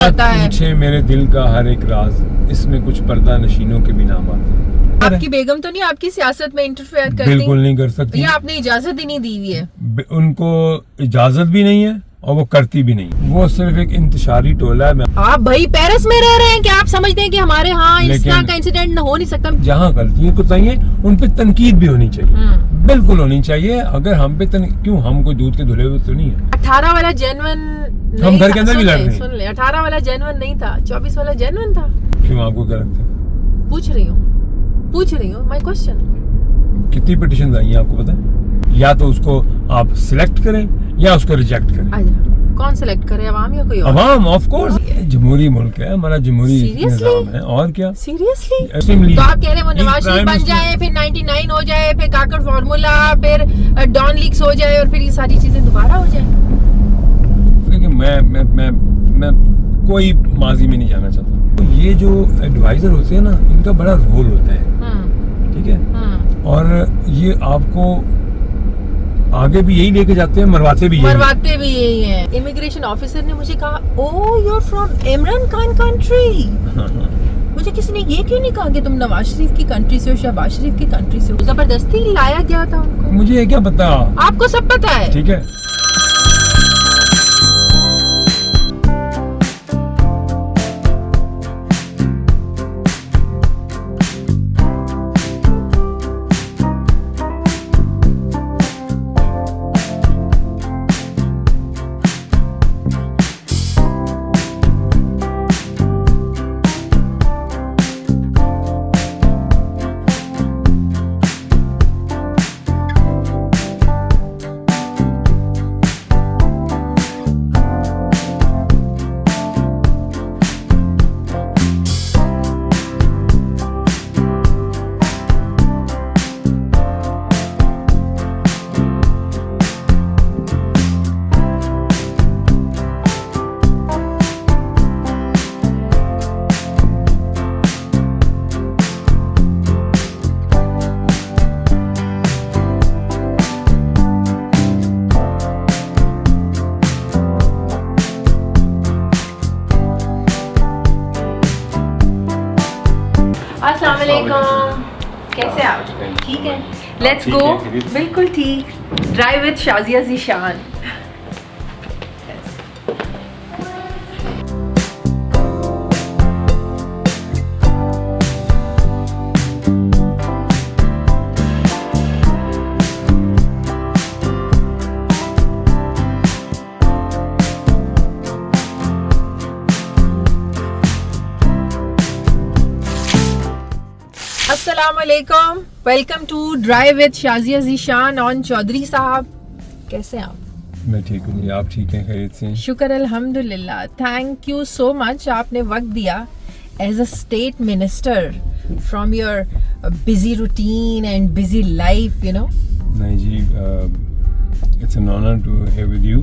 کرتا ہے. پوچھے میرے دل کا ہر ایک راز, اس میں کچھ پردہ نشینوں کے بھی نام آتے ہیں. آپ کی بیگم تو نہیں آپ کی سیاست میں انٹرفیئر کرتی؟ بالکل نہیں کر سکتی. یا آپ نے اجازت ہی نہیں دی ہوئی ہے؟ ان کو اجازت بھی نہیں ہے اور وہ کرتی بھی نہیں. وہ صرف ایک انتشاری ٹولہ ہے. آپ بھائی پیرس میں رہ رہے ہیں کہ آپ سمجھتے ہیں کہ ہمارے ہاں اس طرح کا انسیڈنٹ ہو نہیں سکتا؟ جہاں غلطی ہے کوتاہی ہے ان پہ تنقید بھی ہونی چاہیے, بالکل ہونی چاہیے. اگر ہم پہ کیوں, ہم کوئی دودھ کے دھلے ہوئے تو نہیں ہے. 18 والا جینون ہم گھر کے اندر بھی لڑ رہے ہیں. سن لیں 18 والا جینون نہیں تھا, 24 والا جینون تھا. کیوں آپ کو کیا لگتا ہے؟ پوچھ رہی ہوں مائی کوسچن. کتنی پٹیشن آئی ہیں آپ کو پتا ہے؟ یا تو اس کو آپ سلیکٹ کریں یا اس کو ریجیکٹ کریں. کون سلیکٹ کرے, عوام یا کوئی اور؟ عوام آف کورس. جمہوری ملک ہے ہمارا, جمہوری نظام ہے. اور کیا سیریسلی؟ تو آپ کہہ رہے ہیں وہ نواز شریف بن جائے, پھر 99 ہو جائے, پھر کاکڑ فارمولا, پھر ڈان لیکس ہو جائے, اور پھر یہ ساری چیزیں دوبارہ ہو جائیں؟ لیکن میں کوئی ماضی میں نہیں جانا چاہتا. یہ جو ایڈوائزر ہوتے ہیں نا, ان کا بڑا رول ہوتا ہے, ٹھیک ہے, اور یہ آپ کو آگے بھی یہی لے کے جاتے ہیں, مرواتے بھی یہی ہیں. امیگریشن آفیسر نے مجھے کہا, oh you are from Imran Khan country. مجھے کسی نے یہ کیوں نہیں کہا کہ تم نواز شریف کی کنٹری سے ہو, شہباز شریف کی کنٹری سے ہو؟ زبردستی لایا گیا تھا ان کو. مجھے کیا پتا, آپ کو سب پتا ہے, ٹھیک ہے. السلام علیکم, کیسے آپ؟ ٹھیک ہے, لیٹس گو. بالکل ٹھیک. Drive with Shazia Zeeshan. السلام علیکم, welcome to drive with Shazia Zeeshan on Chaudhry sahab. کیسے ہیں آپ؟ میں ٹھیک ہوں, آپ ٹھیک ہیں, خیریت سے ہیں؟ شکر الحمدللہ. تھینک یو سو مچ, آپ نے وقت دیا as a state minister from your busy routine and busy life, you know. نہیں جی, it's an honour to have with you.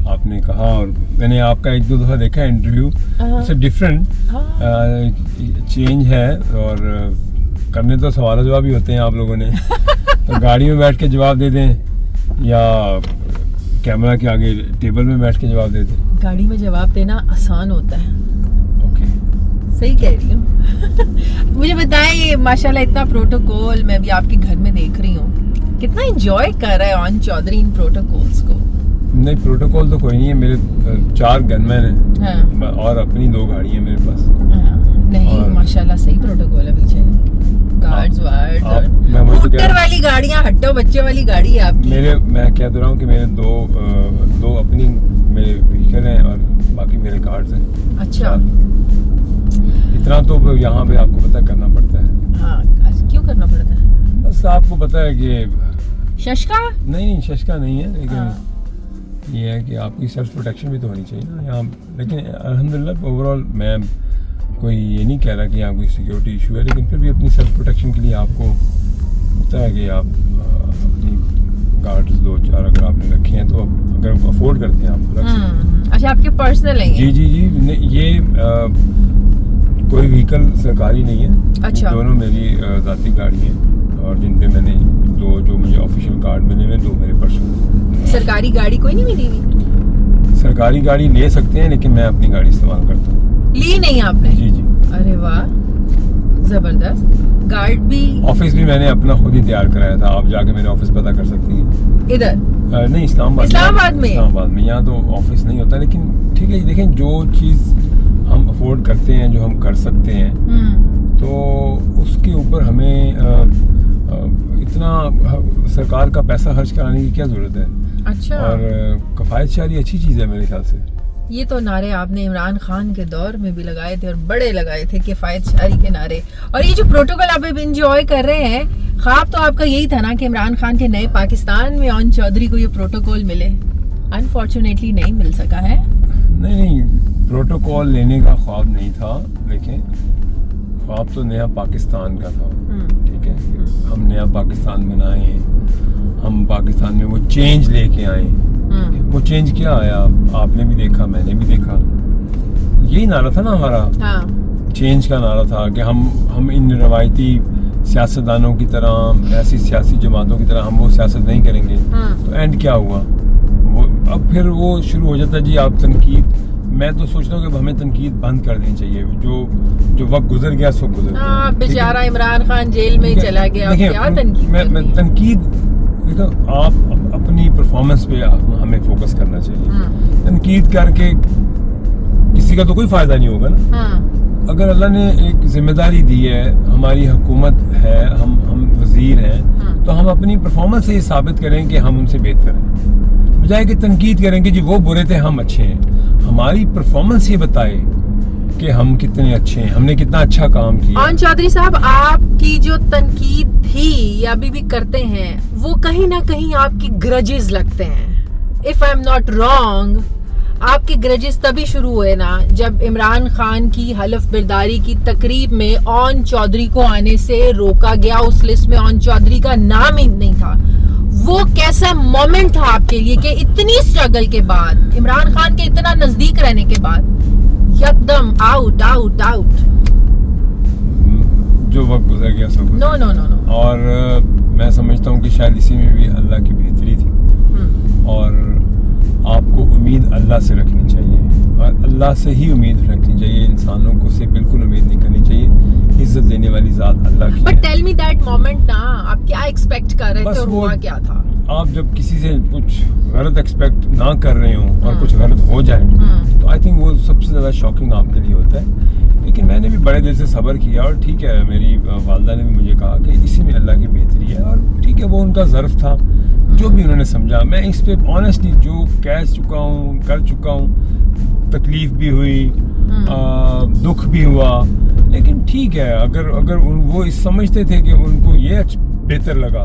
آپ نے کہا, اور میں نے آپ کا 1-2 دفعہ دیکھا interview, it's a different change ہے, اور کرنے تو سوال جواب ہی ہوتے ہیں آپ لوگوں نے. تو گاڑی میں بیٹھ کے جواب دے دیں یا کیمرہ کے آگے ٹیبل میں بیٹھ کے جواب دے دیں. گاڑی میں جواب دینا آسان ہوتا ہے. اوکے, صحیح کہہ رہی ہوں. مجھے بتائیں, یہ ماشاءاللہ اتنا پروٹوکول میں بھی آپ کے گھر میں دیکھ رہی ہوں, کتنا انجوائے کر رہا ہے آن چودھری ان پروٹوکولس کو. نہیں, پروٹوکول تو کوئی نہیں ہے. میرے 4 گن مین ہیں اور اپنی 2 گاڑی ہیں میرے پاس. نہیں, ماشاءاللہ صحیح پروٹوکول ہے پیچھے. گارڈز اسکوٹر والی گاڑیاں, ہٹو بچے والی گاڑی ہے آپ کی. میں کہہ رہا ہوں کہ میرے 2 اپنی میرے وہیکل ہیں اور باقی میرے گارڈز ہیں. اچھا, اتنا تو یہاں پہ آپ کو پتہ کرنا پڑتا ہے. ہاں, کیوں کرنا پڑتا ہے؟ بس آپ کو پتہ ہے کہ ششکا نہیں, ششکا نہیں ہے, لیکن یہ ہے کہ آپ کی سیلف پروٹیکشن بھی تو ہونی چاہیے نا یہاں. لیکن الحمدللہ اوور آل میں کوئی یہ نہیں کہہ رہا کہ یہاں کوئی سیکیورٹی ایشو ہے, لیکن پھر بھی اپنی سیلف پروٹیکشن کے لیے آپ کو ہوتا ہے کہ آپ اپنی گارڈز 2-4 اگر آپ نے رکھے ہیں تو اگر افورڈ کرتے ہیں آپ رکھ سکتے. اچھا, آپ کے پرسنل ہیں؟ جی, یہ کوئی وہیکل سرکاری نہیں ہے. اچھا, دونوں میری ذاتی گاڑی ہیں, اور جن پہ میں نے 2 جو مجھے آفیشیل کارڈ ملے ہوئے, 2 میرے پرسنل. سرکاری گاڑی کوئی نہیں ملی ہوئی؟ سرکاری گاڑی لے سکتے ہیں لیکن میں اپنی گاڑی استعمال کرتا ہوں. لی نہیں آپ نے؟ جی. ارے واہ زبردست. گارڈ بھی؟ آفس بھی میں نے اپنا خود ہی تیار کرایا تھا. آپ جا کے میرے آفس پتہ کر سکتی ہیں. ادھر نہیں اسلام آباد میں. یہاں تو آفس نہیں ہوتا لیکن ٹھیک ہے. دیکھیں جو چیز ہم افورڈ کرتے ہیں, جو ہم کر سکتے ہیں, تو اس کے اوپر ہمیں اتنا سرکار کا پیسہ خرچ کرانے کی کیا ضرورت ہے. اچھا. اور کفایت شعری اچھی چیز ہے میرے خیال سے. یہ تو نعرے آپ نے عمران خان کے دور میں بھی لگائے تھے اور بڑے لگائے تھے کفایت شعری کے نعرے. اور یہ جو پروٹوکول آپ اب انجوائے کر رہے ہیں, خواب تو آپ کا یہی تھا نا کہ عمران خان کے نئے پاکستان میں اون چودھری کو یہ پروٹوکول ملے. انفارچونیٹلی نہیں مل سکا ہے. نہیں, پروٹوکول لینے کا خواب نہیں تھا, لیکن خواب تو نیا پاکستان کا تھا. ٹھیک ہے, ہم نیا پاکستان بنائیں, ہم پاکستان میں وہ چینج لے کے آئیں. وہ چینج کیا آیا آپ نے بھی دیکھا, میں نے بھی دیکھا. یہی نعرہ تھا نا ہمارا, چینج کا نعرہ تھا کہ ہم ان روایتی سیاستدانوں کی طرح, ایسی سیاسی جماعتوں کی طرح ہم وہ سیاست نہیں کریں گے. تو اینڈ کیا ہوا, اب پھر وہ شروع ہو جاتا ہے جی آپ تنقید. میں تو سوچتا ہوں کہ ہمیں تنقید بند کر دینی چاہیے. جو وقت گزر گیا سو گزر گیا. بیچارہ عمران خان جیل میں چلا گیا, کیا تنقید دیکھو, آپ اپنی پرفارمنس پہ ہمیں فوکس کرنا چاہیے. تنقید کر کے کسی کا تو کوئی فائدہ نہیں ہوگا نا. اگر اللہ نے ایک ذمہ داری دی ہے, ہماری حکومت ہے, ہم وزیر ہیں, تو ہم اپنی پرفارمنس سے یہ ثابت کریں کہ ہم ان سے بہتر ہیں, بجائے کہ تنقید کریں کہ جی وہ برے تھے ہم اچھے ہیں. ہماری پرفارمنس یہ بتائے کہ ہم کتنے اچھے ہیں, ہم نے کتنا اچھا کام کیا. اون چودھری صاحب, آپ کی جو تنقید تھی یا ابھی بھی کرتے ہیں, وہ کہیں نہ کہیں آپ کی گرجز لگتے ہیں. If I am not wrong, آپ کے گرجز تبھی شروع ہوئے نا جب عمران خان کی حلف برداری کی تقریب میں اون چودھری کو آنے سے روکا گیا. اس لسٹ میں اون چودھری کا نام ہی نہیں تھا. وہ کیسا مومنٹ تھا آپ کے لیے کہ اتنی اسٹرگل کے بعد, عمران خان کے اتنا نزدیک رہنے کے بعد, یکدم آؤٹ آؤٹ آؤٹ. جو وقت گزر گیا سب. نو نو نو نو. اور میں سمجھتا ہوں کہ شاید اسی میں بھی اللہ کی بہتری تھی. اور آپ کو امید اللہ سے رکھنی چاہیے, اور اللہ سے ہی امید رکھنی چاہیے. انسانوں کو سے بالکل امید نہیں کرنی چاہیے. عزت دینے والی ذات اللہ کی ہے. But tell me that moment نا, آپ کیا ایکسپیکٹ کر رہے تھے اور ہوا کیا تھا؟ آپ جب کسی سے کچھ غلط ایکسپیکٹ نہ کر رہے ہوں اور کچھ غلط ہو جائے, تو آئی تھنک وہ سب سے زیادہ شاکنگ آپ کے لیے ہوتا ہے. لیکن میں نے بھی بڑے دل سے صبر کیا, اور ٹھیک ہے, میری والدہ نے بھی مجھے کہا کہ اسی میں اللہ کی بہتری ہے. اور ٹھیک ہے, وہ ان کا ظرف تھا, جو بھی انہوں نے سمجھا. میں اس پہ آنیسٹلی جو کہہ چکا ہوں, کر چکا ہوں, تکلیف بھی ہوئی, دکھ بھی ہوا, لیکن ٹھیک ہے. اگر وہ سمجھتے تھے کہ ان کو یہ بہتر لگا,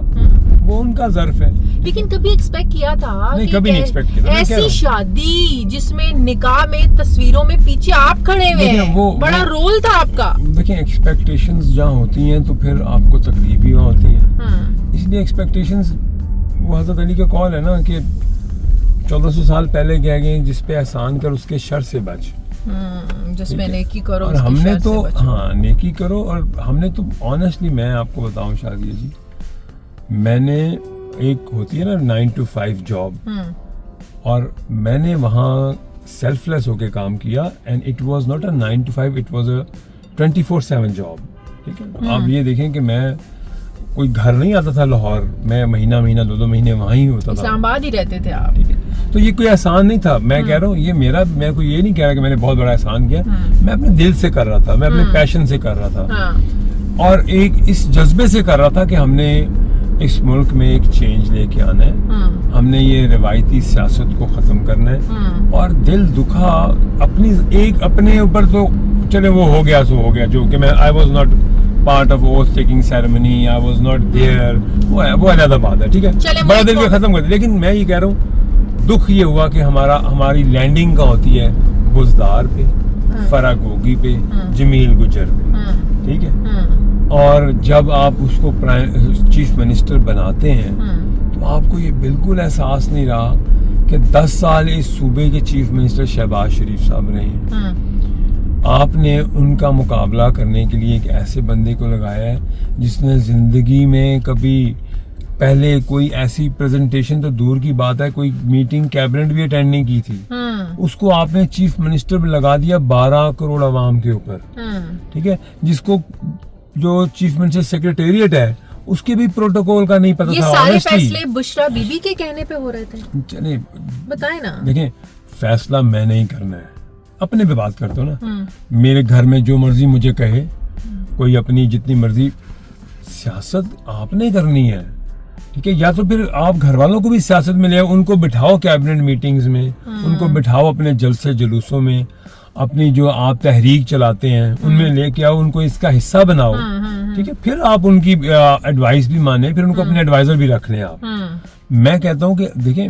وہ ان کا ظرف ہے. لیکن کبھی ایکسپیکٹ کیا تھا؟ نہیں, کبھی نہیں ایکسپیکٹ کیا. ایسی شادی جس میں نکاح میں تصویروں میں پیچھے آپ کھڑے ہوئے ہیں, بڑا رول تھا آپ کا. دیکھیں, ایکسپیکٹیشنز جہاں ہوتی ہیں تو پھر آپ کو تکلیف بھی وہاں ہوتی ہے. اس لیے ایکسپیکٹیشنز, وہ حضرت علی کا قول ہے نا کہ 1400 سال پہلے کہہ گئے, جس پہ احسان کر اس کے شر سے بچ. جس میں نیکی کرو, اور ہم نے تو نیکی کرو. اور ہم نے تو آنیسٹلی, میں آپ کو بتاؤں شادیہ جی, میں نے ایک ہوتی ہے نا 9 to 5 جاب, اور میں نے وہاں سیلف لیس ہو کے کام کیا. And it was not a 9 to 5, it was a 24/7 job. ٹھیک ہے, آپ یہ دیکھیں کہ میں کوئی گھر نہیں آتا تھا لاہور, میں مہینہ 2 مہینے وہاں ہی ہوتا تھا. اسلام آباد ہی رہتے تھے آپ. ٹھیک ہے, تو یہ کوئی احسان نہیں تھا. میں کہہ رہا ہوں, یہ میں کوئی یہ نہیں کہہ رہا کہ میں نے بہت بڑا احسان کیا. میں اپنے دل سے کر رہا تھا, میں اپنے پیشن سے کر رہا تھا, اور ایک اس جذبے سے کر رہا تھا کہ ہم نے اس ملک میں ایک چینج لے کے آنا ہے. ہم نے یہ روایتی سیاست کو ختم کرنا ہے. اور دل دکھا اپنے اوپر, تو چلے وہ ہو گیا سو ہو گیا, جو کہ میں I was not part of oath taking ceremony, I was not there, وہ علیحدہ بات ہے. ٹھیک ہے, بڑا دل بھی ختم کر دیا. لیکن میں یہ کہہ رہا ہوں, دکھ یہ ہوا کہ ہماری لینڈنگ کا ہوتی ہے بزدار پہ, فرا گوگی پہ, جمیل گجر پہ. ٹھیک ہے, اور جب آپ اس کو چیف منسٹر بناتے ہیں تو آپ کو یہ بالکل احساس نہیں رہا کہ 10 سال اس صوبے کے چیف منسٹر شہباز شریف صاحب رہے ہیں. آپ نے ان کا مقابلہ کرنے کے لیے ایک ایسے بندے کو لگایا ہے جس نے زندگی میں کبھی پہلے کوئی ایسی پریزنٹیشن تو دور کی بات ہے, کوئی میٹنگ کیبنٹ بھی اٹینڈ نہیں کی تھی, اس کو آپ نے چیف منسٹر پہ لگا دیا 12 کروڑ عوام کے اوپر, ٹھیک ہے, جس کو جو چیف منسٹر سیکریٹریٹ ہے اس کے بھی پروٹوکول کا نہیں پتا تھا. یہ سارے فیصلے بشرا بی بی کے کہنے پہ ہو رہے تھے. چلے بتائیں نا. دیکھیں, فیصلہ میں نہیں کرنا ہے, اپنے پہ بات کرتا ہوں نا. میرے گھر میں جو مرضی مجھے کہے, کوئی اپنی جتنی مرضی, سیاست آپ نے کرنی ہے, ٹھیک ہے. یا تو پھر آپ گھر والوں کو بھی سیاست میں لے آؤ, ان کو بٹھاؤ کیبنٹ میٹنگز میں, ان کو بٹھاؤ اپنے جلسے جلوسوں میں, اپنی جو آپ تحریک چلاتے ہیں ان میں لے کے آؤ, ان کو اس کا حصہ بناؤ, ٹھیک ہے. پھر آپ ان کی ایڈوائس بھی مانیں, پھر ان کو اپنے ایڈوائزر بھی رکھ لیں آپ. میں کہتا ہوں کہ دیکھیں,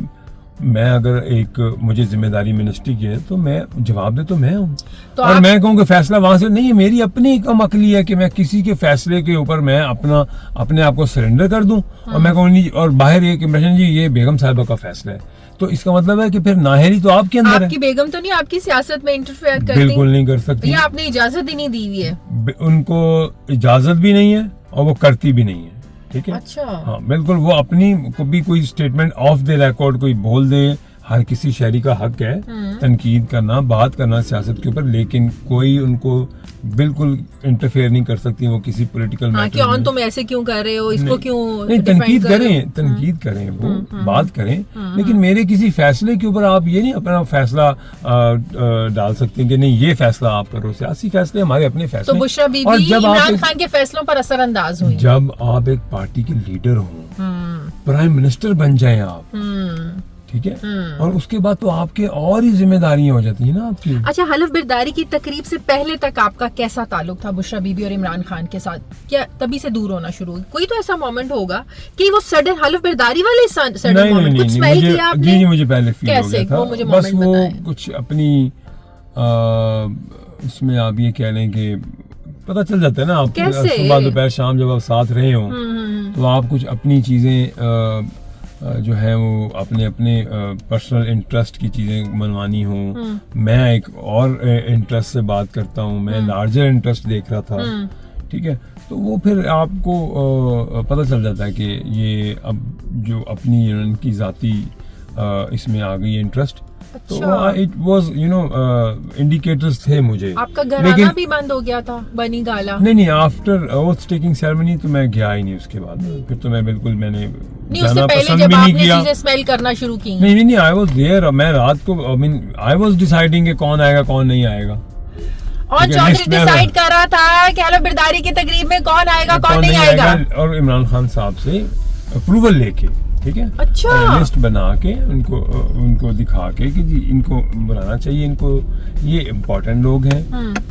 میں اگر ایک مجھے ذمہ داری منسٹری کی ہے تو میں جواب دے تو میں ہوں, اور میں کہوں کہ فیصلہ وہاں سے نہیں ہے, میری اپنی کم عقلی ہے کہ میں کسی کے فیصلے کے اوپر میں اپنے آپ کو سرنڈر کر دوں, اور میں کہوں نہیں, اور باہر یہ کہ جی یہ بیگم صاحبہ کا فیصلہ ہے, تو اس کا مطلب ہے کہ پھر ناہری تو آپ کے اندر ہے. آپ کی بیگم تو نہیں آپ کی سیاست میں انٹرفیئر کرتی, بالکل نہیں کر سکتی, یا آپ نے اجازت ہی نہیں دی ہوئی ہے, ان کو اجازت بھی نہیں ہے اور وہ کرتی بھی نہیں ہے, ٹھیک ہے. اچھا, ہاں بالکل, وہ اپنی کبھی کوئی اسٹیٹمنٹ آف دے ریکارڈ کوئی بول دے, ہر کسی شہری کا حق ہے تنقید کرنا, بات کرنا سیاست کے اوپر, لیکن کوئی ان کو بالکل انٹرفیئر نہیں کر سکتی وہ کسی پولیٹیکل میٹر میں. تم ایسے کیوں کر رہے ہو, اس کو کیوں نہیں, تنقید کریں وہ بات کریں, لیکن میرے کسی فیصلے کے اوپر آپ یہ نہیں اپنا فیصلہ ڈال سکتے ہیں کہ نہیں یہ فیصلہ آپ کرو. سیاسی فیصلے ہمارے اپنے فیصلے. تو بشرا بی بی عمران خان کے فیصلوں پر اثر انداز ہوئی. جب آپ ایک پارٹی کے لیڈر ہوں, پرائم منسٹر بن جائیں آپ, ٹھیک ہے, اور اس کے بعد تو آپ کے اور ہی ذمہ داریاں ہو جاتی ہیں نا آپ کی. اچھا, حلف برداری کی تقریب سے پہلے تک آپ کا کیسا تعلق تھا بشرا بی بی اور عمران خان کے ساتھ؟ کیا تبھی سے دور ہونا شروع ہوئی؟ کوئی تو ایسا مومنٹ ہوگا کہ وہ سڈن حلف برداری والے سڈن مومنٹ کچھ اسمیل کیا آپ نے؟ جی مجھے پہلے فیل ہو گیا تھا, بس وہ کچھ اپنی اس میں آپ یہ کہہ لیں کہ پتہ چل جاتا ہے نا, آپ صبح دوپہر شام جب آپ ساتھ رہے ہوں تو آپ کچھ اپنی چیزیں جو ہے وہ اپنے پرسنل انٹرسٹ کی چیزیں منوانی ہوں, میں ایک اور انٹرسٹ سے بات کرتا ہوں, میں لارجر انٹرسٹ دیکھ رہا تھا, ٹھیک ہے. تو وہ پھر آپ کو پتہ چل جاتا ہے کہ یہ اب جو اپنی ان کی ذاتی اس میں آ گئی انٹرسٹ, تو اٹ واز انڈیکیٹرز تھے مجھے. آپ کا گھرانہ بھی بند ہو گیا تھا بنی گالا؟ نہیں, آفٹر اوتھ ٹیکنگ سیریمنی تو میں گیا ہی نہیں اس کے بعد, پھر تو میں بالکل میں نے جانا پسند بھی نہیں کیا. اسمیل کرنا شروع کی؟ نہیں, آئی واز دیئر, میں رات کو آئی واز ڈیسائیڈنگ کہ کون آئے گا کون نہیں آئے گا, اور چودھری ڈیسائیڈ کر رہا تھا کہ حلف برداری کی تقریب میں کون آئے گا کون نہیں آئے گا, اور عمران خان صاحب سے اپروول لے کے, ٹھیک ہے, اچھا, لسٹ بنا کے ان کو دکھا کے کہ جی ان کو بلانا چاہیے, ان کو یہ امپورٹنٹ لوگ ہیں,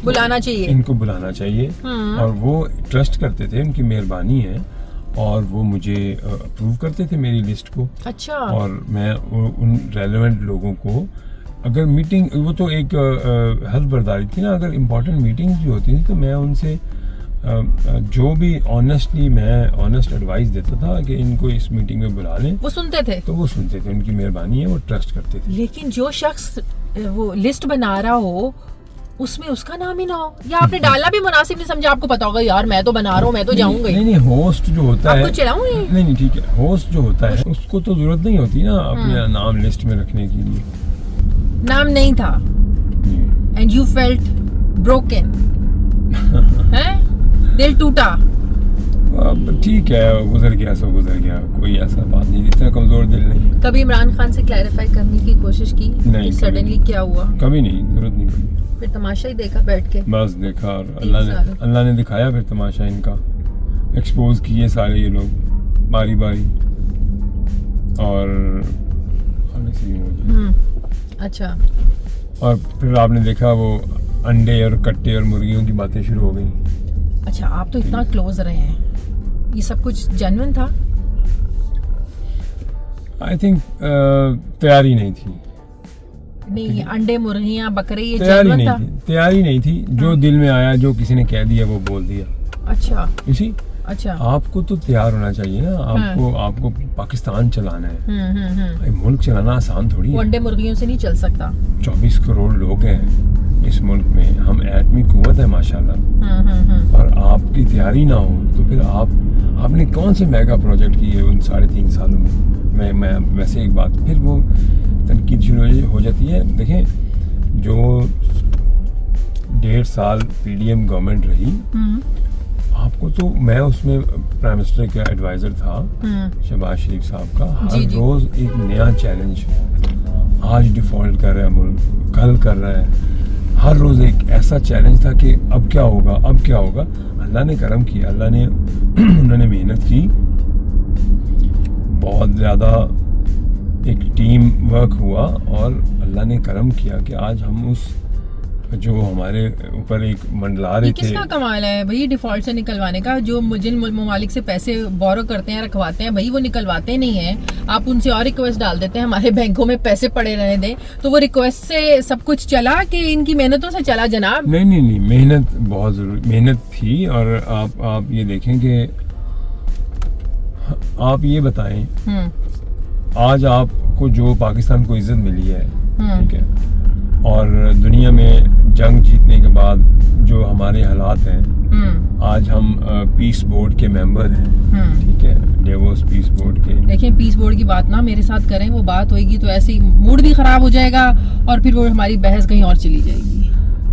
بلانا چاہیے, ان کو بلانا چاہیے. اور وہ ٹرسٹ کرتے تھے, ان کی مہربانی ہے, اور وہ مجھے اپروو کرتے تھے میری لسٹ کو. اچھا, اور میں ان ریلیونٹ لوگوں کو, اگر میٹنگ, وہ تو ایک حلف برداری تھی نا, اگر امپورٹنٹ میٹنگز بھی ہوتی تھیں تو میں ان سے جو بھی آنیسٹلی میں آنیسٹ ایڈوائز دیتا تھا کہ ان کو اس میٹنگ میں بلا لیں, وہ سنتے تھے, تو وہ سنتے تھے, ان کی مہربانی ہے, وہ ٹرسٹ کرتے تھے. لیکن جو شخص وہ لسٹ بنا رہا ہو اس میں اس کا نام ہی نہ ہو, یا آپ نے ڈالنا بھی مناسب نہیں سمجھا؟ آپ کو پتا ہوگا یار میں تو بنا رہا ہوں, میں تو جاؤں گا. نہیں, ہوسٹ جو ہوتا ہے, نہیں ٹھیک ہے, ہوسٹ جو ہوتا ہے اس کو تو ضرورت نہیں ہوتی نا اپنے نام لسٹ میں رکھنے کے لیے. نام نہیں تھا, اینڈ یو فیلٹ بروکن, دل ٹوٹا. ٹھیک ہے, گزر گیا سو گزر گیا, کوئی ایسا بات نہیں, اتنا کمزور دل نہیں ہے. کبھی عمران خان سے کلیریفائی کرنے کی کوشش کی کہ سڈنلی کیا ہوا؟ کبھی نہیں, ضرورت نہیں پڑی. پھر تماشا ہی دیکھا بیٹھ کے؟ بس دیکھا, اور اللہ نے دکھایا پھر تماشا ان کا, ایکسپوز کیے سارے یہ لوگ باری باری, اور اچھا, اور پھر آپ نے دیکھا وہ انڈے اور کٹے اور مرغیوں کی باتیں شروع ہو گئی. اچھا, آپ تو اتنا کلوز رہے ہیں, یہ سب کچھ جینوئن تھا؟ آئی تھنک تیاری نہیں تھی. نہیں, انڈے مرغیاں بکرے یہ تیاری نہیں تھی, تیاری نہیں تھی, جو دل میں آیا, جو کسی نے کہہ دیا وہ بول دیا. اچھا, اسی اچھا, آپ کو تو تیار ہونا چاہیے نا, آپ کو پاکستان چلانا ہے, ملک چلانا آسان تھوڑی ہے. انڈے مرغیوں سے نہیں چل سکتا. 24 کروڑ لوگ ہیں اس ملک میں, ہم ایٹمی قوت ہے ماشاءاللہ, اور آپ کی تیاری نہ ہو تو پھر آپ نے کون سے میگا پروجیکٹ کیے ان 3.5 سالوں میں. میں ویسے ایک بات پھر وہ تنقید شروع ہو جاتی ہے. دیکھیں جو 1.5 سال پی ڈی ایم گورنمنٹ رہی, آپ کو تو میں اس میں پرائم منسٹر کا ایڈوائزر تھا شہباز شریف صاحب کا. ہر روز ایک نیا چیلنج, آج ڈیفالٹ کر رہا ہے ملک, کل کر رہا ہے, ہر روز ایک ایسا چیلنج تھا کہ اب کیا ہوگا, اب کیا ہوگا. اللہ نے کرم کیا, اللہ نے انہوں نے محنت کی, بہت زیادہ ایک ٹیم ورک ہوا اور اللہ نے کرم کیا کہ آج ہم اس جو ہمارے اوپر ایک منڈلا رہے تھے. کس کا کمال ہے بھائی ڈیفالٹ سے نکلوانے کا؟ جو جن ممالک سے پیسے بورو کرتے ہیں رکھواتے ہیں بھائی وہ نکلواتے نہیں ہیں. آپ ان سے اور ریکویسٹ ڈال دیتے ہیں ہمارے بینکوں میں پیسے پڑے رہنے دیں, تو وہ ریکویسٹ سے سب کچھ چلا کہ ان کی محنتوں سے چلا جناب؟ نہیں, محنت بہت ضروری محنت تھی. اور آپ یہ دیکھیں کہ آپ یہ بتائیں آج آپ کو جو پاکستان کو عزت ملی ہے, ٹھیک ہے, اور دنیا میں جنگ جیتنے کے بعد جو ہمارے حالات ہیں, آج ہم پیس بورڈ کے ممبر ہیں, ٹھیک ہے, ڈیووس پیس بورڈ کے. دیکھیں پیس بورڈ کی بات نہ میرے ساتھ کریں, وہ بات ہوئے گی تو ایسے ہی موڈ بھی خراب ہو جائے گا اور پھر وہ ہماری بحث کہیں اور چلی جائے گی.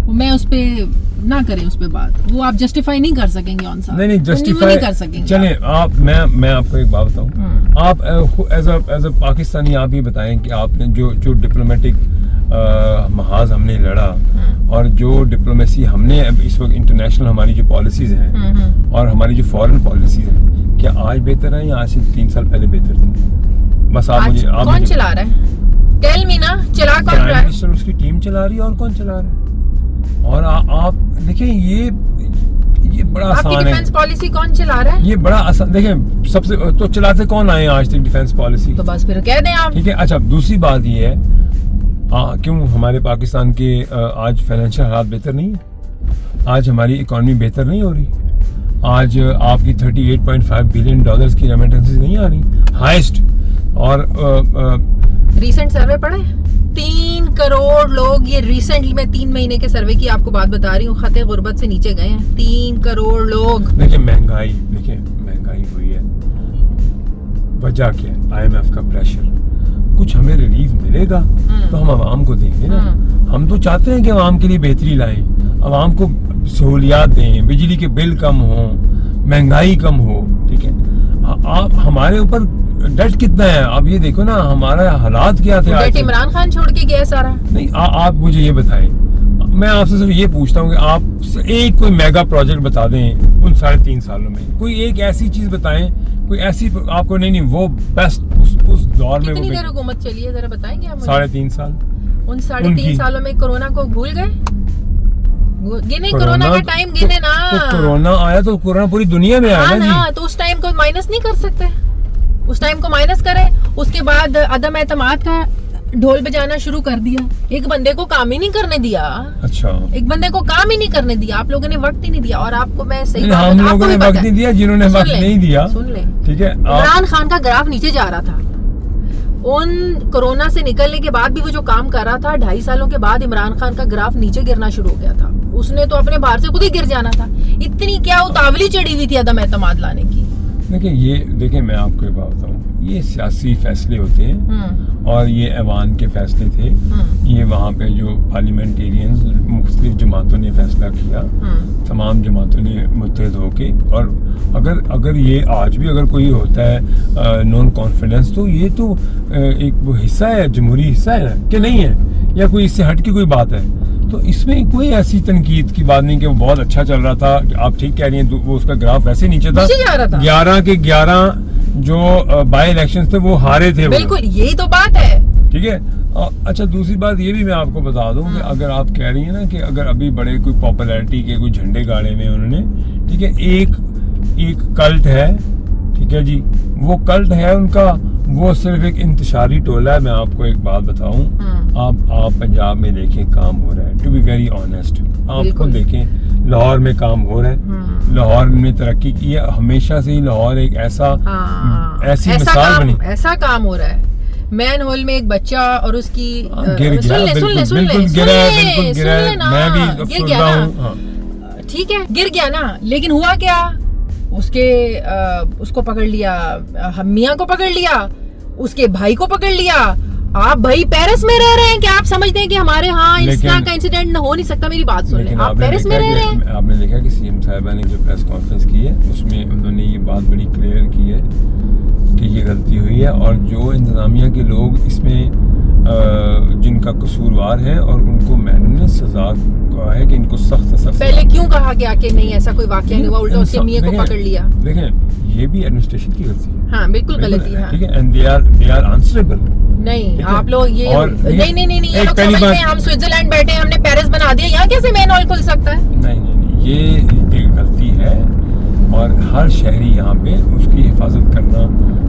میں اس پہ نہ کریں اس پہ بات, وہ آپ جسٹیفائی نہیں کر سکیں گے. نہیں جسٹیفائی کر سکیں گے. چلیں آپ, میں آپ کو ایک بات بتاؤں, آپ ایز اے پاکستانی آپ یہ بتائیں کہ آپ نے جو ڈپلومیٹک محاذ ہم نے لڑا اور جو ڈپلومیسی ہم نے اس وقت انٹرنیشنل ہماری جو پالیسیز ہیں اور ہماری جو فورن پالیسیز ہیں, کیا آج بہتر ہیں یا آج سے 3 سال پہلے بہتر تھی؟ بس آپ مجھے کون چلا رہا ہے؟ ٹیل می نا, چلا کون رہا ہے؟ منسٹر اس کی ٹیم چلا رہی ہے, اور کون چلا رہا ہے. اور آپ دیکھیں یہ بڑا آسان ہے. ڈیفنس پالیسی کون چلا رہا ہے؟ یہ بڑا آسان, دیکھیں سب سے تو چلاتے کون آئے ہیں آج تک ڈیفنس پالیسی؟ تو بس پھر کہہ دیں آپ. ٹھیک ہے. اچھا دوسری بات یہ ہے, کیوں ہمارے پاکستان کے آج فائنینشیل حالات بہتر نہیں ہیں؟ آج ہماری اکانومی بہتر نہیں ہو رہی؟ آج آپ کی $38.5 بلین کی ریمیٹنسز نہیں آ رہی ہائیسٹ؟ اور ریسنٹ سروے پڑھے 3 کروڑ لوگ, یہ ریسنٹلی میں 3 مہینے کے سروے کی آپ کو بات بتا رہی ہوں, خط غربت سے نیچے گئے ہیں 3 کروڑ لوگ. دیکھیں مہنگائی ہوئی ہے, وجہ کیا ہے؟ IMF کا پریشر. کچھ ہمیں ریلیف ملے گا تو ہم عوام کو دیں گے نا. ہم تو چاہتے ہیں کہ عوام کے لیے بہتری لائیں, عوام کو سہولیات دیں, بجلی کے بل کم ہوں, مہنگائی کم ہو, ٹھیک ہے. آپ ہمارے اوپر ڈیٹ کتنا ہے آپ یہ دیکھو نا, ہمارا حالات کیا تھے. ڈیٹ عمران خان چھوڑ کے گیا سارا. نہیں, آپ مجھے یہ بتائیں, میں آپ سے صرف یہ پوچھتا ہوں کہ آپ ایک کوئی میگا پروجیکٹ بتا دیں ان 3.5 سالوں میں, کوئی ایک ایسی چیز بتائیں, کوئی ایسی آپ کو. نہیں وہ بیسٹ اس دور میں. کتنی دیر حکومت چلی ہے ذرا بتائیں گے آپ؟ 3.5 سال. ان 3.5 سالوں میں کورونا کو بھول گئے؟ گنے کرونا کا ٹائم گنے نا. کورونا آیا تو کورونا پوری دنیا میں آیا نا جی, تو اس ٹائم کو مائنس نہیں کر سکتے. اس ٹائم کو مائنس کرے, اس کے بعد عدم اعتماد کا ڈھول بجانا شروع کر دیا. ایک بندے کو کام ہی نہیں کرنے دیا. اچھا, ایک بندے کو کام ہی نہیں کرنے دیا. آپ لوگوں نے وقت ہی نہیں دیا. اور آپ کو میں صحیح ہم لوگوں نے وقت نہیں دیا, جنہوں نے وقت نہیں دیا. سن لیں, ٹھیک ہے, عمران خان کا گراف نیچے جا رہا تھا. ان کورونا سے نکلنے کے بعد بھی وہ جو کام کر رہا تھا, 2.5 سالوں کے بعد عمران خان کا گراف نیچے گرنا شروع ہو گیا تھا. اس نے تو اپنے باہر سے خود ہی گر جانا تھا. اتنی کیا اتاولی چڑھی ہوئی تھی عدم اعتماد لانے کی. دیکھیں میں آپ کو ایک بات بتاؤں, یہ سیاسی فیصلے ہوتے ہیں اور یہ ایوان کے فیصلے تھے. یہ وہاں پہ جو پارلیمنٹیرینز مختلف جماعتوں نے فیصلہ کیا, تمام جماعتوں نے متحد ہو کے. اور اگر یہ آج بھی اگر کوئی ہوتا ہے نون کانفیڈنس, تو یہ تو ایک وہ حصہ ہے, جمہوری حصہ ہے کہ نہیں ہے, یا کوئی اس سے ہٹ کے کوئی بات ہے. تو اس میں کوئی ایسی تنقید کی بات نہیں کہ وہ بہت اچھا چل رہا تھا. آپ ٹھیک کہہ رہی ہیں, وہ اس کا گراف ویسے نیچے تھا. 11 کے 11 جو بائی الیکشنز تھے وہ ہارے تھے. بالکل یہی تو بات ہے. ٹھیک ہے. اچھا دوسری بات یہ بھی میں آپ کو بتا دوں کہ اگر آپ کہہ رہی ہیں نا کہ اگر ابھی بڑے کوئی پاپولیرٹی کے کوئی جھنڈے گاڑے میں انہوں نے, ٹھیک ہے, ایک کلٹ ہے, ٹھیک ہے جی, وہ کلٹ ہے ان کا, وہ صرف ایک انتشاری ٹولہ ہے. میں آپ کو ایک بات بتاؤں, آپ پنجاب میں دیکھیں کام ہو رہا ہے. ٹو بی ویری آنیسٹ, آپ کو دیکھیں لاہور میں کام ہو رہا ہے. لاہور نے ترقی کی ہے ہمیشہ سے ہی. لاہور ایک ایسی مثال بنی, ایسا کام ہو رہا ہے. مین ہول میں ایک بچہ اور اس کی گر گیا نا, ٹھیک ہے گر گیا نا, لیکن ہوا کیا, اس کو پکڑ لیا, میاں کو پکڑ لیا, اس کے بھائی کو پکڑ لیا. آپ بھائی پیرس میں رہ رہے ہیں, کیا آپ سمجھتے ہیں کہ ہمارے ہاں اس طرح کا انسیڈنٹ ہو نہیں سکتا؟ میری بات سن لیں, آپ پیرس میں رہ رہے ہیں. آپ نے دیکھا کہ سی ایم صاحبہ نے جو پریس کانفرنس کی ہے اس میں انہوں نے یہ بات بڑی کلیئر کی ہے کہ یہ غلطی ہوئی ہے, اور جو انتظامیہ کے لوگ اس میں جن کا قصوروار ہیں اور ان کو میں نے سزا کہا ہے کہ ان کو سخت سخت. پہلے کیوں کہا گیا کہ نہیں ایسا کوئی واقعہ نہیں ہوا, الٹا اس کے میاں کو پکڑ لیا؟ دیکھیں یہ بھی ایڈمنسٹریشن کی غلطی ہے. ہاں بالکل غلطی ہے, ٹھیک ہے, اینڈ دے آر آنسریبل. نہیں آپ لوگ یہ نہیں یہ لوگ سمجھتے ہیں ہم سوئٹزرلینڈ بیٹھے ہیں, ہم نے پیرس بنا دیا, یہاں کیسے مین ہال کھل سکتا ہے؟ نہیں یہ غلطی ہے, اور ہر شہری یہاں پہ اس کی حفاظت کرنا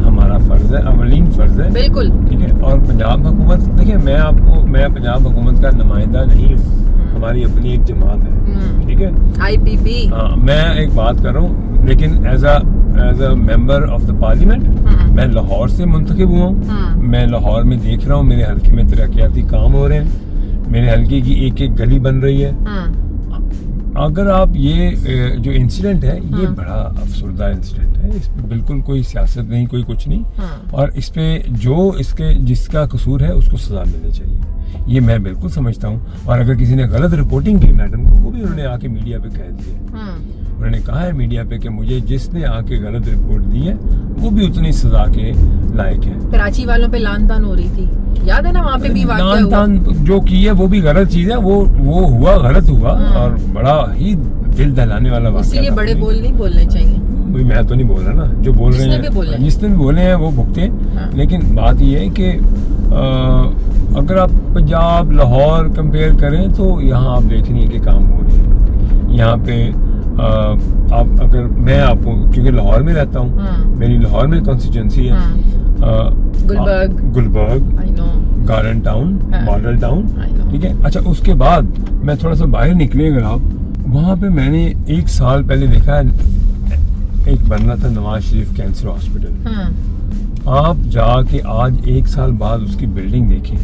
ہمارا فرض ہے, اولین فرض ہے. بالکل ٹھیک ہے. اور پنجاب حکومت, دیکھیں میں پنجاب حکومت کا نمائندہ نہیں ہوں, ہماری اپنی ایک جماعت ہے, ٹھیک ہے, IPP. ہاں میں ایک بات کر رہا ہوں, لیکن as a member of the parliament میں لاہور سے منتخب ہوا ہوں. میں لاہور میں دیکھ رہا ہوں میرے حلقے میں ترقیاتی کام ہو رہے ہیں, میرے حلقے کی ایک گلی بن رہی ہے. اگر آپ یہ جو انسیڈنٹ ہے یہ بڑا افسردہ انسیڈنٹ ہے, اس پہ بالکل کوئی سیاست نہیں, کوئی کچھ نہیں, اور اس پہ جو جس کا قصور ہے اس کو سزا ملنی چاہیے, یہ میں بالکل سمجھتا ہوں. اور اگر کسی نے غلط رپورٹنگ کی میڈم کو, وہ بھی انہوں نے آ کے میڈیا پہ کہہ دیا, انہوں نے کہا ہے میڈیا پہ کہ مجھے جس نے آ کے غلط رپورٹ دی ہے وہ بھی اتنی سزا کے لائق ہے. کراچی والوں پہ لان تان ہو رہی تھی, یاد ہے نا, وہاں پہ بھی لان تان جو کی ہے وہ بھی غلط چیز ہے, وہ ہوا غلط ہوا, اور بڑا ہی دل دہلانے والا واقعہ. اسی لیے بڑے بول نہیں بولنے چاہیے. میں تو نہیں بول رہا نا, جو بول رہے ہیں جس نے بھی بولے ہیں وہ بھگتے. لیکن بات یہ ہے کہ اگر آپ پنجاب لاہور کمپیئر کریں تو یہاں آپ دیکھ رہی ہیں کہ کام ہو رہے ہیں یہاں پہ. آپ اگر میں آپ کو, کیونکہ لاہور میں رہتا ہوں, میری لاہور میں کانسٹیچوئنسی ہے Gulberg, garden town, model town, ٹھیک ہے. اچھا اس کے بعد میں تھوڑا سا باہر نکلے, اگر آپ وہاں پہ میں نے 1 سال پہلے دیکھا ہے ایک بن رہا تھا نواز شریف کینسر ہاسپٹل. آپ جا کے آج 1 سال بعد اس کی بلڈنگ دیکھیں,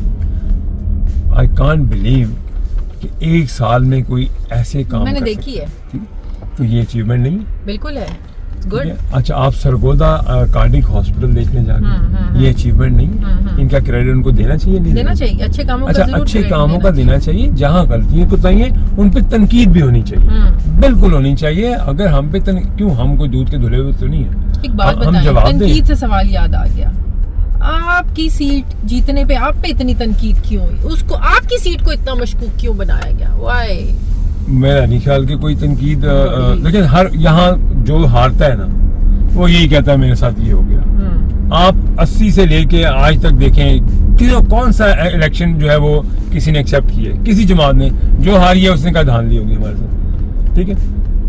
آئی کانٹ بلیو کہ 1 سال میں کوئی ایسے کام میں نے دیکھی ہے. تو یہ اچیومنٹ نہیں بالکل ہے, گڈ. اچھا آپ سرگودا کارڈک ہاسپٹل دیکھنے جا کے, یہ اچیومنٹ نہیں, ان کا کریڈٹ ان کو دینا چاہیے, نہیں دینا چاہیے, اچھے کاموں کا, اچھے کاموں کا دینا چاہیے. جہاں غلطیاں کوتاہیاں ان پہ تنقید بھی ہونی چاہیے, بالکل ہونی چاہیے. اگر ہم پہ کیوں, ہم کوئی دودھ کے دھلے ہوئے تو نہیں ہے. ایک بات بتائیں, تنقید سے سوال یاد آ گیا, آپ کی سیٹ جیتنے پہ آپ پہ اتنی تنقید کیوں ہوئی؟ اس کو آپ کی سیٹ کو اتنا مشکوک کیوں بنایا گیا؟ وائی؟ میرا نہیں خیال کہ کوئی تنقید, لیکن ہر یہاں جو ہارتا ہے نا وہ یہی کہتا ہے میرے ساتھ یہ ہو گیا. آپ 80 سے لے کے آج تک دیکھیں کون سا الیکشن جو ہے وہ کسی نے ایکسیپٹ کیا ہے, کسی جماعت نے. جو ہاری ہے اس نے کہا دھان لی ہوگی ہمارے ساتھ, ٹھیک ہے.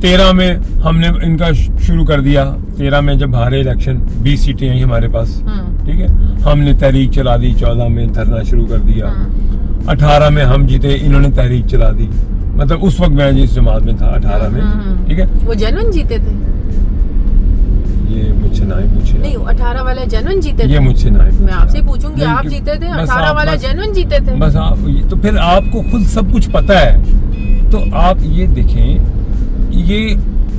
13 میں ہم نے ان کا شروع کر دیا, 13 میں جب ہارے الیکشن 20 سیٹیں آئی ہمارے پاس, ٹھیک ہے, ہم نے تحریک چلا دی. 14 میں دھرنا شروع کر دیا. 18 میں ہم جیتے, انہوں نے تحریک چلا دی. مطلب اس وقت میں جس جماعت میں تھا 18 میں, ٹھیک ہے. وہ جینون جیتے تھے, یہ مجھ سے نہ ہی پوچھے. نہیں 18 والا جینون جیتے تھے, یہ مجھ سے نہ ہی پوچھے. میں آپ سے پوچھوں گی, آپ جیتے تھے 18 والا جینون جیتے تھے. بس آپ تو پھر آپ کو خود سب کچھ پتا ہے, تو آپ یہ دیکھیں, یہ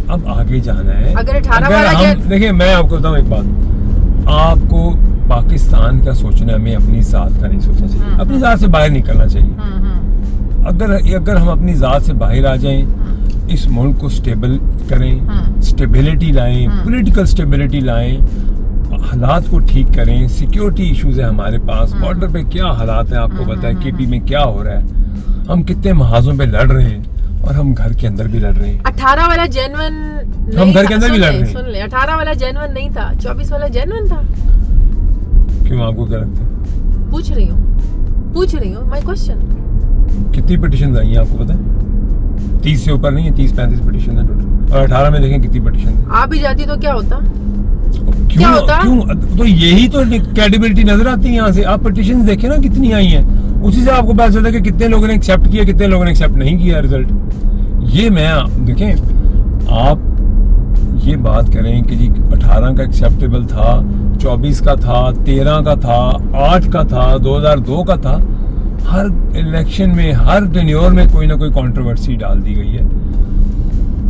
اب آگے جانا ہے. اگر 18 والا دیکھیں میں آپ کو بتاؤں ایک بات, آپ کو پاکستان کا سوچنا میں اپنی ذات کا نہیں سوچنا چاہیے, اپنی ذات سے باہر نکلنا چاہیے. اگر ہم اپنی ذات سے باہر آ جائیں, اس ملک کو سٹیبل کریں, سٹیبلٹی لائیں, پولیٹیکل سٹیبلٹی لائیں, حالات کو ٹھیک کریں. سیکیورٹی ایشوز ہیں ہمارے پاس, بارڈر پہ کیا حالات ہیں آپ کو پتہ ہے, KP میں کیا ہو رہا ہے, ہم کتنے محاذوں پہ لڑ رہے ہیں, اور ہم گھر کے اندر بھی لڑ رہے ہیں. 18 والا جینون ہم گھر کے اندر بھی لڑ رہے ہیں. سن لیں, 18 والا جینون نہیں تھا, 24 والا جینون تھا. کیوں, آپ کو کیا لگتا ہے؟ پوچھ رہی ہوں مائی کوسچن. کتنی پٹیشن آئی ہیں آپ کو پتہ ہے؟ 30 سے اوپر نہیں ہے, 30-35 پٹیشن ہے ٹوٹل. اور 18 میں دیکھیں کتنی پٹیشن ہے. آپ بھی جاتی تو کیا ہوتا؟ کیوں تو یہی تو کریڈیبلٹی نظر آتی ہے یہاں سے. آپ پٹیشن دیکھیں نا کتنی آئی ہیں, اسی سے آپ کو پتا چلتا ہے کہ کتنے لوگوں نے ایکسیپٹ کیا, کتنے لوگوں نے ایکسیپٹ نہیں کیا رزلٹ. یہ میں دیکھیں, آپ یہ بات کریں کہ جی 18 کا ایکسیپٹیبل تھا, 24 کا تھا, 13 کا تھا, 8 کا تھا, 2002 کا تھا. ہر الیکشن میں, ہر ٹینیور میں کوئی نہ کوئی کنٹروورسی ڈال دی گئی ہے.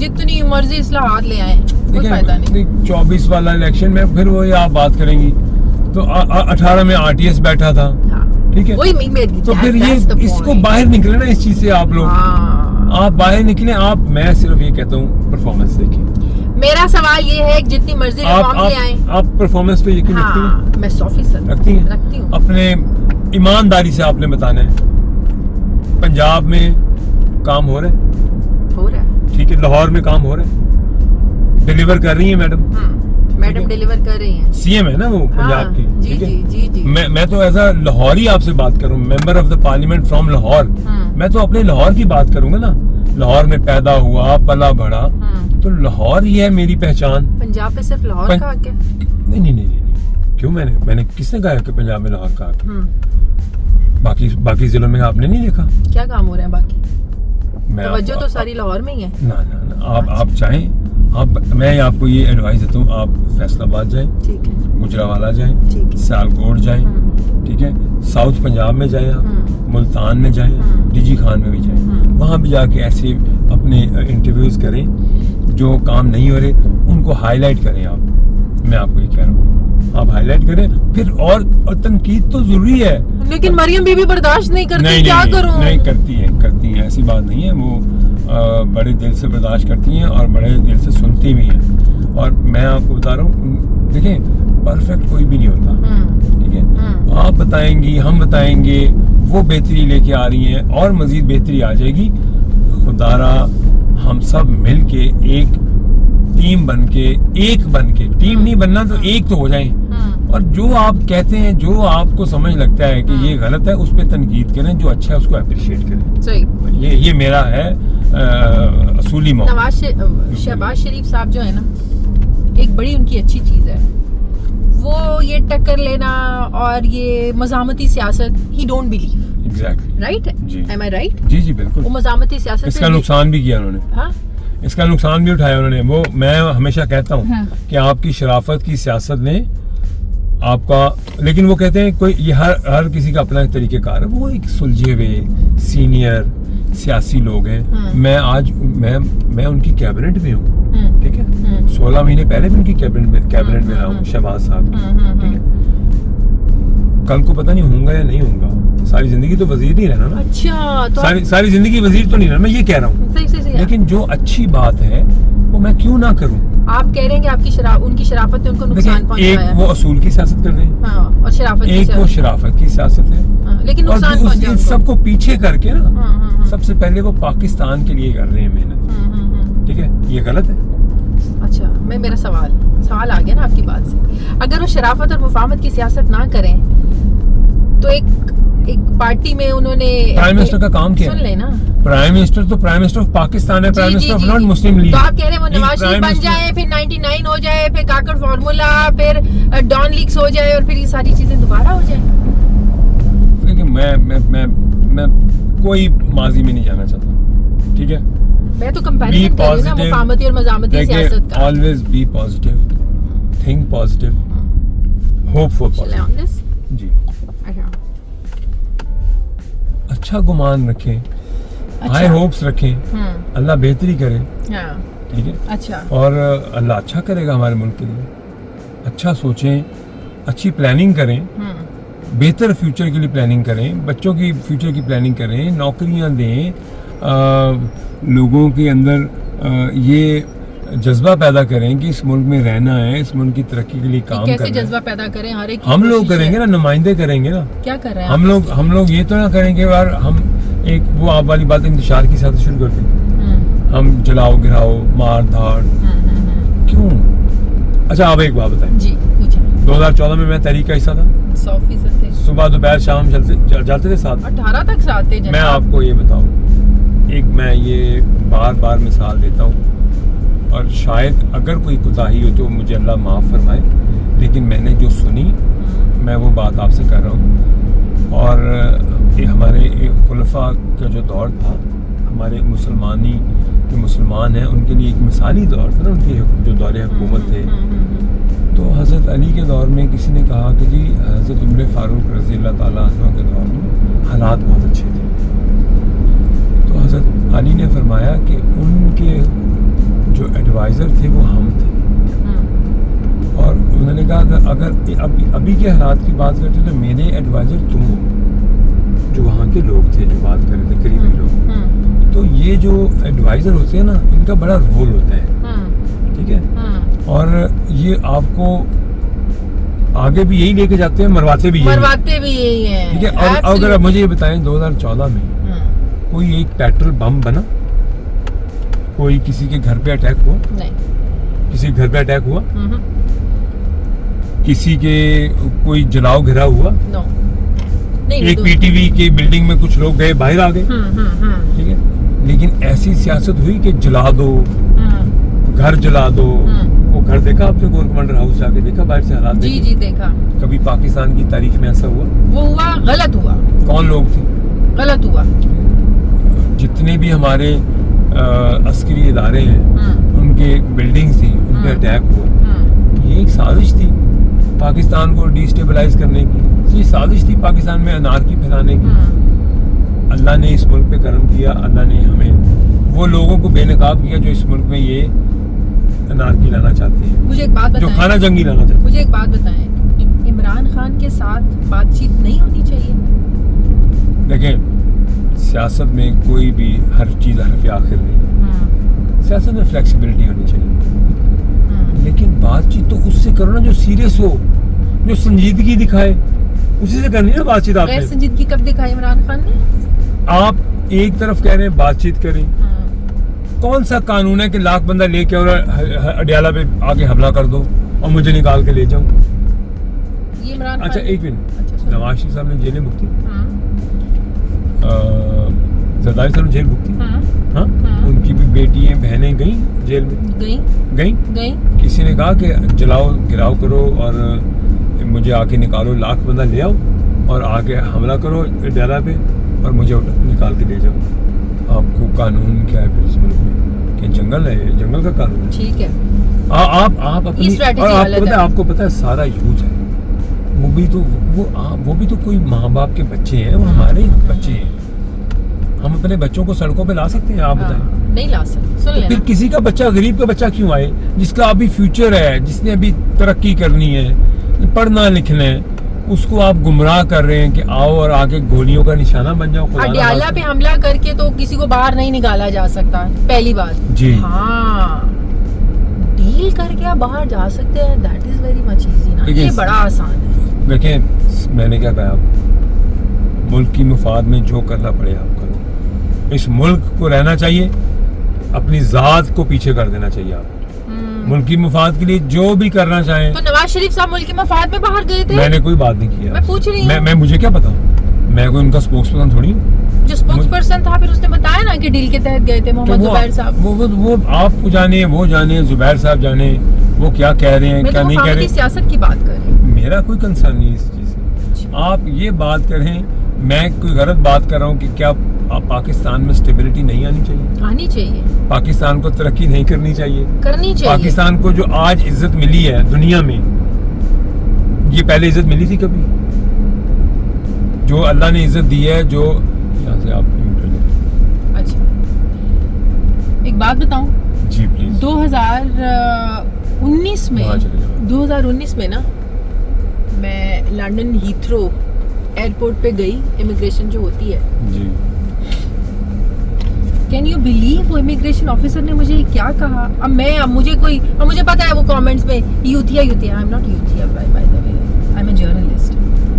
جتنی مرضی اصلاحات لے آئیں کوئی فائدہ نہیں. 24 والا الیکشن میں پھر وہی آپ بات کریں گی, تو 18 میں RTS بیٹھا تھا, ٹھیک ہے, تو پھر یہ اس کو باہر نکلے نا اس چیز سے, آپ لوگ آپ باہر نکلیں. آپ میں صرف یہ کہتا ہوں پرفارمنس دیکھیں. میرا سوال یہ ہے کہ جتنی مرضی ریفارم لے آئیں, آپ پرفارمنس پہ یقین رکھتی ہیں؟ میں 100% رکھتی ہوں. اپنے ایمانداری سے آپ نے بتانا ہے پنجاب میں کام ہو رہا ہے, ٹھیک ہے, لاہور میں کام ہو رہا ہے, ڈیلیور کر رہی ہیں میڈم ڈیلیور کر رہی ہیں, CM ہے نا وہ پنجاب کی, ٹھیک ہے. جی میں تو ایز اے لاہوری آپ سے بات کروں, member of the parliament from Lahore, میں تو اپنے لاہور کی بات کروں گا نا. لاہور میں پیدا ہوا, پلا بڑھا, تو لاہور ہی ہے میری پہچان. پنجاب پہ صرف لاہور کا حق ہے؟ نہیں, کیوں, میں نے کس نے کہا کہ پنجاب میں لاہور کا حق ہے؟ باقی ضلعوں میں آپ نے نہیں دیکھا کیا کام ہو رہا ہے باقی؟ توجہ تو ساری لاہور میں ہی ہے. نا آپ چاہیں, میں آپ کو یہ ایڈوائز دیتا ہوں, آپ فیصل آباد جائیں, ٹھیک ہے, گجرانوالہ جائیں, سیالکوٹ جائیں, ٹھیک ہے, ساؤتھ پنجاب میں جائیں, آپ ملتان میں جائیں, ڈیجی خان میں بھی جائیں, وہاں بھی جا کے ایسے اپنے انٹرویوز کریں. جو کام نہیں ہو رہے ان کو ہائی لائٹ کریں. میں آپ کو یہ کہہ رہا ہوں, آپ ہائی لائٹ کریں. پھر اور تنقید تو ضروری ہے, لیکن مریم بی بی برداشت نہیں کرتی. کیا کروں؟ نہیں کرتی ہیں, ایسی بات نہیں ہے. وہ بڑے دل سے برداشت کرتی ہیں اور بڑے دل سے سنتی بھی ہیں. اور میں آپ کو بتا رہا ہوں, دیکھیں پرفیکٹ کوئی بھی نہیں ہوتا, ٹھیک ہے. آپ بتائیں گی, ہم بتائیں گے, وہ بہتری لے کے آ رہی ہیں اور مزید بہتری آ جائے گی. خدا را ہم سب مل کے ایک ٹیم بن کے, ٹیم نہیں بننا تو ایک تو ہو جائیں, اور جو آپ کہتے ہیں, جو آپ کو سمجھ لگتا ہے کہ یہ غلط ہے, اس پہ تنقید کریں, جو اچھا ہے اس کو اپریشیٹ کریں. صحیح, یہ میرا ہے اصولی موقف. شہباز شریف صاحب جو ہے نا, ایک بڑی ان کی اچھی چیز ہے, وہ یہ ٹکر لینا اور یہ مزاحمتی سیاست, he don't believe. Exactly, right, am I right? جی بالکل. وہ مزاحمتی سیاست, اس کا نقصان بھی کیا انہوں نے, اس کا نقصان بھی اٹھایا انہوں نے. وہ میں ہمیشہ کہتا ہوں کہ آپ کی شرافت کی سیاست نے آپ کا, لیکن وہ کہتے ہیں کوئی, یہ ہر کسی کا اپنا طریقہ کار ہے. وہ ایک سلجھے ہوئے سینئر سیاسی لوگ ہیں. میں ان کی کیبنٹ میں ہوں, ٹھیک ہے, 16 مہینے پہلے بھی ان کی کیبنٹ میں رہا ہوں, شہباز صاحب کی, ٹھیک ہے. کل کو پتہ نہیں ہوں گا یا نہیں ہوں گا, ساری زندگی تو وزیر نہیں رہنا نا. اچھا, ساری زندگی وزیر تو نہیں رہنا, میں یہ کہہ رہا ہوں. لیکن جو اچھی بات ہے وہ میں کیوں نہ کروں. آپ کہہ رہے ہیں کہ آپ کی ان کی شرافت نے ان کو نقصان پہنچایا ہے. ایک وہ اصول کی سیاست کر رہے ہیں, اور شرافت, ایک وہ شرافت کی سیاست ہے, لیکن نقصان پہنچا ان سب کو پیچھے کر کے نا, سب سے پہلے وہ پاکستان کے لیے کر رہے ہیں محنت, ٹھیک ہے. یہ غلط ہے. اچھا, میرا سوال آ گیا نا آپ کی بات سے. اگر وہ شرافت اور مفاہمت کی سیاست نہ کریں تو ایک پارٹی میں انہوں نے پرائم منسٹر کا کام کیا, سن لینا, پرائم منسٹر تو پرائم منسٹر آف پاکستان ہے, prime minister of not Muslim league. تو آپ کہہ رہے ہیں وہ نواز شریف بن جائے, پھر 99 ہو جائے, پھر کاکڑ فارمولا, پھر ڈان لیکس ہو جائے, اور پھر یہ ساری چیزیں دوبارہ ہو جائیں. لیکن میں کوئی ماضی میں نہیں جانا چاہتا, ٹھیک ہے. میں تو کمپیریزن کر رہی ہوں نا مفاہمتی اور مزاحمتی سیاست کا. Always be positive, think positive, hope for positive. جی, اچھا گمان رکھیں, ہائی ہوپس رکھیں, اللہ بہتری کرے, ٹھیک ہے. اچھا, اور اللہ اچھا کرے گا ہمارے ملک کے لیے. اچھا سوچیں, اچھی پلاننگ کریں, بہتر فیوچر کے لیے پلاننگ کریں, بچوں کی فیوچر کی پلاننگ کریں, نوکریاں دیں, لوگوں کے اندر یہ جذبہ پیدا کریں کہ اس ملک میں رہنا ہے, اس ملک کی ترقی کے لیے کام کرنا ہے. کیسے جذبہ پیدا کریں؟ ہر ایک ہم لوگ کریں گے نا, نمائندے کریں گے نا. کیا کر رہے ہیں ہم لوگ یہ تو نہ کریں گے یار ہم ایک وہ آپ والی بات انتشار کی ساتھ شروع کرتے ہیں, ہم جلاؤ گراؤ مار دھاڑ, کیوں؟ اچھا آپ ایک بات بتائیں. جی پوچھیں. 2014 میں تحریک کا حصہ تھا. 100% تھے. صبح دوپہر شام جاتے تھے ساتھ. 18 تک ساتھ تھے. میں آپ کو یہ بتاؤں, ایک میں یہ بار مثال دیتا ہوں, اور شاید اگر کوئی کوتاہی ہو تو مجھے اللہ معاف فرمائے, لیکن میں نے جو سنی میں وہ بات آپ سے کر رہا ہوں. اور یہ ہمارے خلفاء کا جو دور تھا, ہمارے جو مسلمان ہیں ان کے لیے ایک مثالی دور تھا نا, ان کے جو دور حکومت تھے. تو حضرت علی کے دور میں کسی نے کہا کہ جی حضرت عمر فاروق رضی اللہ تعالیٰ عنہ کے دور میں حالات بہت اچھے تھے. علی نے فرمایا کہ ان کے جو ایڈوائزر تھے وہ ہم تھے، اور انہوں نے کہا کہ اگر ابھی کے حالات کی بات کرتے تو میرے ایڈوائزر تم ہو، جو وہاں کے لوگ تھے جو بات کر رہے تھے، قریبی لوگ. تو یہ جو ایڈوائزر ہوتے ہیں نا، ان کا بڑا رول ہوتا ہے، ٹھیک ہے، اور یہ آپ کو آگے بھی یہی لے کے جاتے ہیں، مرواتے بھی یہی ہیں، ٹھیک ہے. اور اگر آپ مجھے یہ بتائیں 2014 میں کوئی ایک پیٹرول بم بنا، کوئی کسی کے گھر پہ اٹیک ہوا؟ نہیں. کسی کے گھر پہ اٹیک ہوا؟ کسی کے کوئی جلاؤ گھرا ہوا؟ ایک پی ٹی وی کی بلڈنگ میں کچھ لوگ گئے، باہر آ گئے، ٹھیک ہے. لیکن ایسی سیاست ہوئی کہ جلا دو، گھر جلا دو. وہ گھر دیکھا آپ نے گول کمانڈر ہاؤس جا کے دیکھا باہر سے حالات؟ جی دیکھا. کبھی پاکستان کی تاریخ میں ایسا ہوا؟ وہ ہوا، غلط ہوا. کون لوگ تھے؟ غلط ہوا. جتنے بھی ہمارے عسکری ادارے ہیں، ان کے بلڈنگ تھی، ان پہ اٹیک ہوا. یہ ایک سازش تھی پاکستان کو ڈی اسٹیبلائز کرنے کی، یہ سازش تھی پاکستان میں انارکی پھیلانے کی. اللہ نے اس ملک پہ کرم کیا، اللہ نے ہمیں وہ لوگوں کو بے نقاب کیا جو اس ملک میں یہ انارکی لانا چاہتے ہیں. مجھے ایک بات بتائیں، جو خانہ جنگی لانا چاہتے ہیں. مجھے ایک بات بتائیں، عمران خان کے ساتھ بات چیت نہیں ہونی چاہیے؟ دیکھیں، سیاست میں کوئی بھی ہر چیز حرف آخر نہیں. سیاست میں فلیکسیبلٹی ہونی چاہیے، لیکن بات چیت تو اس سے کرو نا جو سیریس ہو، جو سنجیدگی دکھائے، اسی سے کرنی ہے نا بات چیت. آپ غیر سنجیدگی کب دکھائی عمران خان نے؟ آپ ایک طرف کہہ رہے ہیں بات چیت کریں. کون سا قانون ہے کہ لاکھ بندہ لے کے اور اڈیالہ پہ آگے حملہ کر دو اور مجھے نکال کے لے جاؤں؟ یہ عمران خان. اچھا ایک منٹ، نواز شریف صاحب نے جیلیں بھگتی، زرداری صاحب نے جیل بھگتی، ہاں، ان کی بھی بیٹیاں بہنیں گئیں جیل میں، گئیں. کسی نے کہا کہ جلاؤ گراؤ کرو اور مجھے آ کے نکالو، لاکھ بندہ لے آؤ اور آگے حملہ کرو اڈیالہ پہ اور مجھے نکال کے لے جاؤ. آپ کو قانون کیا ہے پھر اس ملک میں؟ کہ جنگل ہے، جنگل کا قانون ہے. ٹھیک ہے، آپ اپنی، اور آپ کو پتہ ہے سارا یوتھ ہے، وہ بھی تو کوئی ماں باپ کے بچے ہیں، وہ ہمارے بچے ہیں. ہم اپنے بچوں کو سڑکوں پہ لا سکتے ہیں؟ آپ بتائیں. نہیں لا سکتے. پھر کسی کا بچہ، غریب کا بچہ کیوں آئے جس کا ابھی فیوچر ہے، جس نے ابھی ترقی کرنی ہے، پڑھنا لکھنا ہے، اس کو آپ گمراہ کر رہے ہیں کہ آؤ اور آگے گولیوں کا نشانہ بن جاؤ. اڈیالہ پہ حملہ کر کے تو کسی کو باہر نہیں نکالا جا سکتا، پہلی بات. جی ہاں، ڈیل کر کے آپ باہر جا سکتے ہیں، that is very much easy نا. یہ بڑا آسان ہے. دیکھیں، میں نے کیا کہا، آپ ملک کی مفاد میں جو کرنا پڑے آپ کرو. اس ملک کو رہنا چاہیے، اپنی ذات کو پیچھے کر دینا چاہیے. آپ ملک کی مفاد کے لیے جو بھی کرنا چاہیں. تو نواز شریف صاحب ملک کی مفاد میں باہر گئے تھے؟ میں نے کوئی بات نہیں کیا. میں پوچھ رہی ہوں. میں مجھے کیا پتا، میں کوئی ان کا اسپوکس پرسن تھوڑی ہوں. جو اسپوکس پرسن تھا پھر اس نے بتایا نا کہ ڈیل کے تحت گئے تھے محمد زبیر صاحب. وہ آپ کو جانے، وہ جانے، زبیر صاحب جانے وہ کیا کہہ رہے ہیں، کیا نہیں کہہ رہے. سیاست کی بات کر رہے ہیں، میرا کوئی کنسرن نہیں اس چیز سے. آپ یہ بات کریں، میں کوئی غلط بات کر رہا ہوں کہ کیا پاکستان میں سٹیبلٹی نہیں آنی چاہیے؟ آنی چاہیے. پاکستان کو ترقی نہیں کرنی چاہیے؟ کرنی چاہیے. پاکستان کو جو آج عزت ملی ہے دنیا میں، یہ پہلے عزت ملی تھی کبھی؟ جو اللہ نے عزت دی ہے، جو یہاں سے آپ. اچھا ایک بات بتاؤں؟ جی پلیز. 2019 میں نا میں لنڈن ہیتھرو ایئرپورٹ پہ گئی، امیگریشن جو ہوتی ہے. جی. کین یو بلیو وہ امیگریشن آفیسر نے مجھے کیا کہا؟ اب مجھے پتا ہے وہ کامنٹس میں یوتھیا آئی ایم ناٹ یوتھیا by the way, I am a journalist.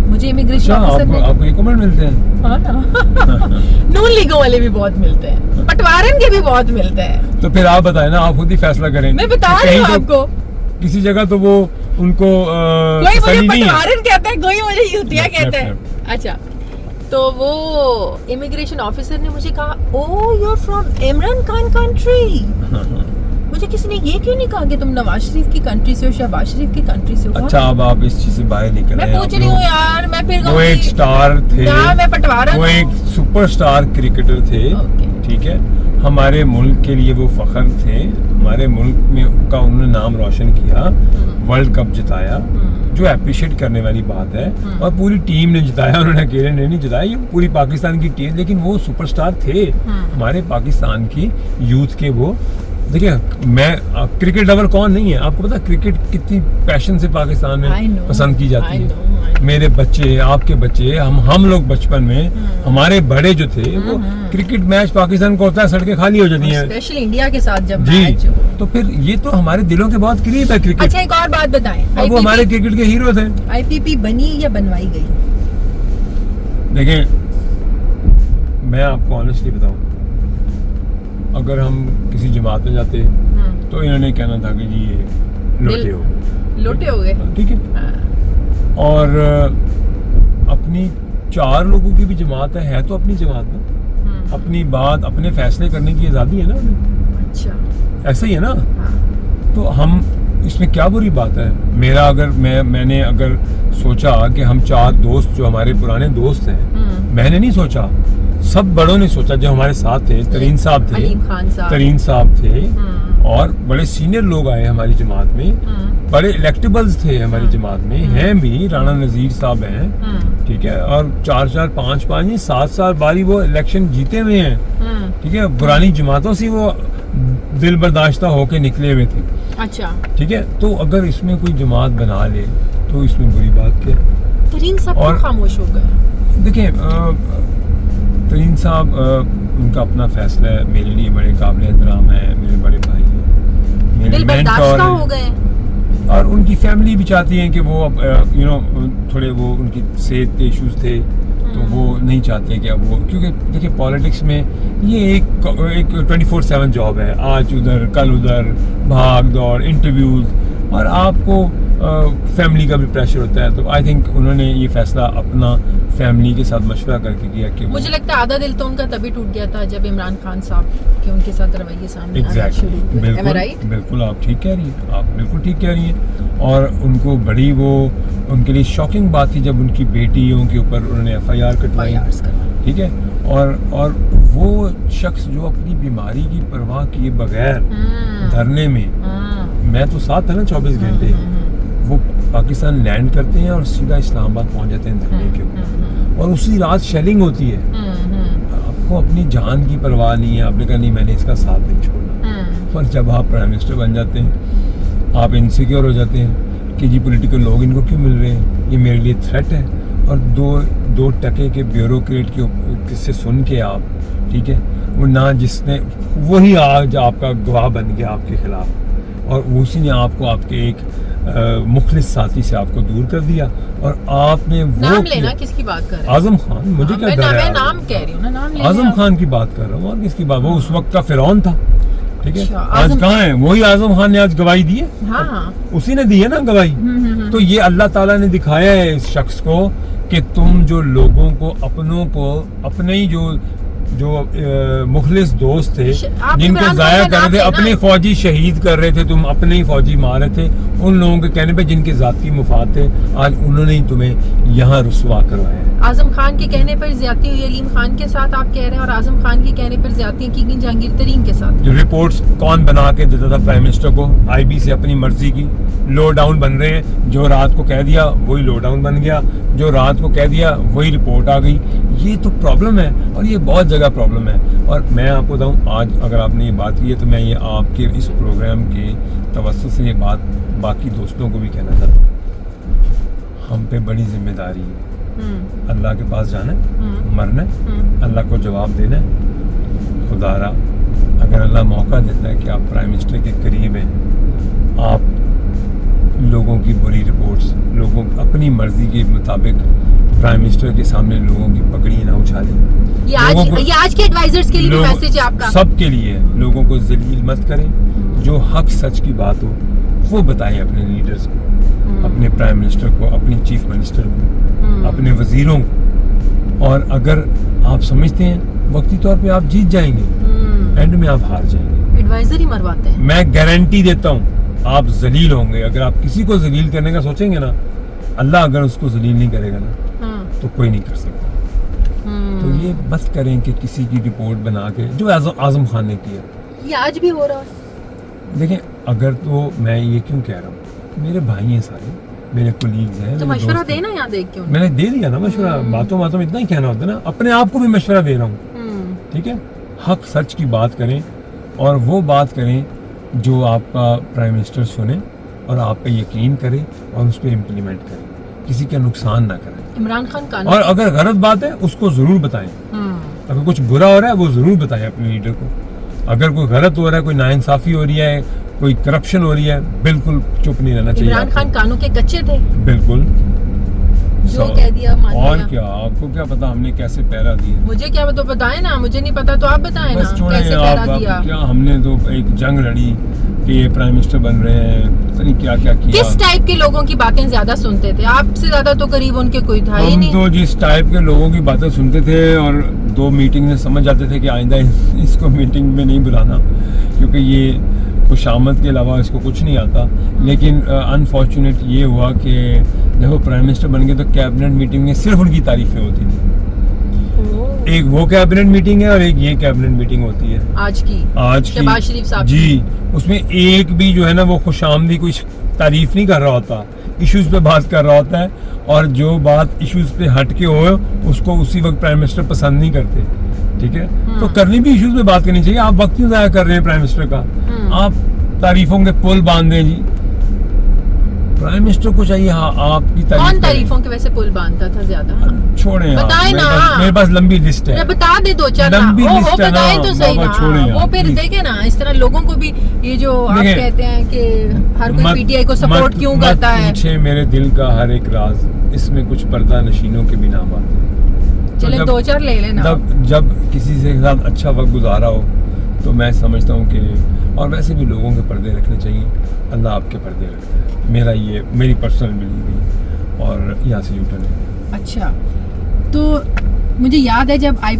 مجھے امیگریشن آفیسر نے، آپ کو یہ کمنٹ ملتے ہیں؟ ہاں نون لیگوں والے بھی بہت ملتے ہیں، پٹوارن کے بھی بہت ملتے ہیں. تو پھر آپ بتائیں نا، آپ خود ہی فیصلہ کریں. میں بتا رہی ہوں آپ کو، کسی جگہ تو وہ ان کو کوئی مجھے پٹوارن کہتا ہے، کوئی مجھے یوتھیا کہتا ہے. اچھا تو وہ امیگریشن آفیسر نے مجھے کہا، oh you are from Imran Khan country. مجھے کسی نے یہ کیوں نہیں کہا کہ تم نواز شریف کی کنٹری سے ہو، شہباز شریف کی کنٹری سے ہو؟ اچھا اب آپ اس چیز سے باہر نکل رہے ہیں. میں پوچھ رہی ہوں یار، میں پھر وہ ایک سٹار تھے، میں پٹوارن، وہ ایک سپر سٹار کرکٹر تھے، ٹھیک ہے. ہمارے ملک کے لیے وہ فخر تھے، ہمارے ملک میں کا انہوں نے نام روشن کیا. ورلڈ کپ جتایا, جو اپریشیٹ کرنے والی بات ہے, اور پوری ٹیم نے جتایا, انہوں نے اکیلے نے نہیں جتایا, یہ پوری پاکستان کی ٹیم, لیکن وہ سپر سٹار تھے ہمارے پاکستان کی یوتھ کے. وہ دیکھیں, میں کرکٹ لور کون نہیں ہے, آپ کو پتا کرکٹ کتنی پیشن سے پاکستان میں پسند کی جاتی ہے. میرے بچے, آپ کے بچے, ہم لوگ بچپن میں, ہمارے بڑے جو تھے, وہ کرکٹ میچ پاکستان کو ہوتا ہے, سڑکیں خالی ہو جاتی ہیں, اسپیشلی انڈیا کے ساتھ جب جی. میچ ہو. تو پھر یہ تو ہمارے دلوں کے بہت قریب ہے کرکٹ. اچھا, ایک اور بات بتائیں, اب وہ ہمارے کرکٹ کے ہیرو تھے. آئی پی پی بنی یا بنوائی گئی؟ دیکھیں, میں آپ کو آنیسٹلی بتاؤں, اگر ہم کسی جماعت میں جاتے تو انہوں نے کہنا تھا کہ جی یہ لوٹے ہو گئے, ٹھیک ہے. اور اپنی 4 لوگوں کی بھی جماعت ہے تو اپنی جماعت میں اپنی بات, اپنے فیصلے کرنے کی آزادی ہے نا. اچھا, ایسا ہی ہے نا. تو ہم اس میں کیا بری بات ہے؟ میرا اگر میں نے اگر سوچا کہ ہم 4 دوست جو ہمارے پرانے دوست ہیں, میں نے نہیں سوچا, سب بڑوں نے سوچا جو ہمارے ساتھ تھے. ترین صاحب تھے, اور بڑے سینئر لوگ آئے ہماری جماعت میں, بڑے الیکٹیبلز تھے ہماری جماعت میں, ہیں بھی. رانا نذیر صاحب ہیں, ٹھیک ہے, اور 4 5 نہیں 7 سال باری وہ الیکشن جیتے ہوئے ہیں, ٹھیک ہے. پرانی جماعتوں سے وہ دل برداشتہ ہو کے نکلے ہوئے تھے. اچھا, ٹھیک ہے. تو اگر اس میں کوئی جماعت بنا لے تو اس میں بری بات کیا؟ ترین صاحب خاموش ہو گئے. دیکھیں, ترین صاحب ان کا اپنا فیصلہ ہے, میرے لیے بڑے قابل احترام ہے, میرے بڑے بھائی ہیں, میرے مینٹور ہو گئے, اور ان کی فیملی بھی چاہتی ہیں کہ وہ تھوڑے وہ ان کی صحت کے ایشوز تھے, تو وہ نہیں چاہتے کہ اب وہ, کیونکہ دیکھیں پالیٹکس میں یہ ایک 24/7 جاب ہے, آج ادھر کل ادھر, بھاگ دوڑ, انٹرویوز, اور آپ کو فیملی کا بھی پریشر ہوتا ہے. تو آئی تھنک انہوں نے یہ فیصلہ اپنا فیملی کے ساتھ مشورہ کر کے کیا. کہ مجھے لگتا ہے آدھا دل تو ان کا تبھی ٹوٹ گیا تھا جب عمران خان صاحب کے ان کے ساتھ رویے سامنے آنا شروع ہوئے. بالکل آپ ٹھیک کہہ رہی ہیں, آپ بالکل ٹھیک کہہ رہی ہیں. اور ان کو بڑی وہ ان کے لیے شاکنگ بات تھی جب ان کی بیٹیوں کے اوپر انہوں نے FIR کٹوائی, ٹھیک ہے. اور وہ شخص جو اپنی بیماری کی پرواہ کیے بغیر دھرنے میں تو ساتھ تھا نا 24 گھنٹے, وہ پاکستان لینڈ کرتے ہیں اور سیدھا اسلام آباد پہنچ جاتے ہیں دھرنے کے اوپر, اور اسی رات شیلنگ ہوتی ہے. آپ کو اپنی جان کی پرواہ نہیں ہے, آپ نے کہا نہیں میں نے اس کا ساتھ نہیں چھوڑنا. اور جب آپ پرائم منسٹر بن جاتے ہیں, آپ انسیکیور ہو جاتے ہیں کہ جی پولیٹیکل لوگ ان کو کیوں مل رہے ہیں, یہ میرے لیے تھریٹ ہے. اور دو ٹکے کے بیوروکریٹ کے سے سن کے آپ, ٹھیک ہے, وہ نہ جس نے وہی آج آپ کا گواہ بن گیا آپ کے خلاف, اور اسی نے آپ کو آپ کے ایک مخلص ساتھی سے آپ کو دور کر دیا, اور آپ نے وہ نام لینا کس کی بات کر رہے ہیں؟ اعظم خان. مجھے کیا ڈر ہے, میں نام کہہ رہی ہوں نا, نام اعظم خان کی بات کر رہا ہوں, اور کس کی بات؟ وہ اس وقت کا فرعون تھا, ٹھیک ہے. آج کہاں ہے وہی اعظم خان نے آج گواہی دی ہے, اسی نے دی ہے نا گواہی. تو یہ اللہ تعالیٰ نے دکھایا ہے اس شخص کو کہ تم جو لوگوں کو, اپنوں کو, اپنے ہی جو مخلص دوست تھے جن کو ضائع کر رہے تھے, اپنے فوجی شہید کر رہے تھے, تم اپنے ہی فوجی مار رہے تھے, ان لوگوں کے کہنے پہ جن کے ذاتی مفاد تھے, آج انہوں نے ہی تمہیں یہاں رسوا کروایا. اعظم خان کے کہنے پر زیادتی ہوئی علیم خان کے ساتھ آپ کہہ رہے ہیں, اور اعظم خان کے کہنے پر زیادتی کی گئی جہانگیر ترین کے ساتھ. جو رپورٹس کون بنا کے دیتا تھا پرائم منسٹر کو؟ IB سے اپنی مرضی کی لو ڈاؤن بن رہے ہیں, جو رات کو کہہ دیا وہی لو ڈاؤن بن گیا, جو رات کو کہہ دیا وہی رپورٹ آ گئی. یہ تو پرابلم ہے, اور یہ بہت جگہ پرابلم ہے. اور میں آپ کو بتاؤں, آج اگر آپ نے یہ بات کی ہے تو میں یہ آپ کے اس پروگرام کے توسط سے یہ بات باقی دوستوں کو بھی کہنا چاہتا ہوں. ہم پہ بڑی ذمہ داری ہے, اللہ کے پاس جانا ہے, مرنا ہے, اللہ کو جواب دینا ہے. خدا را اگر اللہ موقع دیتا ہے کہ آپ پرائم منسٹر کے قریب ہیں, آپ لوگوں کی بری رپورٹس, لوگوں اپنی مرضی کے مطابق پرائم منسٹر کے سامنے لوگوں کی پگڑی نہ اچھالیں. یہ آج کے ایڈوائزرز کے لیے میسج ہے آپ کا, سب کے لیے. لوگوں کو ذلیل مت کریں, جو حق سچ کی بات ہو وہ بتائیں اپنے لیڈرز کو, اپنے پرائم منسٹر کو, اپنی چیف منسٹر کو, اپنے وزیروں کو. اور اگر آپ سمجھتے ہیں وقتی طور پہ آپ جیت جائیں گے, اینڈ میں آپ ہار جائیں گے. ایڈوائزر ہی مرواتے ہیں. میں گارنٹی دیتا ہوں آپ ذلیل ہوں گے. اگر آپ کسی کو ذلیل کرنے کا سوچیں گے نا, اللہ اگر اس کو ذلیل نہیں کرے گا نا تو کوئی نہیں کر سکتا. تو یہ بس کریں کہ کسی کی رپورٹ بنا کے, جو اعظم خان نے کیا, یہ آج بھی ہو رہا ہے. دیکھیں, اگر تو میں یہ کیوں کہہ رہا ہوں, میرے بھائی ہیں سارے, میرے کولیگز ہیں. تو مشورہ دینا یہاں دیکھ کے میں نے دے دیا نا مشورہ, باتوں باتوں میں اتنا ہی کہنا ہوتا ہے نا. اپنے آپ کو بھی مشورہ دے رہا ہوں, ٹھیک ہے. حق سچ کی بات کریں اور وہ بات کریں جو آپ کا پرائم منسٹر سنے اور آپ پہ یقین کرے اور اس پہ امپلیمنٹ کرے, کسی کا نقصان نہ کریں. عمران خان کا اور اگر غلط بات ہے اس کو ضرور بتائیں. اگر کچھ برا ہو رہا ہے وہ ضرور بتائیں اپنے لیڈر کو. اگر کوئی غلط ہو رہا ہے, کوئی ناانصافی ہو رہی ہے, کوئی کرپشن ہو رہی ہے, بالکل چپ نہیں رہنا چاہیے. عمران خان کانوں کے کچے تھے, بالکل جو کہہ دیا مان لیا. اور کیا, آپ کو کیا پتا ہم نے کیسے پہرا دیا. مجھے کیا تو بتائیں نا, مجھے نہیں پتا تو آپ بتائیں نا بس چھوڑیں کیسے پہرا دیا. کیا ہم نے تو ایک جنگ لڑی کہ یہ پرائم منسٹر بن رہے ہیں, پتہ نہیں کیا کیا کیا. کس ٹائپ کے لوگوں کی باتیں زیادہ سنتے تھے آپ سے زیادہ؟ تو قریب ان کے کوئی تھا ہی ہم نہیں. تو جس ٹائپ کے لوگوں کی باتیں سنتے تھے اور 2 میٹنگ میں سمجھ جاتے تھے کہ آئندہ اس کو میٹنگ میں نہیں بلانا کیونکہ یہ خوشامد کے علاوہ اس کو کچھ نہیں آتا. لیکن انفارچونیٹ یہ ہوا کہ جب وہ پرائم منسٹر بن گئے تو کیبنٹ میٹنگ میں صرف ان کی تعریفیں ہوتی تھیں. ایک وہ کیبنٹ میٹنگ ہے اور ایک یہ کیبنٹ میٹنگ ہوتی ہے آج کی شہباز شریف صاحب جی. اس میں ایک بھی جو ہے نا وہ خوش آمدی کوئی تعریف نہیں کر رہا ہوتا, ایشوز پہ بات کر رہا ہوتا ہے. اور جو بات ایشوز پہ ہٹ کے ہو اس کو اسی وقت پرائم منسٹر پسند نہیں کرتے, ٹھیک ہے. تو کرنی بھی ایشوز پہ بات کرنی چاہیے. آپ وقت کیوں ضائع کر رہے ہیں پرائم منسٹر کا؟ آپ تعریفوں کے پل باندھ دیں جی. پرائم منسٹر کو چاہیے آپ کی تعریف. کون تعریفوں کے ویسے پل باندھتا تھا زیادہ؟ چھوڑیں, بتائیں نا, میرے پاس لمبی لسٹ ہے. بتا دے 2-4 لمبی لسٹ ہے نا, تو صحیح نا. وہ پھر دیکھیں نا اس طرح لوگوں کو بھی یہ جو آپ کہتے ہیں کہ ہر کوئی پی ٹی آئی کو سپورٹ کیوں کرتا ہے. پوچھے میرے دل کا ہر ایک راز, اس میں کچھ پردہ نشینوں کے بھی نام آتے ہیں. چلیں 2-4 لے لینا. جب کسی سے ساتھ اچھا وقت گزارا ہو تو میں سمجھتا ہوں کہ, اور ویسے بھی لوگوں کے پردے رکھنے چاہیے. اللہ آپ کے پردے رکھتا ہے. میری پرسنل بلیو ہے اور یہاں سے یوٹرن ہے. اچھا, تو مجھے یاد ہے جب آئی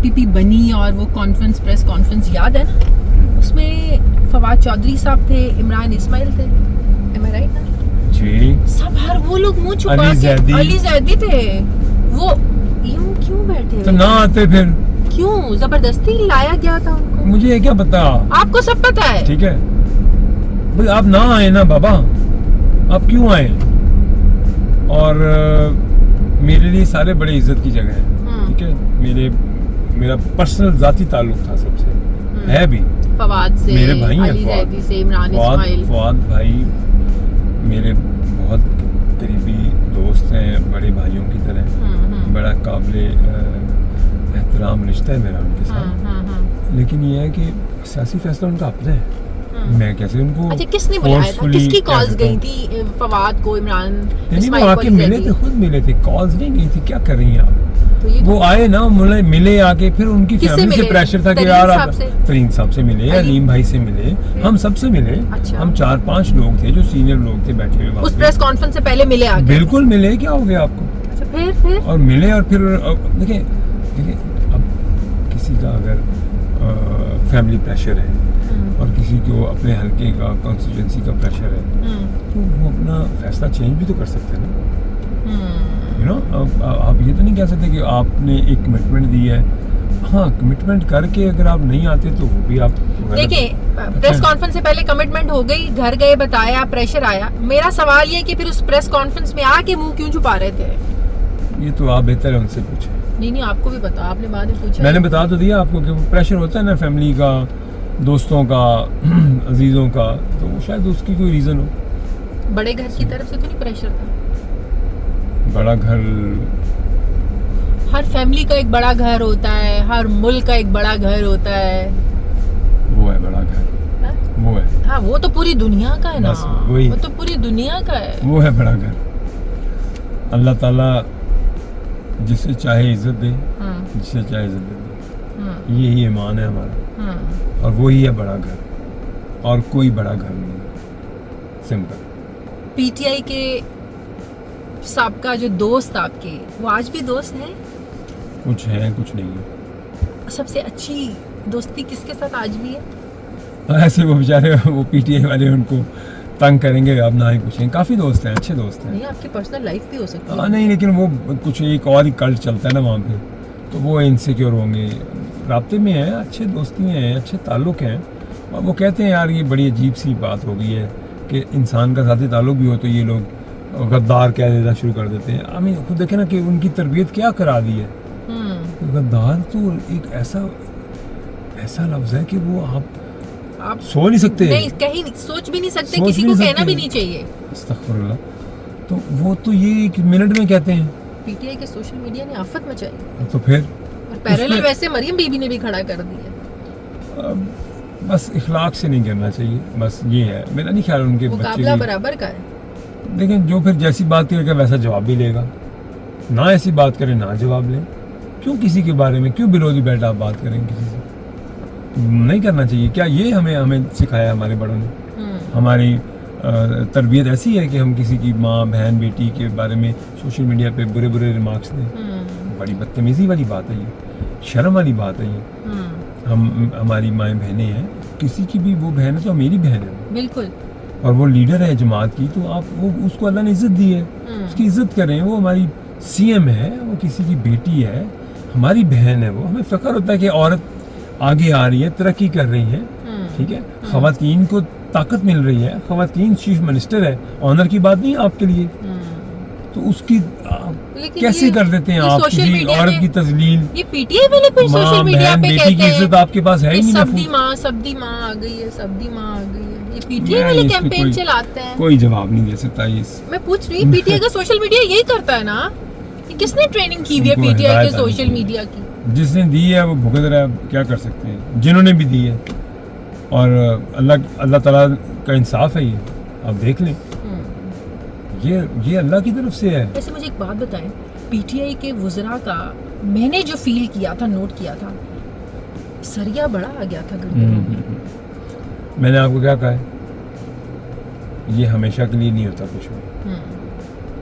پی پی بنی اور وہ کانفرنس, پریس کانفرنس یاد ہے نا, اس میں فواد چودھری صاحب تھے, عمران اسماعیل تھے, am I right نا جی. سب ہر وہ لوگ منہ چھپا کے, علی زیدی تھے, وہ یوں کیوں بیٹھے تو نہ آتے پھر کیوں؟ زبردستی لایا گیا تھا ان کو. مجھے کیا پتا, آپ کو سب پتا ہے, ٹھیک ہے بھائی. آپ نہ آئے نا بابا, آپ کیوں آئے؟ اور میرے لیے سارے بڑے عزت کی جگہ ہے, ٹھیک ہے. میرا پرسنل ذاتی تعلق تھا سب سے, ہے بھی. فواد سے, میرے بھائی ہیں, علی زیدی سے, عمران اسماعیل. فواد بھائی میرے بہت قریبی دوست ہیں, بڑے بھائیوں کی طرح. بڑا قابل احترام رشتہ ہے میرا ان کے ساتھ. لیکن یہ ہے کہ سیاسی فیصلہ ان کا اپنا ہے. میں کیسے ان کو, اچھا کس نے بلایا تھا, کس کی کالز گئی تھی فواد کو, عمران اسماعیل کو؟ آ کے ملے تھے, خود ملے تھے, کالز نہیں گئی تھی. کیا کر رہی ہیں آپ؟ وہ آئے نا, ملے آ کے. پھر ان کی فیملی سے پریشر تھا کہ یار آپ ترین صاحب سے ملے, علیم بھائی سے ملے, ہم سب سے ملے. ہم 4-5 لوگ تھے جو سینئر لوگ تھے بیٹھے ہوئے. اس پریس کانفرنس سے پہلے ملے, بالکل ملے. کیا ہو گیا آپ کو؟ پھر اور ملے, اور پھر دیکھیں اب کسی کا اگر فیملی پریشر ہے اور کسی کو اپنے حلقے کا, کانسٹیٹوئنسی کا پریشر ہے, تو وہ اپنا فیصلہ چینج بھی تو کر سکتے ہیں نا. آپ یہ تو نہیں کہہ سکتے کہ آپ نے ایک کمٹمنٹ دی ہے. ہاں, کمٹمنٹ کر کے اگر آپ نہیں آتے تو وہ بھی آپ دیکھیں. پریس کانفرنس سے پہلے کمٹمنٹ ہو گئی, گھر گئے, بتایا, پریشر آیا. میرا سوال یہ کہ پھر اس پریس کانفرنس میں آ کے منہ کیوں چھپا رہے تھے؟ یہ تو آپ بہتر ہے ان سے پوچھیں. نہیں آپ کو بھی بتا, آپ نے بعد میں پوچھا. میں نے بتا تو دیا آپ کو کہ وہ پریشر ہوتا ہے نا, فیملی کا, دوستوں کا, عزیزوں کا, تو شاید اس کی کوئی ریزن ہو. بڑے گھر کی طرف سے تو نہیں پریشر تھا؟ بڑا گھر, ہر فیملی کا ایک بڑا گھر ہوتا ہے, ہر ملک کا ایک بڑا گھر ہوتا ہے. وہ ہے بڑا گھر, وہ ہے. ہاں, وہ تو پوری دنیا کا ہے نا, وہ تو پوری دنیا کا ہے. وہ ہے بڑا گھر. اللہ تعالیٰ جسے چاہے عزت دے, جسے چاہے عزت دے. یہی ایمان ہے ہمارا, اور وہی ہے بڑا گھر, اور کوئی بڑا گھر نہیں. سمپل. پی ٹی آئی کے سابقہ جو دوست آپ کے, وہ آج بھی دوست ہیں؟ کچھ ہیں, کچھ نہیں ہے. سب سے اچھی دوستی کس کے ساتھ آج بھی ہے؟ ایسے وہ بیچارے وہ پی ٹی آئی والے ان کو تنگ کریں گے, آپ نہ ہی پوچھیں. کافی دوست ہیں, اچھے دوست ہیں. نہیں, آپ کی پرسنل لائف بھی ہو سکتی ہے. ہاں نہیں, لیکن وہ کچھ ایک اور ہی کلٹ چلتا ہے نا وہاں پہ, تو وہ انسیکیور ہوں گے. رابطے میں ہیں, اچھے دوستی میں ہیں, اچھے تعلق ہیں. اور وہ کہتے ہیں یار یہ بڑی عجیب سی بات ہو گئی ہے کہ انسان کا ذاتی تعلق بھی ہو تو یہ لوگ غدار کہہ دینا شروع کر دیتے ہیں. ہمیں خود دیکھیں نا کہ ان کی تربیت کیا کرا دی ہے. غدار تو ایک ایسا لفظ ہے کہ وہ آپ سو نہیں سکتے, کہیں سوچ بھی نہیں سکتے, کسی کو کہنا بھی نہیں چاہیے. استغفر اللہ. تو وہ تو یہ ایک منٹ میں کہتے ہیں. پی ٹی آئی کے سوشل میڈیا نے آفت مچائی. تو پھر پیرالل ویسے مریم بی بی نے بھی کھڑا کر دیا. بس اخلاق سے نہیں کرنا چاہیے, بس یہ ہے. میرا نہیں خیال ان کے بچے مقابلہ برابر کا ہے. لیکن جو پھر جیسی بات کرے گا ویسا جواب بھی لے گا, نہ ایسی بات کرے نہ جواب لے. کیوں کسی کے بارے میں کیوں بلوزی بیٹھ آپ بات کریں کسی سے؟ نہیں کرنا چاہیے. کیا یہ ہمیں سکھایا ہمارے بڑوں نے؟ ہماری تربیت ایسی ہے کہ ہم کسی کی ماں بہن بیٹی کے بارے میں سوشل میڈیا پہ برے ریمارکس دیں؟ بڑی بدتمیزی والی بات ہے یہ, شرم والی بات ہے یہ. ہماری مائیں بہنیں ہیں, کسی کی بھی وہ بہن ہے تو میری بہن ہے بالکل, اور وہ لیڈر ہے جماعت کی, تو آپ وہ اس کو اللہ نے عزت دی ہے, اس کی عزت کریں. وہ ہماری سی ایم ہے, وہ کسی کی بیٹی ہے, ہماری بہن ہے. وہ ہمیں فخر ہوتا ہے کہ عورت آگے آ رہی ہے, ترقی کر رہی ہے. ٹھیک ہے, خواتین کو طاقت مل رہی ہے, خواتین چیف منسٹر ہے. آنر کی بات نہیں آپ کے لیے, تو اس کی کیسے کر دیتے ہیں آپ کسی عورت کی تذلیل؟ یہ پی ٹی آئی والے کوئی سوشل میڈیا پہ بیٹی کی عزت آپ کے پاس ہے ہی نہیں. سبدی ماں آ گئی ہے, سبدی ماں آ گئی ہے. یہ پی ٹی آئی والے کیمپین چلاتے ہیں. کوئی جواب نہیں دے سکتا. میں پوچھ رہی ہوں, پی ٹی آئی کا سوشل میڈیا یہی کرتا ہے نا؟ کس نے ٹریننگ کی ہوئی ہے پی ٹی آئی کے سوشل میڈیا کی؟ جس نے دی ہے وہ بھگت رہا ہے, کیا کر سکتے ہیں. جنہوں نے بھی دی ہے, اور اللہ تعالیٰ کا انصاف ہے یہ, آپ دیکھ لیں. یہ اللہ کی طرف سے ہے. ویسے مجھے ایک بات بتائیں, پی ٹی آئی کے وزراء کا میں نے جو فیل کیا تھا, نوٹ کیا تھا, سریا بڑا آ گیا تھا گھر. میں نے آپ کو کیا کہا ہے, یہ ہمیشہ کے لیے نہیں ہوتا کچھ بھی.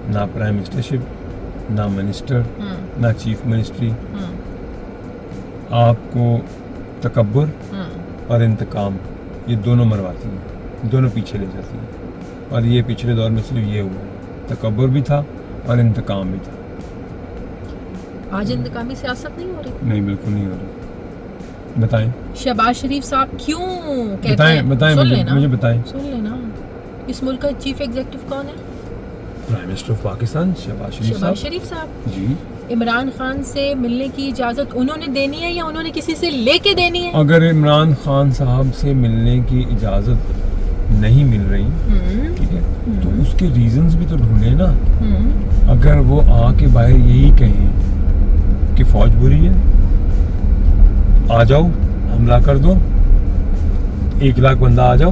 نہ پرائم منسٹرشپ, نہ منسٹر, نہ چیف منسٹری. آپ کو تکبر اور انتقام یہ دونوں مرواتی ہیں, دونوں پیچھے لے جاتی ہیں. اور یہ پچھلے دور میں صرف یہ ہوا ہے, تکبر بھی تھا اور انتقام بھی تھا. آج انتقامی سیاست نہیں ہو رہی؟ نہیں, بالکل نہیں ہو رہی. بتائیں شہباز شریف صاحب کیوں کہتے ہیں؟ بتائیں مجھے بتائیں. سن لینا, اس ملک کا چیف ایگزیکٹو کون ہے؟ Prime minister of Pakistan Shehbaz Sharif sahab. جی. عمران خان سے ملنے کی اجازت انہوں نے دینی ہے یا انہوں نے کسی سے لے کے دینی ہے؟ اگر عمران خان صاحب سے ملنے کی اجازت نہیں مل رہی, ٹھیک ہے, تو اس کے ریزنز بھی تو ڈھونڈے نا. اگر وہ آ کے باہر یہی کہیں کہ فوج بری ہے, آ جاؤ حملہ کر دو, 1 لاکھ بندہ آ جاؤ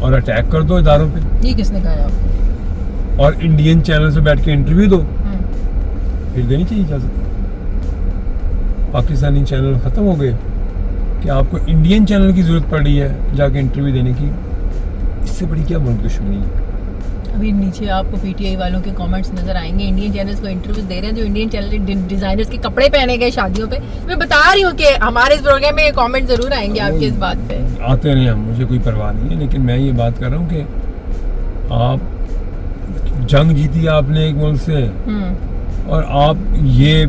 اور اٹیک کر دو اداروں پہ. یہ کس نے کہا آپ کو؟ اور انڈین چینل سے بیٹھ کے انٹرویو دو, پھر دینی چاہیے اجازت. پاکستانی چینل ختم ہو گئے کہ آپ کو انڈین چینل کی ضرورت پڑ رہی ہے جا کے انٹرویو دینے کی. اس سے بڑی کیا ملک دشمنی ہے؟ ابھی نیچے آپ کو پی ٹی آئی والوں کے کامنٹس نظر آئیں گے, انڈین چینلز کو انٹرویوز دے رہے ہیں جو انڈین چینل ڈیزائنرز کے کپڑے پہنے گئے شادیوں پہ. میں بتا رہی ہوں کہ ہمارے اس پروگرام میں یہ کامنٹ ضرور آئیں گے آپ کے اس بات پہ. آتے رہے, مجھے کوئی پرواہ نہیں ہے, لیکن میں یہ بات کر رہا ہوں کہ آپ جنگ جیتی آپ نے ایک ملک سے, اور آپ یہ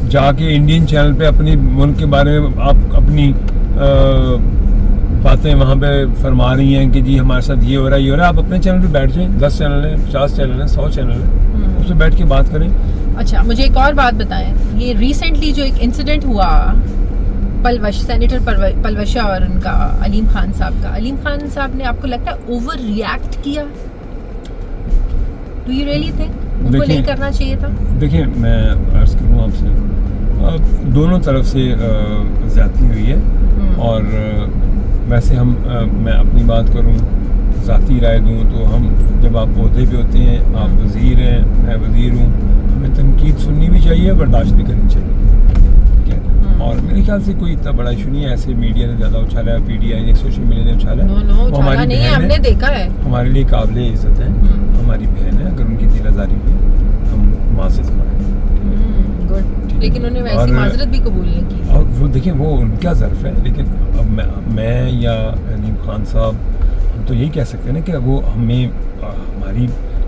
جا کے انڈین چینل پہ اپنی ملک کے بارے میں آپ اپنی باتیں وہاں پہ فرما رہی ہیں کہ جی ہمارے ساتھ یہ ہو رہا ہے یہ ہو رہا ہے. آپ اپنے چینل پہ بیٹھ جائیں, 10 چینل ہیں, 50 چینل ہیں, 100 چینل ہیں, اس پہ بیٹھ کے بات کریں. اچھا مجھے ایک اور بات بتائیں, یہ ریسنٹلی جو ایک انسیڈنٹ ہوا سینیٹر پلوشا اور ان کا علیم خان صاحب کا, علیم خان صاحب نے آپ کو لگتا ہے اوور ریئیکٹ کیا؟ Do you really think in کو نہیں کرنا چاہیے تھا؟ دیکھیں میں عرض کروں آپ سے, دونوں طرف سے زیادتی ہوئی ہے. اور ویسے میں اپنی بات کروں, ذاتی رائے دوں تو ہم جب آپ عہدے پہ ہوتے ہیں, آپ وزیر ہیں, میں وزیر ہوں, ہمیں تنقید سننی بھی چاہیے, برداشت بھی کرنی چاہیے. ٹھیک ہے, اور میرے خیال سے کوئی اتنا بڑا ایشو نہیں ہے. ایسے میڈیا نے زیادہ اچھالا ہے, پی ڈی آئی نے, سوشل میڈیا نے اچھالا ہے. وہ ہماری نہیں ہے, ہم نے دیکھا ہے, ہمارے لیے قابل عزت ہے, ہماری بہن ہے. اگر ان کی دل آزاری ہوئی ہم معذرت مانگیں. لیکن انہوں نے ویسی معذرت بھی قبول نہیں کی. اور وہ دیکھیں وہ ان کا ظرف ہے, لیکن اب میں یا علیم خان صاحب ہم تو یہی کہہ سکتے ہیں نا کہ وہ ہمیں ہماری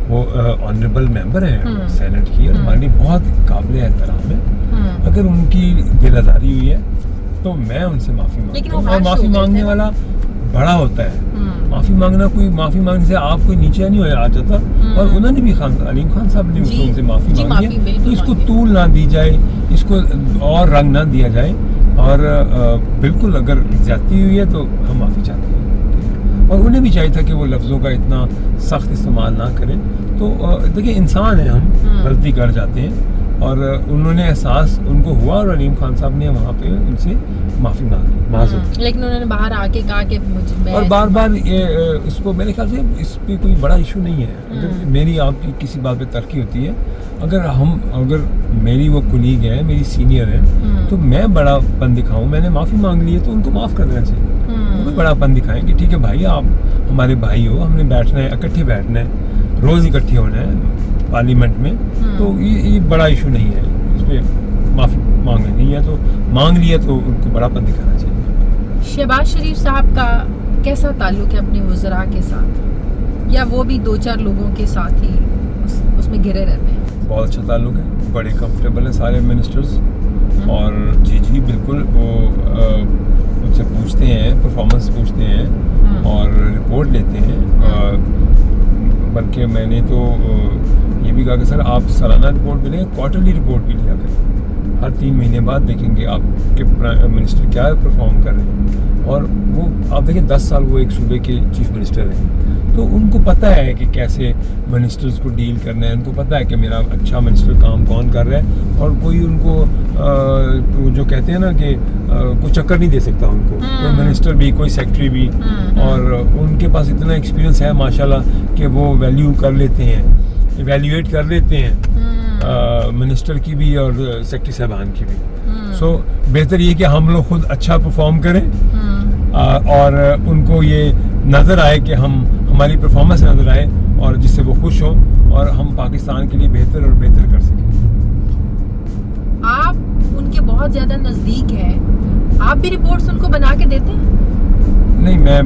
وہ آنریبل ممبر ہیں سینٹ کی, اور ہمارے لیے بہت قابل احترام ہے. اگر ان کی دل آزاری ہوئی ہے تو میں ان سے معافی مانگتا ہوں, اور معافی مانگنے والا بڑا ہوتا ہے. معافی مانگنا, کوئی معافی مانگنے سے آپ کوئی نیچے نہیں آ جاتا. اور انہوں نے بھی علیم خان صاحب نے ان سے معافی مانگی ہے, تو اس کو طول نہ دی جائے, اس کو اور رنگ نہ دیا جائے. اور بالکل اگر زیادتی ہوئی ہے تو ہم معافی چاہتے ہیں, اور انہیں بھی چاہیے تھا کہ وہ لفظوں کا اتنا سخت استعمال نہ کریں. تو دیکھیں انسان ہیں ہم, غلطی کر جاتے ہیں, اور انہوں نے احساس ان کو ہوا, اور علیم خان صاحب نے وہاں پہ ان سے معافی مانگی, معذرت. لیکن انہوں نے باہر آ کے کہا کہ اور بار بار اس کو میرے خیال سے اس پہ کوئی بڑا ایشو نہیں ہے. اگر میری آپ کی کسی بات پہ ترقی ہوتی ہے, اگر میری وہ کلیگ ہے, میری سینئر ہے, تو میں بڑا پن دکھاؤں, میں نے معافی مانگ لی ہے تو ان کو معاف کر دینا چاہیے. وہ بھی بڑا پن دکھائیں کہ ٹھیک ہے بھائی, آپ ہمارے بھائی ہو, ہم نے بیٹھنا ہے, اکٹھے بیٹھنا ہے, روز اکٹھے ہونا ہے پارلیمنٹ میں. تو یہ بڑا ایشو نہیں ہے, اس پہ معافی مانگنی نہیں ہے, تو مانگ لیا تو ان کو بڑا پن دکھانا چاہیے. شہباز شریف صاحب کا کیسا تعلق ہے اپنے وزراء کے ساتھ, یا وہ بھی 2-4 لوگوں کے ساتھ ہی اس میں گھرے رہتے ہیں؟ بہت اچھا تعلق ہے, بڑے کمفرٹیبل ہیں سارے منسٹرز. اور جی بالکل, وہ ان سے پوچھتے ہیں, پرفارمنس پوچھتے ہیں اور رپورٹ لیتے ہیں. بلکہ میں نے تو یہ بھی کہا کہ سر آپ سالانہ رپورٹ بھی لیں, کوارٹرلی رپورٹ بھی لیا کریں. ہر 3 مہینے بعد دیکھیں گے آپ کے منسٹر کیا پرفارم کر رہے ہیں. اور وہ آپ دیکھیں 10 سال وہ ایک صوبے کے چیف منسٹر ہیں, تو ان کو پتہ ہے کہ کیسے منسٹرز کو ڈیل کرنا ہے. ان کو پتہ ہے کہ میرا اچھا منسٹر کام کون کر رہا ہے, اور کوئی ان کو جو کہتے ہیں نا کہ کوئی چکر نہیں دے سکتا ان کو, کوئی منسٹر بھی, کوئی سیکٹری بھی. اور ان کے پاس اتنا ایکسپیرینس ہے ماشاءاللہ کہ وہ ویلیو کر لیتے ہیں, ایویلیویٹ کر لیتے ہیں منسٹر کی بھی اور سیکٹری صاحبان کی بھی. سو بہتر یہ کہ ہم لوگ خود اچھا پرفارم کریں, اور ان کو یہ نظر آئے کہ ہماری پرفارمنس نظر آئے, اور جس سے وہ خوش ہوں, اور ہم پاکستان کے لیے بہتر اور بہتر کر سکیں. آپ ان کے بہت زیادہ نزدیک ہیں, آپ بھی رپورٹس ان کو بنا کے دیتے ہیں؟ نہیں, میں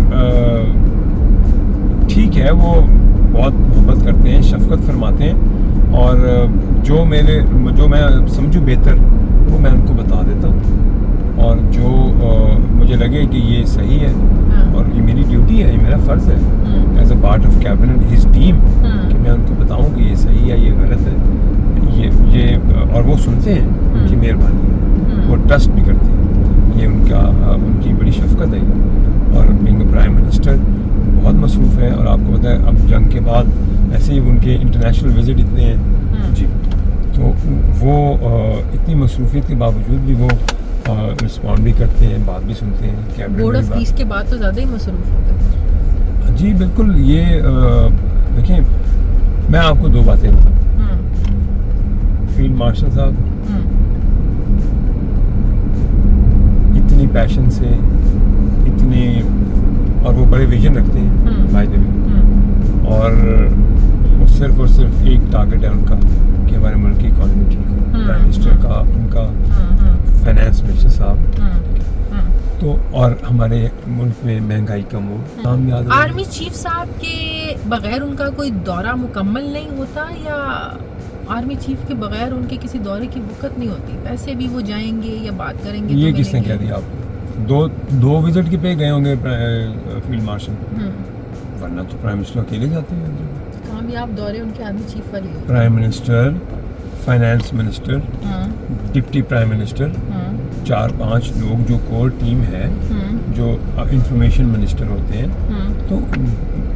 ٹھیک ہے, وہ بہت محبت کرتے ہیں, شفقت فرماتے ہیں, اور جو میں سمجھوں بہتر وہ میں ان کو بتا دیتا ہوں. اور جو مجھے لگے کہ یہ صحیح ہے, اور یہ میری ڈیوٹی ہے, یہ میرا فرض ہے as a part of cabinet his team, کہ میں ان کو بتاؤں کہ یہ صحیح ہے, یہ غلط ہے, یہ اور وہ سنتے ہیں. ان کی مہربانی ہے, وہ ٹرسٹ بھی کرتے ہیں, یہ ان کی بڑی شفقت ہے. اور بینگ اے پرائم منسٹر بہت مصروف ہے, اور آپ کو پتہ ہے اب جنگ کے بعد ایسے ہی ان کے انٹرنیشنل وزٹ اتنے ہیں جی, تو وہ اتنی مصروفیت کے باوجود بھی وہ رسپونڈ بھی کرتے ہیں, بات بھی سنتے ہیں. بورڈ آف پیس کے بعد تو زیادہ ہی مصروف ہوتے ہیں. جی بالکل. یہ دیکھیں, میں آپ کو 2 باتیں بتاؤں. فیلڈ مارشل صاحب اتنی پیشن سے, اتنے, اور وہ بڑے ویژن رکھتے ہیں بھائی بھی, اور وہ صرف اور صرف ایک ٹارگیٹ ہے ان کا کہ ہمارے ملک کی اکانومی ٹھیک ہو. پرائم منسٹر کا, ان کا فائنانس منسٹر صاحب, تو اور ہمارے ملک میں مہنگائی کم ہو. آرمی چیف صاحب کے بغیر ان کا کوئی دورہ مکمل نہیں ہوتا, یا آرمی چیف کے بغیر ان کے کسی دورے کی وقت نہیں ہوتی؟ پیسے بھی وہ جائیں گے یا بات کریں گے؟ یہ کس نے کہہ دیا آپ کو؟ 2 وزٹ کے پہ گئے ہوں گے فیلڈ مارشل, ورنہ تو پرائم منسٹر اکیلے جاتے ہیں. کامیاب دورے ان کے آرمی چیف والے ہوتے ہیں. Prime minister, finance minister, deputy prime minister, 4-5 لوگ جو کور ٹیم ہے, جو انفارمیشن منسٹر ہوتے ہیں. تو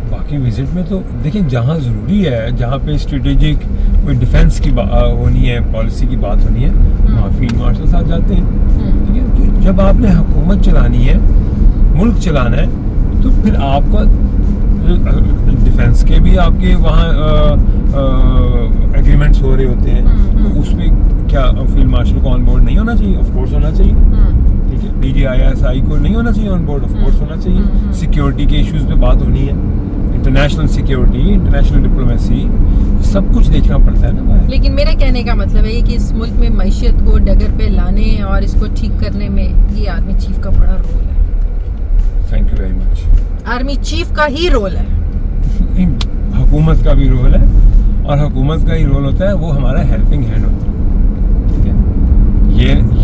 باقی وزٹ میں تو دیکھیں جہاں ضروری ہے, جہاں پہ اسٹریٹجک کوئی ڈیفینس کی ہونی ہے, پالیسی کی بات ہونی ہے, وہاں فیلڈ مارشل ساتھ جاتے ہیں. ٹھیک ہے, تو جب آپ نے حکومت چلانی ہے, ملک چلانا ہے, تو پھر آپ کا ڈیفینس کے بھی آپ کے وہاں ایگریمنٹس ہو رہے ہوتے ہیں, تو اس میں کیا فیلڈ مارشل کو آن بورڈ نہیں ہونا چاہیے؟ آف کورس ہونا چاہیے. ٹھیک ہے, DGISI کو نہیں ہونا چاہیے آن بورڈ؟ آف کورس ہونا چاہیے. سیکیورٹی کے ایشوز پہ بات ہونی ہے, انٹرنیشنل سیکیورٹی, انٹرنیشنل ڈپلومیسی, سب کچھ دیکھنا پڑتا ہے نا بھائی. لیکن میرا کہنے کا مطلب ہے کہ اس ملک میں معیشت کو ڈگر پہ لانے اور اس کو ٹھیک کرنے میں یہ آرمی چیف کا بڑا رول ہے. Thank you very much. Army chief کا ہی رول ہے, حکومت کا بھی رول ہے, اور حکومت کا ہی رول ہوتا ہے, وہ ہمارا ہیلپنگ ہینڈ ہوتا ہے. ٹھیک ہے,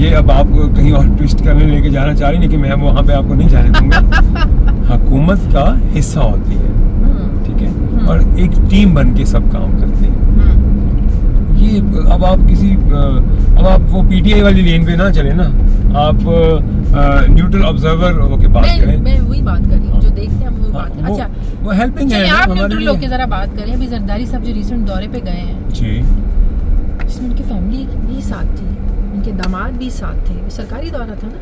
یہ اب آپ کہیں اور ٹویسٹ کرنے لے کے جانا چاہ رہی ہیں کہ میں وہاں پہ آپ کو نہیں جانے دوں گا. حکومت کا حصہ ہوتی ہے, ٹھیک ہے, اور ایک ٹیم بن کے سب کام کرتے ہیں. یہ اب آپ وہ پی ٹی آئی والی لین پہ نہ چلے نا, آپ نیوٹرل آبزرور ہو کے بات کریں. میں وہی بات کر رہی ہوں جو دیکھتے ہیں ہم وہ بات. اچھا وہ ہیلپنگ ہے. آپ نیوٹرل ہو کے ذرا بات کریں. ابھی زرداری صاحب جو ریسنٹ دورے پہ گئے ہیں جی, جس میں ان کی فیملی بھی ساتھ تھی, ان کے داماد بھی ساتھ تھے, سرکاری دورہ تھا نا,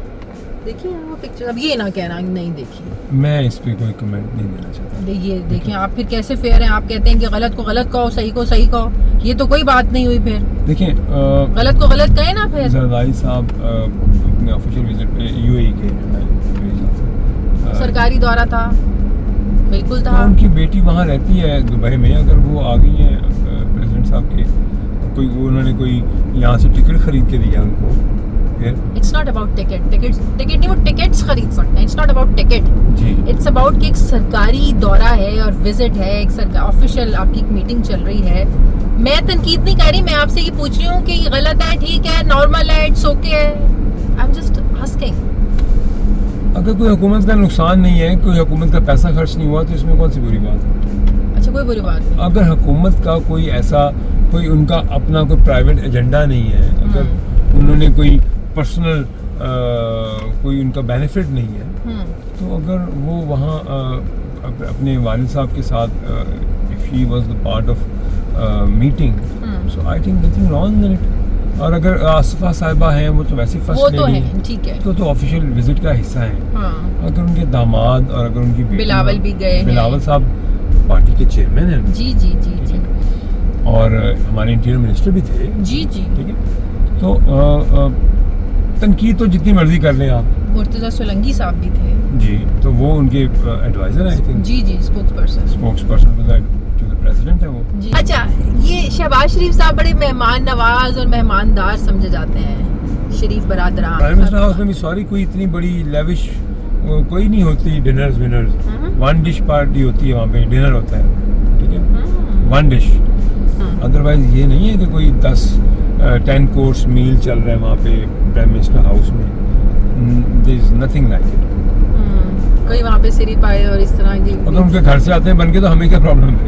دیکھیے وہ پکچر. اب یہ نہ کہنا نہیں دیکھی, میں اس پہ کوئی کمنٹ نہیں دینا چاہتا. یہ دیکھیں آپ پھر کیسے فیئر ہیں. آپ کہتے ہیں کہ غلط کو غلط کہو, صحیح کو صحیح کہو. یہ تو کوئی بات نہیں ہوئی. پھر دیکھیں غلط کو غلط کہیں نا. پھر زرداری صاحب اپنے آفیشیل وزٹ پہ یو اے ای کے سرکاری دورہ تھا, بالکل تھا. ان کی بیٹی وہاں رہتی ہے دبئی میں. اگر وہ آ گئی ہیں پریزیڈنٹ صاحب کے, کوئی انہوں نے کوئی یہاں سے ٹکٹ خرید کے دیا ان کو, پھر اٹس ناٹ اباؤٹ ٹکٹ نہیں, وہ ٹکٹس خرید سکتے ہیں. اٹس ناٹ اباؤٹ ٹکٹ جی, اٹس اباؤٹ کہ ایک سرکاری دورہ ہے اور وزٹ ہے, ایک آفیشیل آپ کی ایک میٹنگ چل رہی ہے. میں تنقید نہیں کر رہی, میں آپ سے یہ پوچھ رہی ہوں کہ یہ غلط ہے, ٹھیک ہے, نارمل ہے, اٹس اوکے ہے. I am just asking. اگر کوئی حکومت کا نقصان نہیں ہے, کوئی حکومت کا پیسہ خرچ نہیں ہوا, تو اس میں کون سی بری بات ہے؟ اچھا کوئی بری بات نہیں. اگر حکومت کا کوئی ایسا کوئی ان کا اپنا کوئی پرائیویٹ ایجنڈا نہیں ہے, اگر انہوں نے کوئی پرسنل کوئی ان کا بینیفٹ نہیں ہے, تو اگر وہ وہاں اپنے والد صاحب کے ساتھ if she was the part of meeting, so I think nothing wrong in it. اور اگر آصفہ صاحبہ ہیں, وہ تو ویسے فرسٹ لیڈی ہیں, ٹھیک ہے, تو آفیشیل وزٹ کا حصہ ہیں. اگر ان کے داماد اور اگر ان کی بیٹی بلاول بھی گئے ہیں. بلاول صاحب پارٹی کے چیئرمین ہیں. جی جی جی جی. اور ہمارے انٹیریئر منسٹر بھی تھے. جی جی, ٹھیک ہے. تو تنقید تو جتنی مرضی کر لیں آپ. مرتضیٰ سولنگی صاحب بھی تھے. جی, تو وہ ان کے ایڈوائزر ہیں, آئی تھنک. جی جی, spokesperson to the president ہیں وہ. اچھا, یہ شہباز شریف صاحب بڑے مہمان نواز اور مہماندار سمجھے جاتے ہیں, شریف برادران. پرائم منسٹر ہاؤس میں بھی سوری کوئی اتنی بڑی لیوش کوئی نہیں ہوتی. ڈنرز ون ڈش پارٹی ہوتی ہے وہاں پہ, ڈنر ہوتا ہے, ٹھیک ہے, ون ڈش. ادروائز یہ نہیں ہے کہ کوئی 10 کورس میل چل رہا ہے وہاں پہ پرائم منسٹر ہاؤس میں. دیر از نتھنگ لائک اٹ. کوئی وہاں پہ سری پائے اور اس طرح کی. اگر ان کے گھر سے آتے ہیں بن کے, تو ہمیں کیا پرابلم ہے؟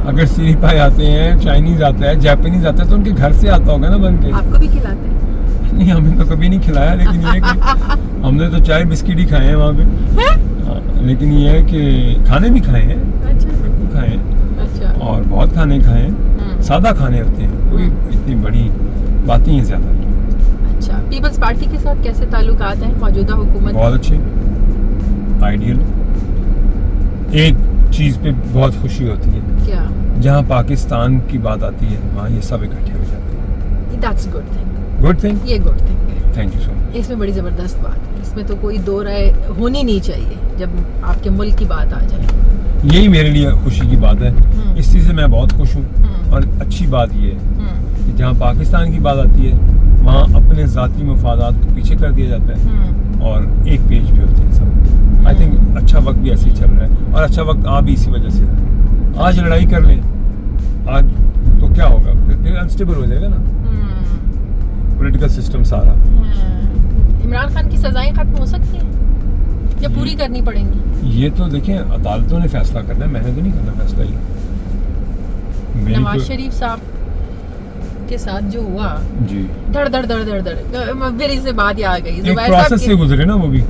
اگر سری پائے آتے ہیں, چائنیز آتا ہے, جاپنیز آتا ہے, تو ان کے گھر سے آتا ہوگا نا بن کے. آپ کو بھی کھلاتے ہیں؟ نہیں, ہمیں تو کبھی نہیں کھلایا, لیکن یہ کہ ہم نے تو چائے بسکٹ ہی کھائے ہیں وہاں پہ. لیکن یہ ہے کہ کھانے بھی کھائے ہیں, بالکل کھائے ہیں, اور بہت کھانے کھائے ہیں. سادہ کھانے ہوتے ہیں, کوئی اتنی بڑی باتیں ہیں زیادہ. اچھا, پیپلز پارٹی کے ساتھ کیسے تعلقات ہیں موجودہ حکومت؟ بہت اچھے, آئیڈیل. ایک چیز پہ بہت خوشی ہوتی ہے, کیا؟ جہاں پاکستان کی بات آتی ہے وہاں یہ سب اکٹھے ہو جاتے ہیں. That's good thing. Good thing. یہ گڈ تھنگ ہے. تھینک یو سو مچ. اس میں بڑی زبردست بات ہے, اس میں تو کوئی دو رائے ہونی نہیں چاہیے جب آپ کے ملک کی بات آ جائے. یہی میرے لیے خوشی کی بات ہے. اس چیز سے میں بہت خوش ہوں. اور اچھی بات یہ ہے کہ جہاں پاکستان کی بات آتی ہے وہاں اپنے ذاتی مفادات کو پیچھے کر دیا جاتا ہے, اور ایک پیج پہ ہوتے ہیں سب. آئی تھنک اچھا وقت بھی ایسے ہی چل رہا ہے, اور اچھا وقت آ بھی اسی وجہ سے رہا ہے. آج لڑائی کر لیں آج تو کیا ہوگا, پھر انسٹیبل ہو جائے گا نا پولیٹیکل سسٹم سارا. عمران خان کی سزائیں ختم ہو سکتی ہیں یا پوری کرنی پڑیں گی؟ یہ تو دیکھیں عدالتوں نے فیصلہ کرنا ہے, میں نے تو نہیں کرنا فیصلہ. یہ نواز شریف صاحب کے ساتھ جو ہوا, جی, دھڑ دھڑ دھڑ دھڑ دھڑ, پھر اس سے بات آ گئی. ایک پروسیس سے گزرے نا وہ بھی,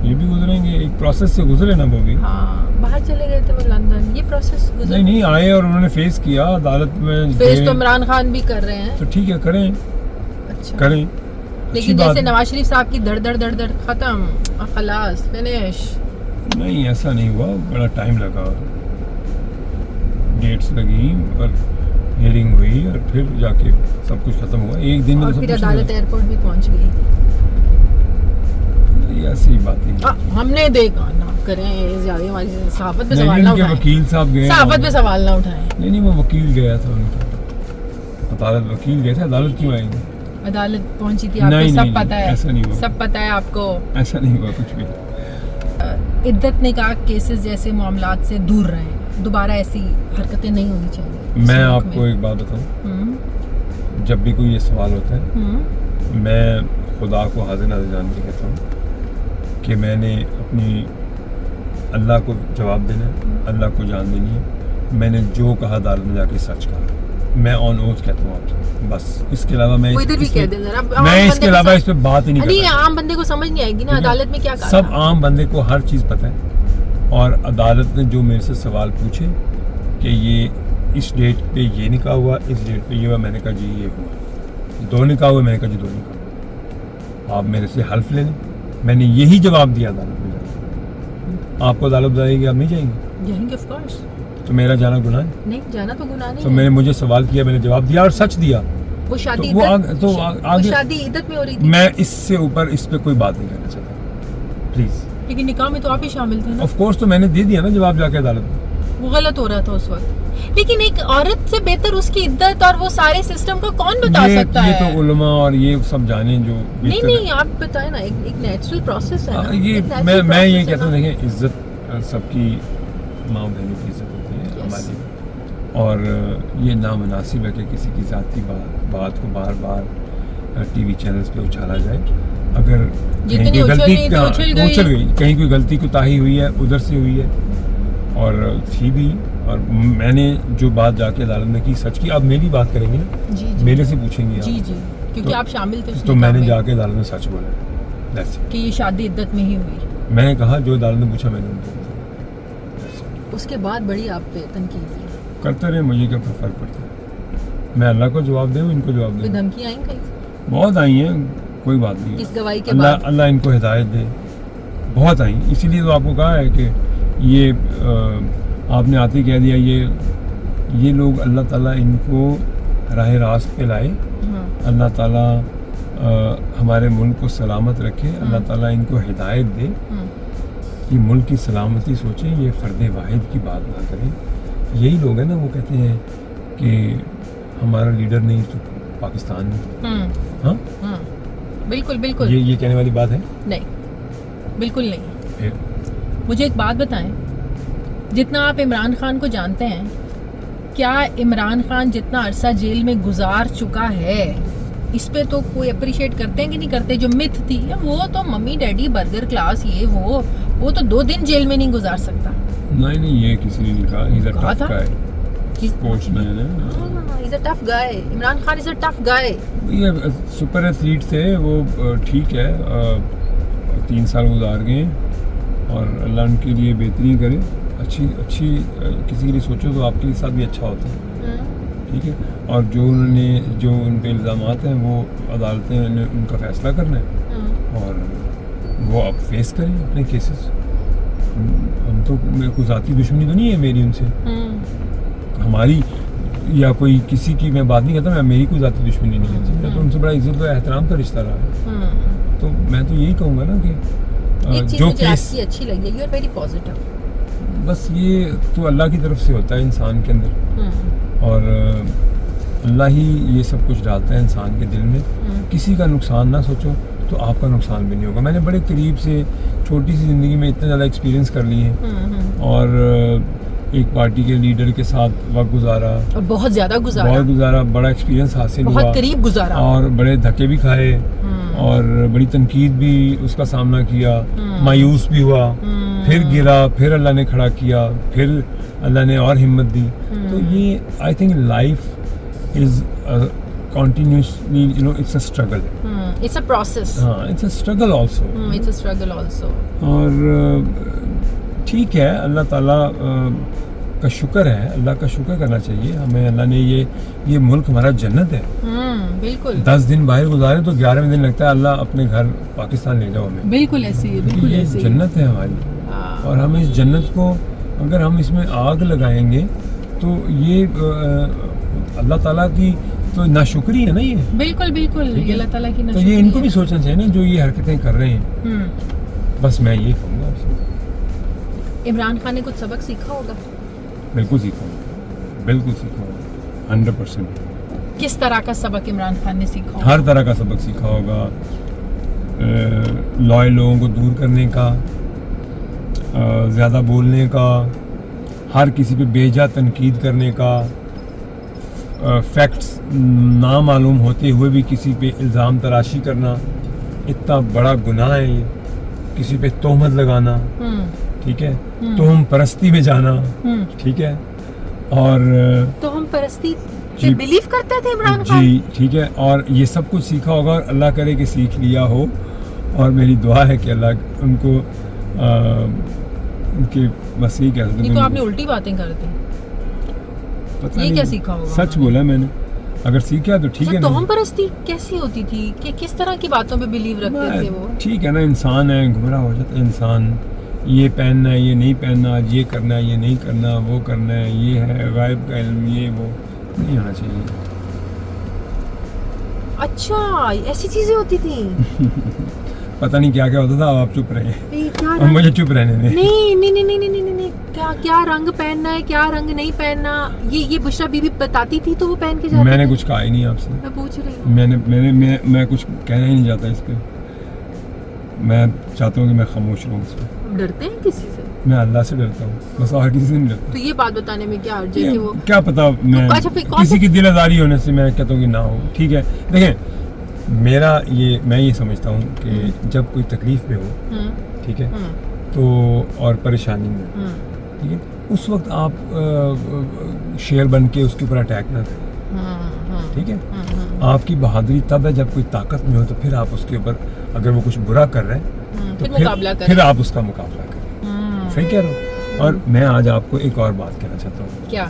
یہ بھی گزریں گے, ایک پروسیس سے گزرے نا وہ بھی. ہاں, باہر چلے گئے تھے وہ لندن, یہ پروسیس گزرے نہیں آئے اور انہوں نے فیس کیا عدالت میں. فیس تو عمران خان بھی کر رہے ہیں, تو ٹھیک ہے کریں. اچھا کریں, لیکن جیسے نواز شریف صاحب کی دھڑ دھڑ دھڑ دھڑ ختم, خلاص فنش. نہیں ایسا نہیں ہوا, بڑا ٹائم لگا, ڈیٹس لگی اور ہیئرنگ ہوئی اور پھر جا کے سب کچھ ختم ہوا ایک دن میں. اور پھر عدالت ایئرپورٹ بھی پہنچ گئی. ایسی باتیں ہم نے دیکھا نہ کریں زیادہ, ہماری صحافت پہ سوال نہ اٹھائیں. وکیل صاحب گئے, صحافت پہ سوال نہ اٹھائیں. نہیں وہ وکیل گیا تھا ان کا, عدالت وکیل گئے تھے. عدالت کیوں آئیں گے؟ عدالت پہنچی تھی, آپ کو سب پتہ ہے. ایسا نہیں ہوا, سب پتہ ہے آپ کو. ایسا نہیں ہوا کچھ بھی. عدت نکاح کیسز جیسے معاملات سے دور رہیں, دوبارہ ایسی حرکتیں نہیں ہونی چاہیے. میں آپ کو ایک بات بتاؤں, جب بھی کوئی یہ سوال ہوتا ہے میں خدا کو حاضر ناظر جان کے کہتا ہوں کہ میں نے اپنی اللہ کو جواب دینا ہے, اللہ کو جان دینی ہے. میں نے جو کہا عدالت میں جا کے سچ کہا. میں آن اوتھ کہتا ہوں آپ سے, بس اس کے علاوہ میں اس کے علاوہ اس پہ بات ہی نہیں کرتا. عام بندے کو سمجھ نہیں آئے گی نا عدالت میں کیا کہا. سب عام بندے کو ہر چیز پتہ ہے, اور عدالت نے جو میرے سے سوال پوچھے کہ یہ اس ڈیٹ پہ یہ نکاح ہوا, اس ڈیٹ پہ یہ ہوا, میں نے کہا جی یہ ہوا. 2 نکاح ہوئے, میں نے کہا جی 2 نکاح ہوا. آپ میرے سے حلف لے لیں. میں نے یہی جواب دیا عدالت میں جا کے. آپ کو عدالت بتائے گی آپ نہیں جائیں گے؟ جائیں گے, آف کورس. تو میرا جانا گناہ ہے؟ نہیں, جانا تو گناہ نہیں. تو میں نے مجھے سوال کیا, میں نے جواب دیا اور سچ دیا. وہ شادی عدت میں ہو رہی تھی. میں اس سے اوپر اس پہ کوئی بات نہیں کرنا چاہتا, پلیز. لیکن نکاح میں تو آپ ہی شامل تھے نا. آف کورس, تو میں نے دے دیا نا جواب جا کے عدالت میں. وہ غلط ہو رہا تھا اس وقت. لیکن ایک عورت سے بہتر اس کی عدت اور وہ سارے سسٹم کو کون بتا سکتا ہے؟ یہ تو علماء اور یہ سب جانے جو نہیں آپ بتائیں نا, ایک نیچرل پروسیس ہے نا. یہ میں یہ کہتا ہوں, دیکھیں عزت سب کی, ماں بہنوں کی عزت ہوتی ہے ہماری, اور یہ نامناسب ہے کہ کسی کی ذاتی بات کو بار بار ٹی وی چینلز پہ اچھالا جائے. اگر کہیں کوئی غلطی اچھل گئی, کہیں کوئی غلطی کوتاہی ہوئی ہے, ادھر سے ہوئی ہے اور تھی بھی, اور میں نے جو بات جا کے عدالت میں کی سچ کی. آپ میری بات کریں گے نا, میرے سے پوچھیں گے جی جی, کیونکہ آپ شامل تھے. تو میں نے جا کے عدالت میں سچ بولا کہ یہ شادی عدت میں ہی ہوئی. میں نے کہا جو عدالت نے پوچھا میں نے ان کو. اس کے بعد بڑی آپ پہ تنقید کرتے رہے, مجھے کیا فرق پڑتا ہے. میں اللہ کو جواب دوں, ان کو جواب دوں. دھمکی آئیں کہیں؟ بہت آئی ہیں, کوئی بات نہیں. اس گواہی کے بعد اللہ ان کو ہدایت دے. بہت آئیں, اسی لیے تو آپ کو کہا ہے کہ یہ آپ نے آتے کہہ دیا یہ لوگ اللہ تعالیٰ ان کو راہ راست پہ لائے. اللہ تعالیٰ ہمارے ملک کو سلامت رکھے. اللہ تعالیٰ ان کو ہدایت دے. یہ ملک کی سلامتی سوچیں, یہ فرد واحد کی بات نہ کریں. یہی لوگ ہیں نا, وہ کہتے ہیں کہ ہمارا لیڈر نہیں تو پاکستان میں. ہاں بالکل بالکل, یہ کہنے والی بات ہے نہیں, بالکل نہیں. مجھے ایک بات بتائیں, جتنا آپ عمران خان کو جانتے ہیں, کیا عمران خان جتنا عرصہ جیل میں گزار چکا ہے اس پہ تو کوئی اپریشیٹ کرتے ہیں کہ نہیں کرتے؟ جو متھ تھی وہ تو ممی ڈیڈی برگر کلاس یہ وہ تو 2 دن جیل میں نہیں گزار سکتا. نہیں یہ کسی نے نہیں کہا. ہی is a tough guy, sportsman ہے. He is a tough guy. Imran Khan is a tough guy. یہ سپر ایتھلیٹ تھے وہ, ٹھیک ہے, 3 سال گزار گئے اور اللہ ان کے لیے بہترین کرے. اچھی کسی کے لیے سوچو تو آپ کے ساتھ بھی اچھا ہوتا ہے, ٹھیک ہے. اور جو ان پہ الزامات ہیں وہ عدالتیں ان کا فیصلہ کرنا ہے, اور وہ اب فیس کریں اپنے کیسز. ہم تو, میرے کو ذاتی دشمنی تو نہیں ہے میری ان سے, ہماری یا کوئی کسی کی میں بات نہیں کرتا. میں میری کوئی ذاتی دشمنی نہیں ہے, میں تو ان سے بڑا عزت و احترام کا رشتہ رہا ہے. تو میں تو یہی کہوں گا نا کہ جو کیس اچھی لگی, یو آر ویری پازیٹیو. بس یہ تو اللہ کی طرف سے ہوتا ہے انسان کے اندر, اور اللہ ہی یہ سب کچھ ڈالتا ہے انسان کے دل میں. کسی کا نقصان نہ سوچو تو آپ کا نقصان بھی نہیں ہوگا. میں نے بڑے قریب سے چھوٹی سی زندگی میں اتنے زیادہ ایکسپیرینس کر لیے ہیں, اور ایک پارٹی کے لیڈر کے ساتھ وقت گزارا, اور بہت زیادہ گزارا, بڑا ایکسپیرینس حاصل ہوا, بہت قریب گزارا, اور بڑے دھکے بھی کھائے, اور بڑی تنقید بھی اس کا سامنا کیا, مایوس بھی ہوا, پھر گرا, پھر اللہ نے کھڑا کیا, پھر اللہ نے اور ہمت دی. تو یہ I think life is continuously, it's a struggle. It's a process. It's a struggle also. It's a struggle also. اور ٹھیک ہے, اللہ تعالیٰ کا شکر ہے, اللہ کا شکر کرنا چاہیے ہمیں. اللہ نے یہ ملک ہمارا جنت ہے. بالکل. 10 دن باہر گزارے تو 11ویں دن لگتا ہے اللہ اپنے گھر پاکستان لے جاؤ ہمیں. بالکل ایسی ہے, بالکل ایسی ہے. جنت ہے ہماری, اور ہم اس جنت کو اگر ہم اس میں آگ لگائیں گے تو یہ اللہ تعالیٰ کی تو ناشکری ہے نا. یہ بالکل بالکل اللہ تعالیٰ کی ناشکری. تو یہ ان کو بھی سوچنا چاہیے نا جو یہ حرکتیں کر رہے ہیں. بس میں یہ کہوں گا آپ سے. عمران خان نے کچھ سبق سیکھا ہوگا؟ بالکل سیکھا ہوگا, بالکل سیکھا ہوگا, 100%. کس طرح کا سبق عمران خان نے سیکھا ہوگا؟ ہر طرح کا سبق سیکھا ہوگا. لائل لوگوں کو دور کرنے کا, زیادہ بولنے کا, ہر کسی پہ بیجا تنقید کرنے کا, فیکٹس نامعلوم ہوتے ہوئے بھی کسی پہ الزام تراشی کرنا, اتنا بڑا گناہ ہے یہ, کسی پہ تہمت لگانا, ٹھیک ہے, تہم پرستی میں جانا, ٹھیک ہے, اور تہم پرستی پہ بلیو کرتے تھے عمران خان. جی ٹھیک ہے, اور یہ سب کچھ سیکھا ہوگا, اور اللہ کرے کہ سیکھ لیا ہو, اور میری دعا ہے کہ اللہ ان کو ان کے مسیح کہہ یہ تو آپ نے الٹی باتیں کر دی. یہ کیا سیکھا ہوگا؟ سچ بولا میں نے, اگر سیکھا تو ٹھیک ہے. تہم پرستی کیسی ہوتی تھی کہ کس طرح کی باتوں پہ بلیو رکھتے تھے وہ؟ ٹھیک ہے نا, انسان ہے, گمراہ ہو جاتا ہے انسان, یہ پہننا ہے, یہ نہیں پہننا, آج یہ کرنا ہے, یہ نہیں کرنا, وہ کرنا ہے, یہ ہے غائب کا علم, یہ وہ نہیں ہونا چاہیے. اچھا ایسی چیزیں ہوتی تھی. پتہ نہیں کیا کیا ہوتا تھا, آپ چپ رہے, کیا اور مجھے چپ رہنے دیں. نہیں, کیا رنگ پہننا ہے, کیا رنگ نہیں پہننا, یہ بشرا بی بی بتاتی تھی تو وہ پہن کے جاتی. میں نے کچھ کہا ہی نہیں آپ سے, میں پوچھ رہی ہوں. میں کچھ کہنا ہی نہیں چاہتا اس پہ. میں چاہتا ہوں کہ میں خاموش رہوں اس پہ. ڈرتے ہیں کسی سے؟ میں اللہ سے ڈرتا ہوں, بس اور کسی سے نہیں ڈرتا. تو یہ بات بتانے میں کیا حرج ہے کہ وہ کیا پتا, میں کسی کی دل آزاری ہونے سے میں کہتا ہوں کہ نہ ہو, ٹھیک ہے. دیکھیں میں یہ سمجھتا ہوں کہ جب کوئی تکلیف میں ہو, ٹھیک ہے, تو اور پریشانی میں, ٹھیک ہے, اس وقت آپ شیر بن کے اس کے اوپر اٹیک نہ کریں, ٹھیک ہے. آپ کی بہادری تب ہے جب کوئی طاقت میں ہو, تو پھر آپ اس کے اوپر, اگر وہ کچھ برا کر رہے ہیں تو پھر آپ اس کا مقابلہ کریں. صحیح کہہ رہا ہوں. اور میں آج آپ کو ایک اور بات کہنا چاہتا ہوں. کیا؟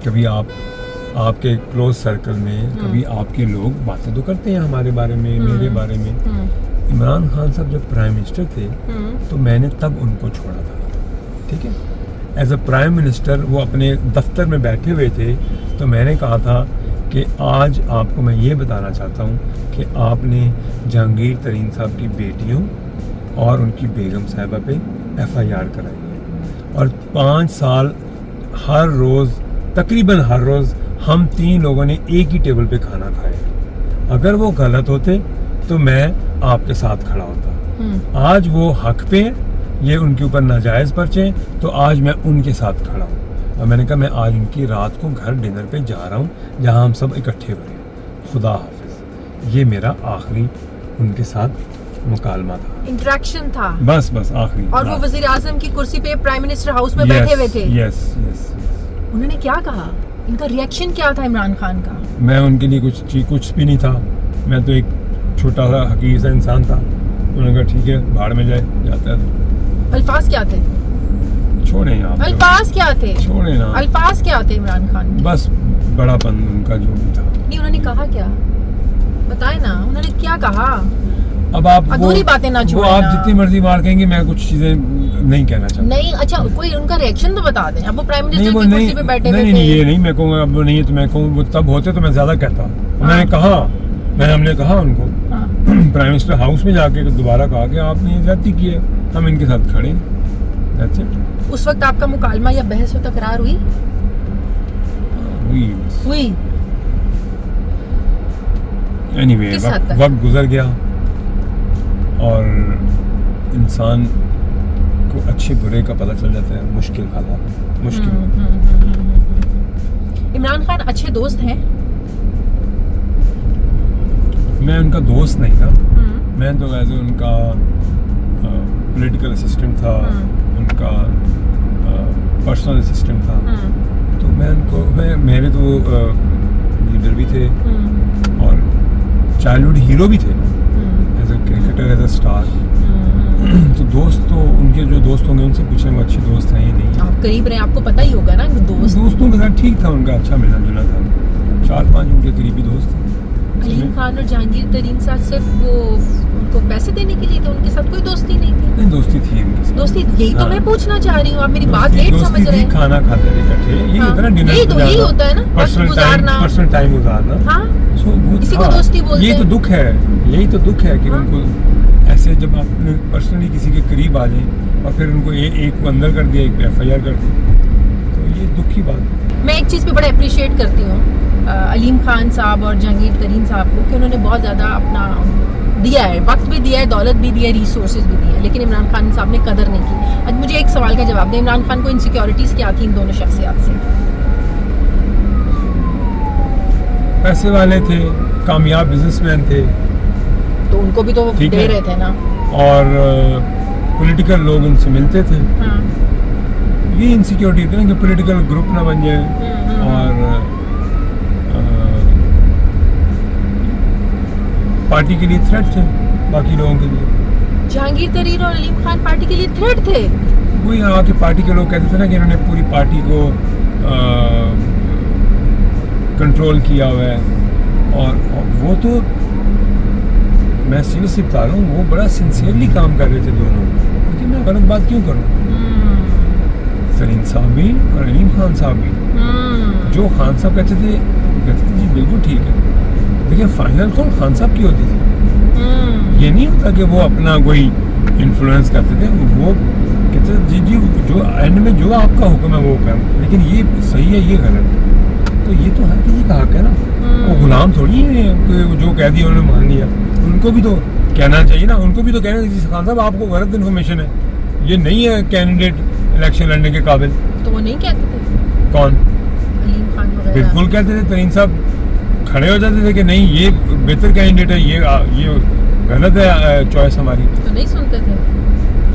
کبھی آپ کے کلوز سرکل میں کبھی آپ کے لوگ باتیں تو کرتے ہیں ہمارے بارے میں, میرے بارے میں. عمران خان صاحب جب پرائم منسٹر تھے تو میں نے تب ان کو چھوڑا تھا, ٹھیک ہے. ایز اے پرائم منسٹر وہ اپنے دفتر میں بیٹھے ہوئے تھے, تو میں نے کہا تھا کہ آج آپ کو میں یہ بتانا چاہتا ہوں کہ آپ نے جہانگیر ترین صاحب کی بیٹیوں اور ان کی بیگم صاحبہ پہ FIR کرائی ہے, اور 5 سال ہر روز, تقریباً ہر روز ہم 3 لوگوں نے ایک ہی ٹیبل پہ کھانا کھایا. اگر وہ غلط ہوتے تو میں آپ کے ساتھ کھڑا ہوتا. آج وہ حق پہ, یہ ان کے اوپر ناجائز پرچے, تو آج میں ان کے ساتھ کھڑا ہوں. اور میں نے کہا میں آج ان کی رات کو گھر ڈنر پہ جا رہا ہوں جہاں ہم سب اکٹھے ہو رہے ہیں. خدا حافظ. یہ میرا آخری ان کے ساتھ مکالمہ تھا, انٹریکشن تھا, بس آخری. اور وہ وزیر اعظم کی کرسی پہ پرائم منسٹر ہاؤس میں بیٹھے ہوئے تھے. یس. انہوں نے کیا کہا؟ ان کا ریئیکشن کیا تھا عمران خان کا؟ میں ان کے لیے کچھ بھی نہیں تھا. میں تو ایک چھوٹا سا حقیر سا انسان تھا. انہوں نے کہا ٹھیک ہے, بھاڑ میں جائے, جاتا ہے. تو الفاظ کیا تھے؟ چھوڑیں آپ. الفاظ کیا تھے؟ چھوڑیں نا. الفاظ کیا تھے عمران خان؟ بس بڑا پن ان کا جو بھی تھا. نہیں, انہوں نے کہا کیا بتائے نا, انہوں نے کیا کہا؟ اب آپ ادھوری باتیں نہ چھوڑیں. آپ جتنی مرضی بار کہیں گے, میں کچھ چیزیں نہیں کہنا چاہتا. نہیں, اچھا کوئی ان کا ریئیکشن تو بتا دیں. اب وہ پرائم منسٹر کی کرسی پہ بیٹھے ہوئے تھے. نہیں, یہ نہیں میں کہوں گا, اب وہ نہیں ہے تو میں کہوں وہ تب ہوتے تو میں زیادہ کہتا. میں نے کہا, ہم نے کہا ان کو پرائم منسٹر ہاؤس میں جا کے دوبارہ کہا کہ آپ نے زیادتی کی ہے, ہم ان کے ساتھ کھڑے. اس وقت آپ کا مکالمہ یا بحث و تکرار ہوئی؟ اینی وے, وقت گزر گیا اور انسان کو اچھے برے کا پتہ چل جاتا ہے. مشکل حالات, مشکل. عمران خان اچھے دوست ہیں؟ میں ان کا دوست نہیں تھا, میں تو ویسے ان کا پولیٹیکل اسسٹنٹ تھا, ان کا پرسنل اسسٹنٹ تھا. تو میں ان کو, میرے تو لیڈر بھی تھے اور چائلڈہڈ ہیرو بھی تھے, as a cricketer, as a star. تو دوست تو ان کے جو دوست ہوں گے ان سے پوچھیں وہ اچھے دوست ہیں یا نہیں. آپ قریب رہے, آپ کو پتہ ہی ہوگا نا. دوستوں کے ساتھ ٹھیک تھا ان کا, اچھا ملنا جلنا تھا. 4-5 ان کے قریبی دوست تھے. علیم خان اور جہانگیر ترین صاحب صرف وہ ان کو پیسے دینے کے لیے تھے, ان کے ساتھ کوئی دوستی نہیں تھی. نہیں, دوستی تھی ان کے ساتھ. دوستی, یہی تو میں پوچھنا چاہ رہی ہوں, آپ میری بات لیٹ سمجھ رہے ہیں. کھانا کھاتے تھے اکٹھے, یہی ہوتا ہے نا, ڈنر پہ جانا, یہی ہوتا ہے نا, پرسنل ٹائم گزارنا. ہاں, اسی کو دوستی بولتے ہیں. یہی تو دکھ ہے, یہی تو دکھ ہے کہ ان کو ایسے جب آپ نے پرسنلی کسی کے قریب آ جائیں اور پھر ان کو ایک کو اندر کر دیا, ایک پہ FIR کر دی, تو یہ دکھ کی بات ہے. میں ایک چیز پہ بڑا اپریشیٹ کرتی ہوں علیم خان صاحب اور جہانگیر ترین صاحب کو, کہ انہوں نے بہت زیادہ اپنا دیا ہے, وقت بھی دیا ہے, دولت بھی دی ہے, ریسورسز بھی دی ہے, لیکن عمران خان صاحب نے قدر نہیں کی. آج مجھے ایک سوال کا جواب دیں, عمران خان کو انسیکیورٹیز کیا تھی ان دونوں شخصیات سے؟ پیسے والے تھے, کامیاب بزنس مین تھے, تو ان کو بھی تو ٹھیک دے ہے. رہے تھے نا. اور پولیٹیکل لوگ ان سے ملتے تھے. یہ انسیکیورٹی ہوتی ہے نا کہ پولیٹیکل گروپ نہ بن جائے اور پارٹی کے لیے تھریٹ تھے باقی لوگوں کے لیے. جہانگیر ترین اور علیم خان پارٹی کے لیے تھریٹ تھے. وہی آ کے پارٹی کے لوگ کہتے تھے نا کہ انہوں نے پوری پارٹی کو کنٹرول کیا ہوا ہے. اور وہ تو میں سیریسلی بتا رہا ہوں وہ بڑا سنسیئرلی کام کر رہے تھے دونوں. لیکن میں غلط بات کیوں کروں؟ ترین صاحب بھی اور علیم خان صاحب بھی. جو خان صاحب کہتے تھے جی بالکل ٹھیک ہے. دیکھیں فائنل کون خان صاحب کی ہوتی تھی. یہ نہیں ہوتا کہ وہ اپنا کوئی انفلوئنس کرتے تھے. وہ کہتے تھے جی جو اینڈ میں جو آپ کا حکم ہے وہ کریں. لیکن یہ صحیح ہے یہ غلط ہے. تو یہ تو ہر کسی کا حق ہے نا. وہ غلام تھوڑی ہے کہ جو کہہ دیا انہوں نے مان لیا. ان کو بھی تو کہنا چاہیے نا. ان کو بھی تو کہنا چاہیے خان صاحب آپ کو غلط انفارمیشن ہے. یہ نہیں ہے کینڈیڈیٹ الیکشن لڑنے کے قابل. تو وہ نہیں کہتے تھے کون؟ علیم خان وغیرہ. بالکل کہتے تھے. ترین صاحب کھڑے ہو جاتے تھے کہ نہیں یہ بہتر کینڈیڈیٹ ہے یہ غلط ہے چوائس ہماری. تو نہیں سنتے تھے.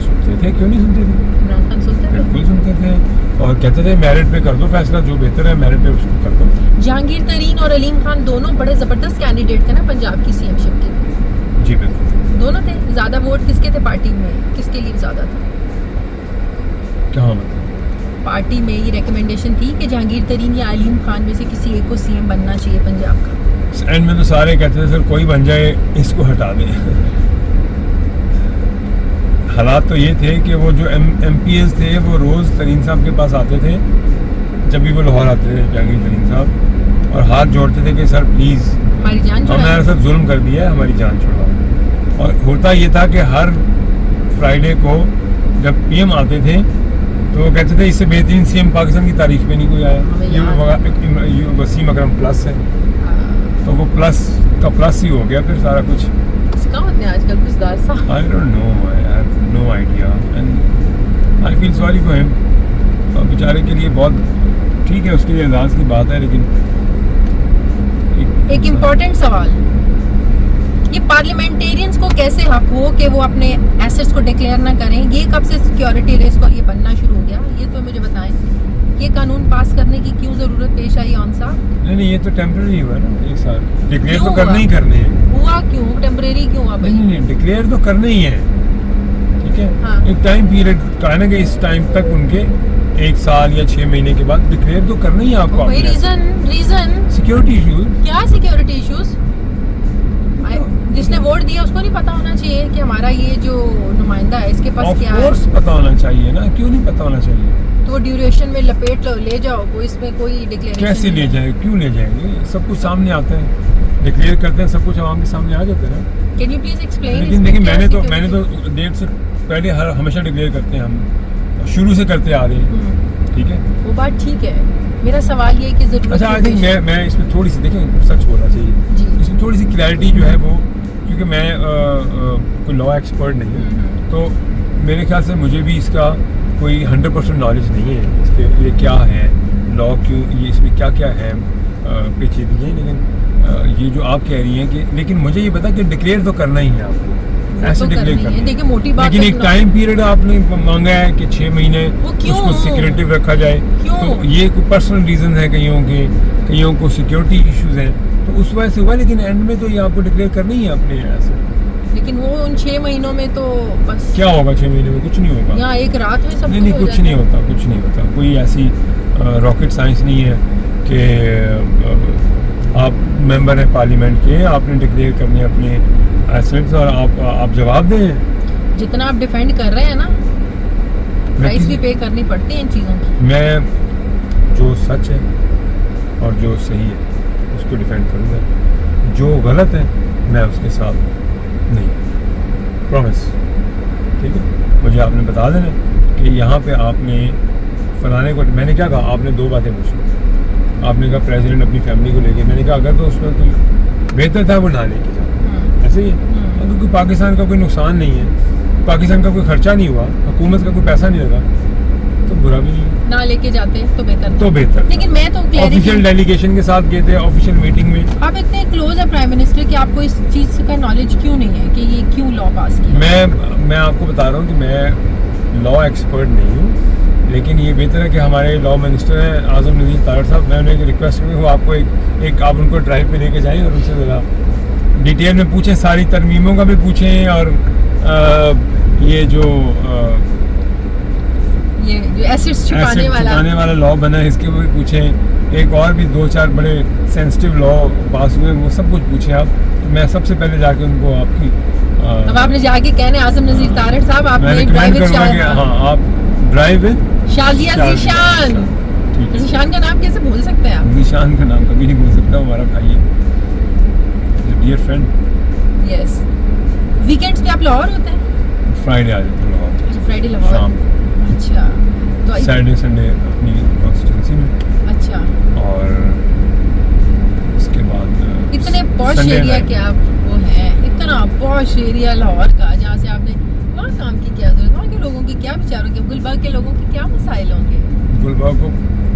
سنتے تھے. کیوں نہیں سنتے تھے؟ عمران خان سنتے تھے. بالکل سنتے تھے اور کہتے تھے میرٹ پہ کر دو فیصلہ جو بہتر ہے میرٹ پہ اس کو کر دو. جہانگیر ترین اور علیم خان دونوں بڑے زبردست کینڈیڈیٹ تھے نا پنجاب کی سی ایم شپ کے. جی بالکل دونوں تھے. زیادہ ووٹ کس کے تھے پارٹی میں؟ کس کے لیے زیادہ تھا کہاں مطلب پارٹی میں؟ یہ ریکمنڈیشن تھی کہ جہانگیر ترین یا علیم خان میں سے کسی ایک کو سی ایم بننا چاہیے پنجاب کا. اینڈ میں تو سارے کہتے تھے سر کوئی بن جائے اس کو ہٹا دیں. حالات تو یہ تھے کہ وہ جو ایم پی ایز تھے وہ روز ترین صاحب کے پاس آتے تھے جب بھی وہ لاہور آتے تھے جہانگیر ترین صاحب اور ہاتھ جوڑتے تھے کہ سر پلیز ہماری جان چھڑائیں. ہمارے ساتھ ظلم کر دیا ہے ہماری جان چھوڑاؤ. اور ہوتا یہ تھا کہ ہر فرائیڈے کو جب پی ایم آتے تھے تو وہ کہتے تھے اس سے بہترین سی ایم پاکستان کی تاریخ میں نہیں کوئی آیا. یہ وسیم اکرم پلس ہے. تو وہ پلس کا پلس ہی ہو گیا پھر سارا کچھ. کہاں ہوتے ہیں آج کل کچھ دار صاحب؟ I don't know, I have no idea and I feel sorry for him. بیچارے کے لیے بہت ٹھیک ہے اس کے لیے اعزاز کی بات ہے لیکن ایک امپورٹنٹ سوال یہ پارلیمنٹیرینز کو کیسے حق ہو کہ وہ اپنے ایسٹس کو ڈکلیئر نہ کریں؟ یہ کب سے سیکیورٹی ریس کو یہ بننا شروع ہو گیا؟ یہ تو مجھے بتائیں. یہ قانون پاس کرنے کی کیوں ضرورت پیش آئی آن صاحب؟ نہیں یہ تو ٹیمپرری ہوا نا ایک سال. ڈکلیئر تو کرنے ہی کرنے ہیں. ہوا کیوں ٹیمپریری کیوں ہوا؟ نہیں ڈکلیئر تو کرنے ہی ہیں. ٹھیک ہے ایک ٹائم پیریڈ کہا نا کہ اس ٹائم تک ان کے 1 سال یا 6 مہینے کے بعد ڈکلیئر تو کرنا ہی آپ کو. Reason security issues. کیا سیکیورٹی ایشوز؟ جس نے ووٹ دیا اس کو نہیں پتا ہونا چاہیے کہ ہمارا یہ جو نمائندہ ہے اس کے پاس کیا ہے؟ آف کورس پتا ہونا چاہیے نا. کیوں نہیں پتا ہونا چاہیے؟ تو ڈیوریشن میں لپیٹ لے جاؤ کوئی اس میں کوئی ڈکلیئریشن کیسے لے جائے؟ کیوں لے جائیں گے؟ سب کچھ سامنے آتا ہے. ڈکلیئر کرتے ہیں سب کچھ عوام کے سامنے آ جاتا ہے. Can you please explain? لیکن دیکھیں میں نے تو ڈیٹ سے پہلے ہمیشہ ڈکلیئر کرتے ہیں. ہم شروع سے کرتے آ رہے ہیں. ٹھیک ہے وہ بات ٹھیک ہے. میرا سوال یہ کہ ضرورت اچھا آئی تھنک میں اس میں تھوڑی سی دیکھیں سچ بولنا چاہیے جی. اس میں تھوڑی سی کلیئرٹی جو ہے وہ کیونکہ میں کوئی لا ایکسپرٹ نہیں ہوں تو میرے خیال سے مجھے بھی اس کا کوئی 100% نالج نہیں ہے اس کے یہ کیا ہے لا کیوں یہ اس میں کیا کیا ہے پیچیدگی. لیکن یہ جو آپ کہہ رہی ہیں کہ لیکن مجھے یہ پتا کہ ڈکلیئر تو کرنا ہی ہے آپ کو. ایسے ڈکلیئر کرنا لیکن ایک ٹائم پیریڈ آپ نے مانگا ہے کہ 6 مہینے اس کو سیکریٹو رکھا جائے. تو یہ کوئی پرسنل ریزن ہے کئیوں کو سیکیورٹی ایشوز ہیں تو اس وجہ سے ہوا. لیکن اینڈ میں تو یہ آپ کو ڈکلیئر کرنا ہی ہے اپنے ایسے. لیکن وہ ان 6 مہینوں میں تو بس کیا ہوگا 6 مہینے میں؟ کچھ نہیں ہوگا. یہاں ایک رات میں سب نہیں کچھ نہیں ہوتا. کوئی ایسی راکٹ سائنس نہیں ہے کہ آپ ممبر ہیں پارلیمنٹ کے آپ نے ڈکلیئر کرنے اپنے ایسٹس اور آپ جواب دیں. جتنا آپ ڈیفینڈ کر رہے ہیں نا پرائس بھی پے کرنی پڑتی ہے ان چیزوں کی. میں جو سچ ہے اور جو صحیح ہے اس کو ڈیفینڈ کروں گا. جو غلط ہے میں اس کے ساتھ نہیں. پرومس. ٹھیک ہے مجھے آپ نے بتا دینا کہ یہاں پہ آپ نے فلانے کو میں نے کیا کہا. آپ نے 2 باتیں پوچھی. آپ نے کہا پریزیڈنٹ اپنی فیملی کو لے کے. میں نے کہا اگر تو اس میں کوئی بہتر تھا وہ نہ لے کے جاتا. ایسے ہی اگر کوئی پاکستان کا کوئی نقصان نہیں ہے پاکستان کا کوئی خرچہ نہیں ہوا حکومت کا کوئی پیسہ نہیں لگا تو برا بھی نہیں ہے. نہ لے کے جاتے تو بہتر تو بہتر. لیکن میں تو آفیشیل ڈیلیگیشن کے ساتھ گئے تھے آفیشیل میٹنگ میں. آپ اتنے کلوز ہیں پرائم منسٹر کہ آپ کو اس چیز کا نالج کیوں نہیں ہے کہ یہ کیوں لا پاس کیا؟ میں آپ کو بتا رہا ہوں کہ میں لا ایکسپرٹ نہیں ہوں, لیکن یہ بہتر ہے کہ ہمارے لا منسٹر ہیں اعظم نذیر طاہر صاحب, میں انہیں ریکویسٹ کروں وہ آپ کو ایک آپ ان کو ڈرائیو پہ لے کے جائیں اور ان سے ذرا ڈیٹیل میں پوچھیں, ساری ترمیموں کا بھی پوچھیں, اور یہ جو ایسٹس چھپانے والا لا بنا ہے اس کے بھی پوچھیں, ایک اور بھی 2-4 بڑے سینسٹیو لا پاس ہوئے وہ سب کچھ پوچھیں آپ. میں سب سے پہلے جا کے ان کو آپ کی اب آپ نے جا کے کہنے اعظم نذیر طاہر صاحب آپ نے آپ ڈرائیو ود شازیہ ذیشان. ذیشان کا نام کیسے بھول سکتے ہیں آپ؟ ذیشان کا نام کبھی نہیں بھول سکتا, ہمارا بھائی ہے, ڈیئر فرینڈ. یس. ویکینڈز پہ آپ لاہور ہوتے ہیں؟ فرائیڈے آ جاتے ہیں لاہور. اچھا فرائیڈے لاہور شام کو. اچھا تو سیٹرڈے سنڈے اپنی کانسٹیٹوینسی میں. اچھا. اور اس کے بعد اتنے پوش ایریا کے آپ وہ ہیں, اتنا پوش ایریا لاہور کا, جہاں سے آپ نے وہاں کام کی کیا ضرورت, وہاں کے لوگوں کی کیا بیچاروں کے, گلبرگ کے لوگوں کے کیا مسائل ہوں گے؟ گلبرگ کو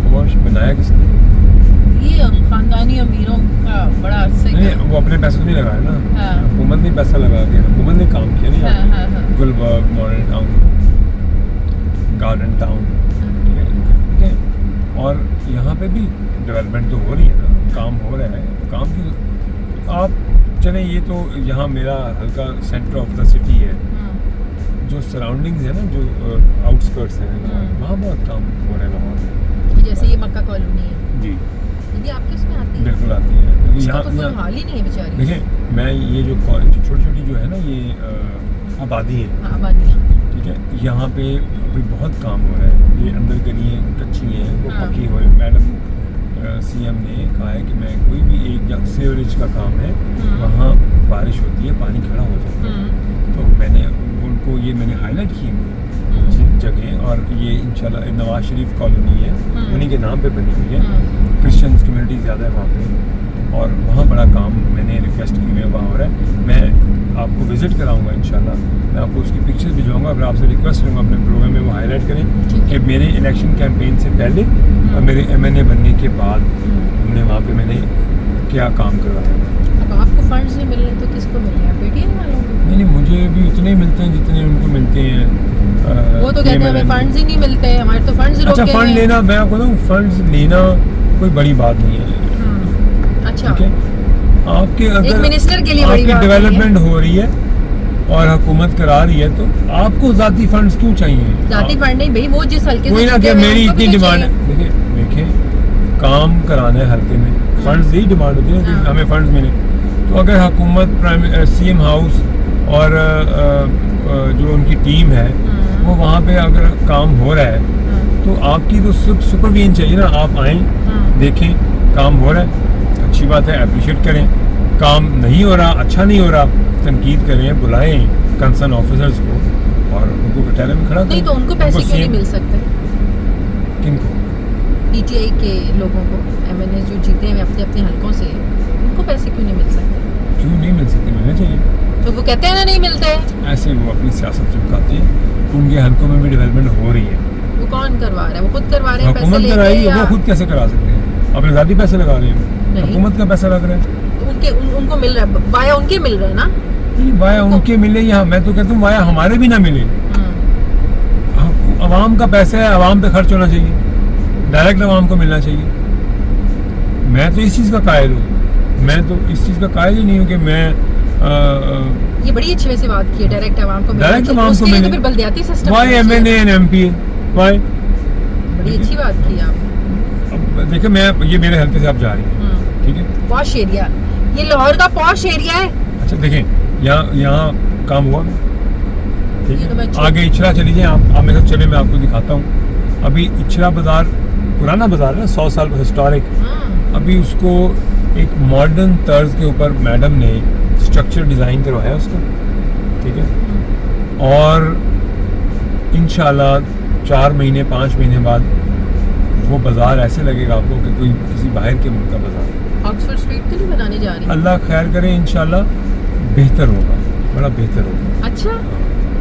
پوش بنایا کس نے؟ یہ خاندانی امیروں کا بڑا عرصے کا. وہ اپنے پیسے نہیں لگائے نا, حکومت نے پیسہ لگا کے, حکومت نے کام کیا نہیں. Gulberg model town, garden town, ٹھیک ہے, اور یہاں پہ بھی ڈیولپمنٹ تو ہو رہی ہے نا, کام ہو رہا ہے. کام کی آپ چلیں, یہ تو یہاں میرا ہلکا سینٹر آف دا سٹی ہے, جو سراؤنڈنگز ہے نا, جو آؤٹسکرٹس ہیں وہاں بہت کام ہو رہا ہے لاہور میں. جیسے یہ مکہ کالونی ہے جی, یہ آپ کے اس میں آتی ہے؟ بالکل آتی ہے. اس کا تو کوئی حال ہی نہیں ہے بیچاری. دیکھیں میں یہ جو چھوٹی چھوٹی جو ہے نا یہ آبادی ہے, آبادیاں, ٹھیک ہے, یہاں پہ ابھی بہت کام ہو رہا ہے. یہ اندر گلیاں کچی ہیں وہ پکی ہوئے. میڈم سی ایم نے کہا ہے کہ میں کوئی بھی ایک سیوریج کا کام ہے وہاں بارش ہوتی ہے پانی کھڑا ہو جاتا ہے, تو میں نے ان کو یہ میں نے ہائی لائٹ کی جگہیں, اور یہ انشاءاللہ نواز شریف کالونی ہے انہیں کے نام پہ بنی ہوئی ہے. کرسچنس کمیونٹی زیادہ ہے وہاں پہ, اور وہاں بڑا کام میں نے ریکویسٹ کی ہوئی ہے وہاں ہو رہا ہے. میں آپ کو وزٹ کراؤں گا انشاءاللہ, میں آپ کو اس کی پکچر بھیجواؤں گا. پھر آپ سے ریکویسٹ کروں گا اپنے پروگرام میں وہ ہائی لائٹ کریں کہ میرے الیکشن کیمپین سے پہلے اور میرے ایم این اے بننے کے بعد ہم نے وہاں پہ میں نے کیا کام کروایا. اب آپ کو فنڈز نہیں مل رہے تو کس کو مل رہے ہیں؟ پی ٹی ایم والوں کو؟ نہیں, مجھے بھی اتنے ہی ملتے ہیں جتنے ان کو ملتے ہیں. وہ تو کہتے ہیں ہمیں فنڈز ہی نہیں ملتے, ہمارے تو فنڈز روکے ہیں. اچھا, فنڈ لینا, میں آپ کو بتاؤں, فنڈز لینا کوئی بڑی بات نہیں ہے. اچھا, آپ کے اگر ایک منسٹر کے لیے آپ بڑی کی بات ڈیولپمنٹ ہو رہی ہے اور حکومت کرا رہی ہے تو آپ کو ذاتی فنڈز کیوں چاہیے؟ ذاتی فنڈ نہیں بھائی, وہ جس حلقے کوئی سے نہ کہ میری اتنی ڈیمانڈ ہے. دیکھیں کام کرانا ہے حلقے میں, فنڈز یہی ڈیمانڈ ہوتی ہے کہ ہمیں فنڈز ملے. تو اگر حکومت سی ایم ہاؤس اور جو ان کی ٹیم ہے وہ وہاں پہ اگر کام ہو رہا ہے تو آپ کی تو سپرویژن چاہیے نا. آپ آئیں, دیکھیں کام ہو رہا ہے, اچھی بات ہے, اپریشیٹ کریں. کام نہیں ہو رہا, اچھا نہیں ہو رہا, تنقید کریں, بلائیں کنسرن آفیسرز کو اور ان کو کٹہرے میں کھڑا کریں. نہیں تو ان کو پیسے کیوں نہیں مل سکتے؟ کن کو؟ پی ٹی آئی کے لوگوں کو, ایم این اے جو جیتے ہیں اپنے اپنے حلقوں سے, ان کو پیسے کیوں نہیں مل سکتے؟ کیوں نہیں مل سکتے؟ ملنا چاہیے. تو وہ کہتے ہیں نا نہیں ملتے. ایسے وہ اپنی سیاست چمکاتے ہیں, ان کے حلقوں میں بھی ڈیولپمنٹ ہو رہی ہے. وہ کون کروا رہا ہے؟ وہ خود کروا رہے ہیں, پیسے حکومت لے کرائے کے, گی. وہ خود کیسے کرا سکتے ہیں؟ اپنے ذاتی پیسے لگا رہے ہیں, حکومت کا پیسہ لگ رہا ہے. ان کو مل رہا ہے, وایا ان کے مل رہے ہیں نا. وایا ان کے ملے یا میں تو کہتا ہوں وایا ہمارے بھی نہ ملے. عوام کا پیسہ ہے, عوام پہ خرچ ہونا چاہیے, ڈائریکٹ عوام کو ملنا چاہیے. میں تو اس چیز کا قائل ہوں, میں تو اس چیز کا قائل ہی نہیں ہوں کہ میں یہ بڑی اچھی ویسے بات کی ہے, ڈائریکٹ عوام کو ملنا ڈائریکٹ عوام کو ملے. تو پھر بلدیاتی سسٹم وائی ایم این اے اینڈ ایم پی, وائی, بڑی اچھی بات کی آپ نے. اب دیکھیں میں یہ میرے حلقے سے آپ جا رہی ہیں, ٹھیک ہے, پوش ایریا, یہ لاہور کا پوش ایریا ہے. اچھا دیکھیں یہاں کام ہوا, ٹھیک ہے, آگے اچھرا چلی جائیں آپ میرے ساتھ چلے, میں آپ کو دکھاتا ہوں. ابھی اچھرا بازار پرانا بازار ہے, 100 سال کا ہسٹورک. ابھی اس کو ایک ماڈرن طرز کے اوپر میڈم نے اسٹرکچر ڈیزائن کروایا اس کا, ٹھیک ہے, اور انشاءاللہ 4 مہینے 5 مہینے بعد وہ بازار ایسے لگے گا آپ کو کہ کوئی کسی باہر کے ملک کا بازار. آکسفورڈ اسٹریٹ تو نہیں بنانے جا رہی؟ اللہ خیر کرے, انشاءاللہ بہتر ہوگا, بڑا بہتر ہوگا. اچھا,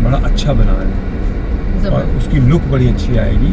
بڑا اچھا بنا ہے, اور اس کی لک بڑی اچھی آئے گی.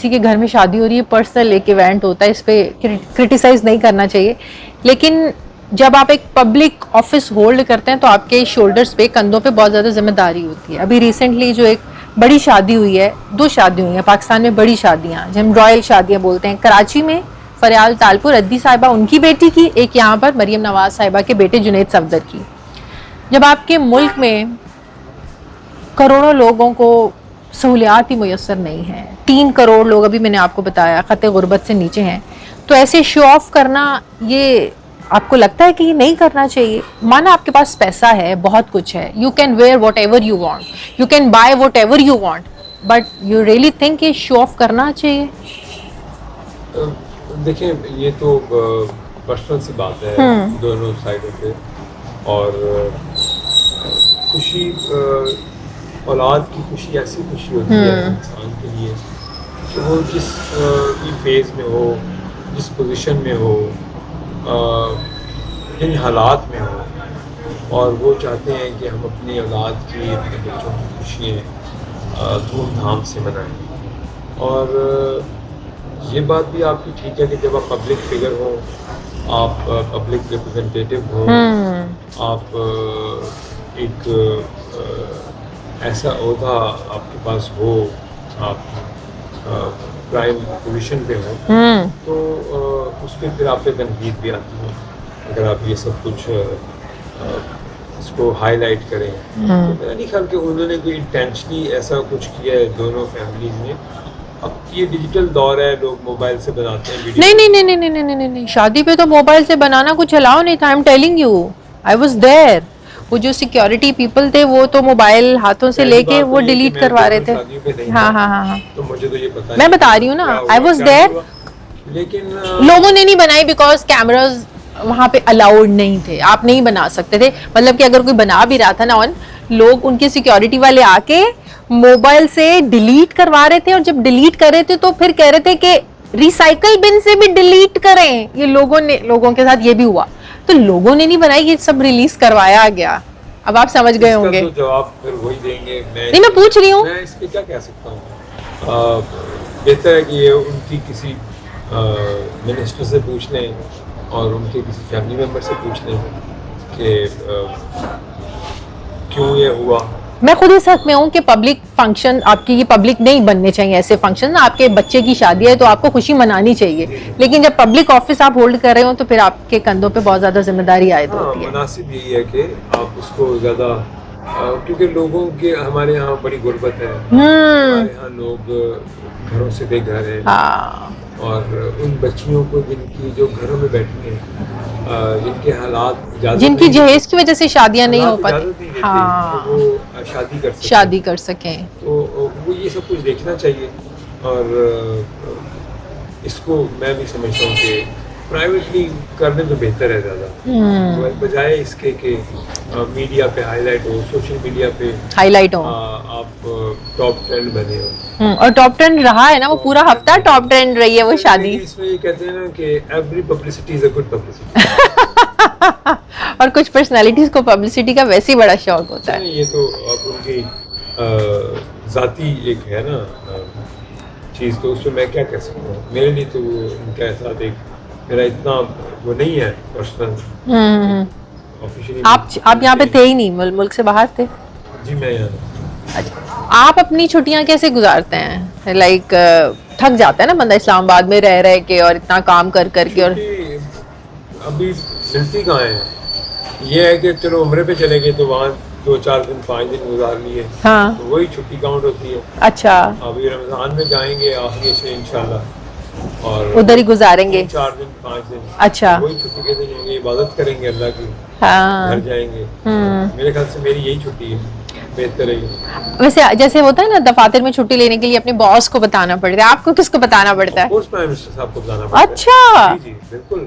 کسی کے گھر میں شادی ہو رہی ہے, پرسنل ایک ایونٹ ہوتا ہے, اس پہ کرٹیسائز نہیں کرنا چاہیے, لیکن جب آپ ایک پبلک آفس ہولڈ کرتے ہیں تو آپ کے شولڈرز پہ, کندھوں پہ بہت زیادہ ذمہ داری ہوتی ہے. ابھی ریسنٹلی جو ایک بڑی شادی ہوئی ہے, 2 شادی ہوئی ہیں پاکستان میں, بڑی شادیاں جو ہم رائل شادیاں بولتے ہیں, کراچی میں فریال تالپور ردی صاحبہ ان کی بیٹی کی, ایک یہاں پر مریم نواز صاحبہ کے بیٹے جنید صفدر کی. جب آپ کے ملک میں کروڑوں لوگوں کو سہولیات ہی میسر نہیں ہیں, 3 کروڑ لوگ ابھی میں نے آپ کو بتایا خط غربت سے نیچے ہیں, تو ایسے شو آف کرنا, یہ آپ کو لگتا ہے کہ یہ نہیں کرنا چاہیے؟ مانا آپ کے پاس پیسہ ہے, بہت کچھ ہے, you can wear what ever you want, you can buy what ever you want, but you really think یہ شو آف کرنا چاہیے؟ دیکھیں یہ تو پرسنل سی بات ہے دونوں سائڈوں پہ, اور خوشی اولاد کی خوشی ایسی خوشی ہوتی ہے انسان کے لیے کہ وہ جس بھی فیز میں ہو, جس پوزیشن میں ہو, جن حالات میں ہو, اور وہ چاہتے ہیں کہ ہم اپنی اولاد کی, اپنے بچوں کی خوشیاں دھوم دھام سے منائیں. اور یہ بات بھی آپ کی ٹھیک ہے کہ جب آپ پبلک فگر ہوں, آپ پبلک ریپرزنٹیٹیو ہوں, آپ ایک ایسا عہدہ آپ کے پاس ہو, آپ پرائم پوزیشن پہ ہوں, تو اس پہ پھر آپ پہ تنقید بھی آتی ہے اگر آپ یہ سب کچھ اس کو ہائی لائٹ کریں. تو میرا نہیں خیال کہ انہوں نے کوئی انٹینشنلی ایسا کچھ کیا ہے دونوں فیملیز نے. اب یہ ڈیجیٹل دور ہے, لوگ موبائل سے بناتے ہیں ویڈیو. نہیں, شادی پہ تو موبائل سے بنانا کچھ الاؤ نہیں تھا. I am telling you, I was there. وہ جو سیکیورٹی پیپل تھے وہ تو موبائل ہاتھوں سے لے کے وہ ڈیلیٹ کروا رہے تھے. ہاں, تو مجھے تو یہ پتا میں بتا رہی ہوں نا, آئی واز دیر. لیکن لوگوں نے نہیں بنائی بیکاز کیمراز وہاں پہ الاؤڈ نہیں تھے, آپ نہیں بنا سکتے تھے. مطلب کہ اگر کوئی بنا بھی رہا تھا نا آن, لوگ ان کے سیکیورٹی والے آ کے موبائل سے ڈیلیٹ کروا رہے تھے, اور جب ڈیلیٹ کر رہے تھے تو پھر کہہ رہے تھے کہ ریسائیکل بن سے بھی ڈیلیٹ کریں. یہ لوگوں کے ساتھ یہ بھی ہوا, تو لوگوں نے نہیں بنائی, یہ سب ریلیز کروایا گیا. اب آپ سمجھ گئے ہوں گے. جواب پھر وہی دیں گے. نہیں, میں پوچھ رہی ہوں, میں اس پہ کیا کہہ سکتا ہوں. بہتر ہے کہ یہ ان کی کسی منسٹر سے پوچھ لیں, اور ان کے کسی فیملی ممبر سے پوچھ لیں کہ کیوں یہ ہوا. میں خود اس حق میں ہوں کہ پبلک فنکشن آپ کی, یہ پبلک نہیں بننے چاہیے ایسے فنکشن. آپ کے بچے کی شادی ہے تو آپ کو خوشی منانی چاہیے, لیکن جب پبلک آفس آپ ہولڈ کر رہے ہو تو پھر آپ کے کندھوں پہ بہت زیادہ ذمہ داری عائد ہوتی ہے. مناسب یہی ہے کہ آپ اس کو زیادہ, کیونکہ لوگوں کے ہمارے یہاں بڑی غربت ہے, ہمارے یہاں لوگ گھروں سے بے گھر ہیں, اور ان بچیوں کو جن کی جو گھروں میں بیٹھی ہیں, جن کے حالات, جن کی جہیز کی وجہ سے شادیاں نہیں ہو پاتی, وہ شادی کر سکیں, تو وہ یہ سب کچھ دیکھنا چاہیے. اور اس کو میں بھی سمجھتا ہوں کہ پرائیویٹلی کرنے تو بہتر ہے زیادہ, بجائے اس کے کہ میڈیا پہ ہائی لائٹ ہو, سوشل میڈیا پہ ہائی لائٹ ہو, آپ ٹاپ ٹرینڈ بنے ہو. اور ٹاپ ٹرینڈ رہا ہے نا, وہ پورا ہفتہ ٹاپ ٹرینڈ رہی ہے وہ شادی. اس میں یہ کہتے ہیں نا کہ every publicity is a good publicity. اور کچھ پرسنالٹیز کو پبلسٹی کا ویسے ہی بڑا شوق ہوتا ہے. یہ تو اب ان کی ذاتی ایک ہے نا چیز, تو اس پہ میں کیا کہہ سکتا ہوں. میرے لیے تو ان کا ساتھ ایک میرا اتنا وہ نہیں ہے پرسنل. آپ یہاں پہ تھے ہی نہیں, ملک سے باہر تھے؟ جی میں یہاں. اچھا, آپ اپنی چھٹیاں کیسے گزارتے ہیں؟ لائک تھک جاتا ہے نا بندہ اسلام آباد میں رہ کے اور اتنا کام کر کے. اور ابھی ملتی کہاں ہے, یہ ہے کہ چلو عمرے پہ چلے گئے تو وہاں 2-4 دن 5 دن گزار لیے, تو وہی چھٹی کاؤنٹ ہوتی ہے. اچھا, ابھی رمضان میں جائیں گے آخری سے انشاءاللہ, اور ادھر ہی گزاریں گے 4 دن 5 دن. اچھا, وہی چھٹی کے دن ہوں گے, عبادت کریں گے اللہ کی, گھر جائیں گے. میرے خیال سے میری یہی چھٹی ہے, بہتر ہے. ویسے جیسے ہوتا ہے نا دفاتر میں چھٹی لینے کے لیے اپنے باس کو بتانا پڑتا ہے, آپ کو کس کو بتانا پڑتا ہے؟ پرائم منسٹر صاحب کو بتانا پڑتا ہے. اچھا, جی بالکل.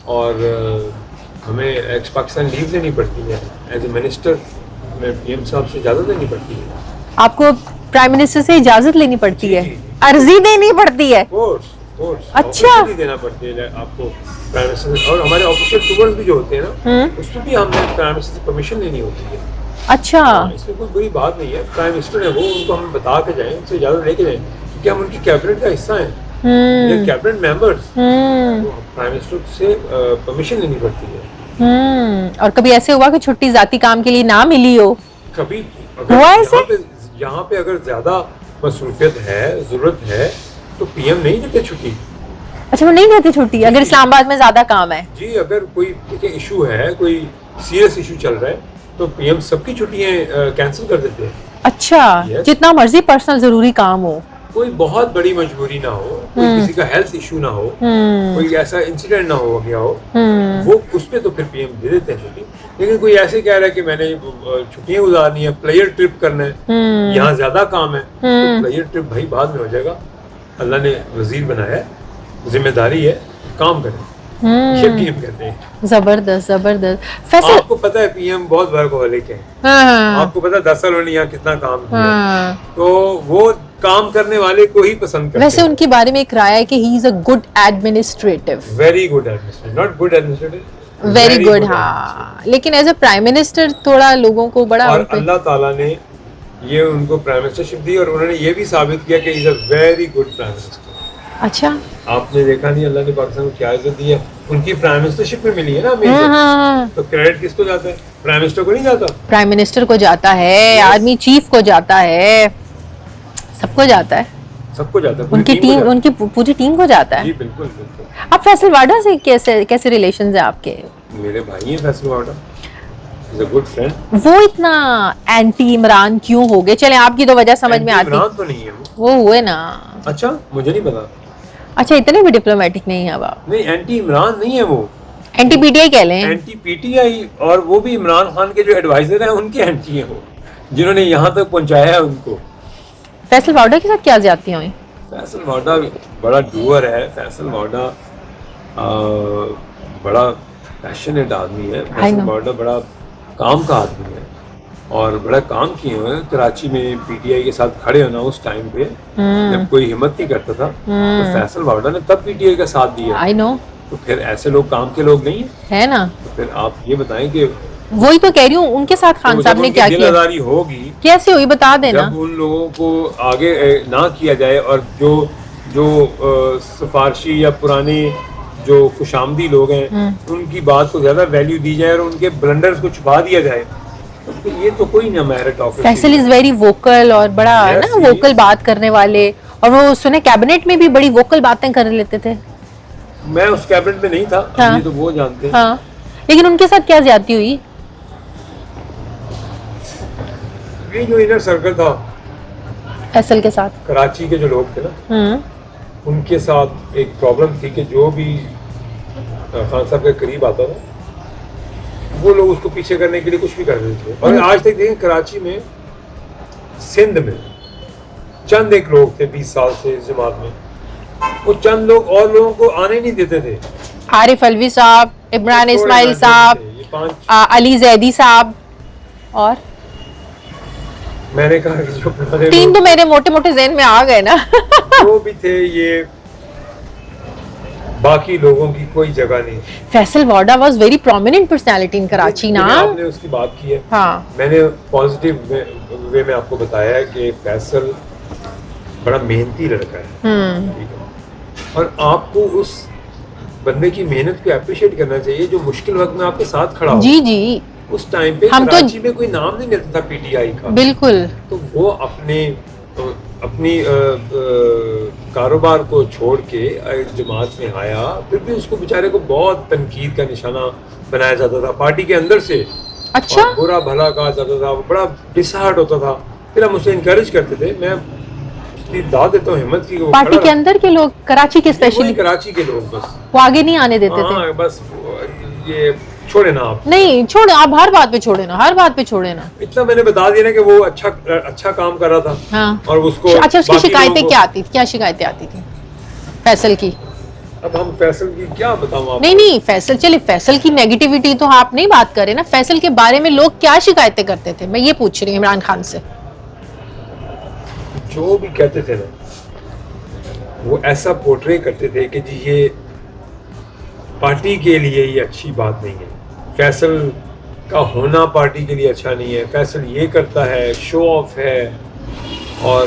اور ہمیں ایکس پاکستان لیو لینی پڑتی ہے ایز اے منسٹر, میں پی ایم صاحب سے اجازت لینی پڑتی ہے. آپ کو پرائم منسٹر سے اجازت لینی پڑتی ہے, عرضی دینی پڑتی ہے؟ اچھا, دینا پڑتی ہے آپ کو پرائم منسٹر. اور ہمارے آفیشیل ٹورز بھی جو ہوتے ہیں نا, اس میں بھی ہم نے پرائم منسٹر سے پرمیشن لینی ہوتی ہے. اچھا, اس میں کوئی بری بات نہیں ہے. پرائم منسٹر ہے وہ, ان کو ہم بتا کے جائیں, ان سے اجازت لے کے جائیں. کہ ہم ان کی کیبنٹ کا حصہ ہیں, یہ کیبنٹ ممبرس, پرائم منسٹر سے پرمیشن لینی پڑتی ہے. اور کبھی ایسے ہوا کہ چھٹی ذاتی کام کے لیے نہ ملی ہو؟ کبھی ہوا ایسے؟ یہاں پہ اگر زیادہ مصروفیت ہے, ضرورت ہے, تو پی ایم نہیں دیتے چھٹی. اچھا وہ نہیں دیتے چھٹی اگر اسلام آباد میں زیادہ کام ہے؟ جی, اگر کوئی ایشو ہے, کوئی سیریس ایشو چل رہا ہے, تو پی ایم سب کی چھٹیاں کینسل کر دیتے ہیں. اچھا, جتنا مرضی پرسنل ضروری کام ہو, کوئی بہت بڑی مجبوری نہ ہو, کوئی کسی کا ہیلتھ ایشو نہ ہو, کوئی ایسا انسیڈنٹ نہ ہو گیا ہو, وہ اس پہ تو پھر پی ایم دے دیتے ہیں چھٹی. لیکن کوئی ایسے کہہ رہا ہے کہ میں نے چھٹیاں گزارنی ہے, پلیئر ٹرپ کرنا ہے, یہاں زیادہ کام ہے, تو پلیئر ٹرپ بھائی بعد میں ہو جائے گا. اللہ نے وزیر بنایا ہے, ذمہ داری ہے, کام کریں. یہ پی ایم کہتے ہیں. زبردست زبردست. آپ کو پتا ہے پی ایم بہت ورکہولک ہے, آپ کو پتا ہے 10 سال انہوں نے یہاں کتنا کام کیا, تو وہ کام کرنے والے کو ہی پسند کرتے ہیں. ویسے ان کے بارے میں ایک رائے ہے کہ he is a good administrative. Very good administrative, not good administrative, very good. ہاں, لیکن ایز اے پرائم منسٹر تھوڑا لوگوں کو بڑا, اور اللہ تعالیٰ نے یہ ان کو پرائم منسٹرشپ دی, اور انہوں نے یہ بھی ثابت کیا کہ he is a very good prime minister. اچھا, آپ نے دیکھا نہیں اللہ نے پاکستان کو کیا عزت دی ہے, ان کی پرائم منسٹرشپ میں ملی ہے نا ہمیں, تو کریڈٹ کس کو جاتا ہے؟ پرائم منسٹر کو نہیں جاتا. پرائم منسٹر کو جاتا ہے, آرمی چیف کو جاتا ہے, سب کو جاتا ہے, سب کو جاتا ہے, ان کی ٹیم, ان کی پوری ٹیم کو جاتا ہے. جی بالکل بالکل. اب فیصل واڈا سے کیسے ریلیشنز ہیں آپ کے؟ میرے بھائی ہیں فیصل واڈا, از اے گڈ فرینڈ. وہ اتنا اینٹی عمران کیوں ہو گئے؟ چلیں آپ کی تو وجہ سمجھ میں آتی. عمران تو نہیں ہے وہ ہوئے نا. اچھا, مجھے نہیں پتا. اچھا, اتنے بھی ڈپلومیٹک نہیں ہے اب آپ. نہیں, اینٹی عمران نہیں ہے وہ, اینٹی پی ٹی آئی کہہ لیں. اینٹی پی ٹی آئی, اور وہ بھی عمران خان کے جو ایڈوائزر ہیں ان کے اینٹی ہیں وہ, جنہوں نے یہاں تک پہنچایا ہے ان کو. فیصل واڈا کے ساتھ کیا زیادتی ہوئی؟ فیصل واڈا بڑا ڈوور ہے, فیصل واڈا بڑا پیشنیٹ آدمی ہے, فیصل واڈا بڑا کام کا آدمی ہے, اور بڑا کام کیے ہوئے ہیں. کراچی میں پی ٹی آئی کے ساتھ کھڑے ہونا اس ٹائم پہ جب کوئی ہمت نہیں کرتا تھا, تو فیصل واڈا نے تب پی ٹی آئی کا ساتھ دیا. آئی نو. تو پھر ایسے لوگ کام کے لوگ نہیں ہے نا. تو پھر آپ یہ بتائیں کہ وہی تو کہہ رہی ہوں, ان کے ساتھ خان صاحب نے کیا کیا, دل آزاری ہوگی کیسے ہوئی بتا دینا. جب ان لوگوں کو آگے نہ کیا جائے, اور جو سفارشی یا پرانے جو خوش آمدی لوگ ہیں ان کی بات کو زیادہ ویلیو دی جائے, اور ان کے بلنڈرز کو چھپا دیا جائے, تو یہ تو کوئی نہ merit of. Faisal is very vocal, اور بڑا نا ووکل بات کرنے والے, اور وہ سنے کیبنٹ میں بھی بڑی ووکل باتیں کر لیتے تھے. میں اس کیبنٹ میں نہیں تھا, یہ تو وہ جانتے ہیں. ہاں, لیکن ان کے ساتھ کیا زیادتی ہوئی؟ یہ جو انر سرکل تھا فیصل کے ساتھ, کراچی کے جو لوگ تھے نا, ان کے ساتھ ایک پرابلم تھی کہ جو بھی خان صاحب کے قریب آتا تھا وہ لوگ اس کو پیچھے کرنے کے لیے کچھ بھی کر رہے تھے. اور آج تک دیکھیں کراچی میں, سندھ میں چند ایک لوگ تھے 20 سال سے اس جماعت میں, وہ چند لوگ اور لوگوں کو آنے نہیں دیتے تھے. عارف الوی صاحب, عمران اسماعیل صاحب, علی زیدی صاحب, اور میں نے کہا کہ جو تین تو میرے موٹے موٹے ذہن میں آ گئے نا. وہ بھی تھے, یہ باقی لوگوں کی کوئی جگہ نہیں. Faisal Vawda was very prominent personality in Karachi نا. آپ نے اس کی بات کی ہے. ہاں, میں نے پازیٹیو وے میں آپ کو بتایا ہے کہ فیصل بڑا محنتی لڑکا ہے, اور آپ کو اس بندے کی محنت کو اپریشیٹ کرنا چاہیے جو مشکل وقت میں آپ کے ساتھ کھڑا ہو. جی جی, اس ٹائم پہ کراچی میں کوئی نام نہیں لیتا تھا پی ٹی آئی کا. بالکل. تو وہ اپنی کاروبار کو چھوڑ کے جماعت میں آیا, پھر بھی اس کو بیچارے کو بہت تنقید کا نشانہ بنایا جاتا تھا پارٹی کے اندر سے. اچھا, برا بھلا کہا جاتا تھا, بڑا ڈسہارٹ ہوتا تھا. پھر ہم اسے انکریج کرتے تھے. میں اس کی داد دیتا ہوں ہمت کی. پارٹی کے اندر کے لوگ, کراچی کے اسپیشلی کراچی کے لوگ, بس وہ آگے نہیں آنے دیتے تھے. بس یہ چھوڑے نا آپ, نہیں چھوڑے آپ, ہر بات پہ چھوڑے نا, ہر بات پہ چھوڑے نا. اتنا میں نے بتا دیا نا کہ وہ اچھا کام کر رہا تھا. ہاں, اور اس کو اچھا, اس کی شکایتیں کیا آتی تھی, کیا شکایتیں آتی تھی فیصل کی؟ اب ہم فیصل کی کیا بتاؤں آپ. نہیں فیصل, چلے فیصل کی نیگیٹیوٹی تو آپ نہیں بات کریں نا, فیصل کے بارے میں لوگ کیا شکایتیں کرتے تھے, میں یہ پوچھ رہی ہوں عمران خان سے. جو بھی کہتے تھے نا, وہ ایسا پورٹرے کرتے تھے کہ جی یہ پارٹی کے لیے یہ اچھی بات نہیں ہے, فیصل کا ہونا پارٹی کے لیے اچھا نہیں ہے, فیصل یہ کرتا ہے, شو آف ہے, اور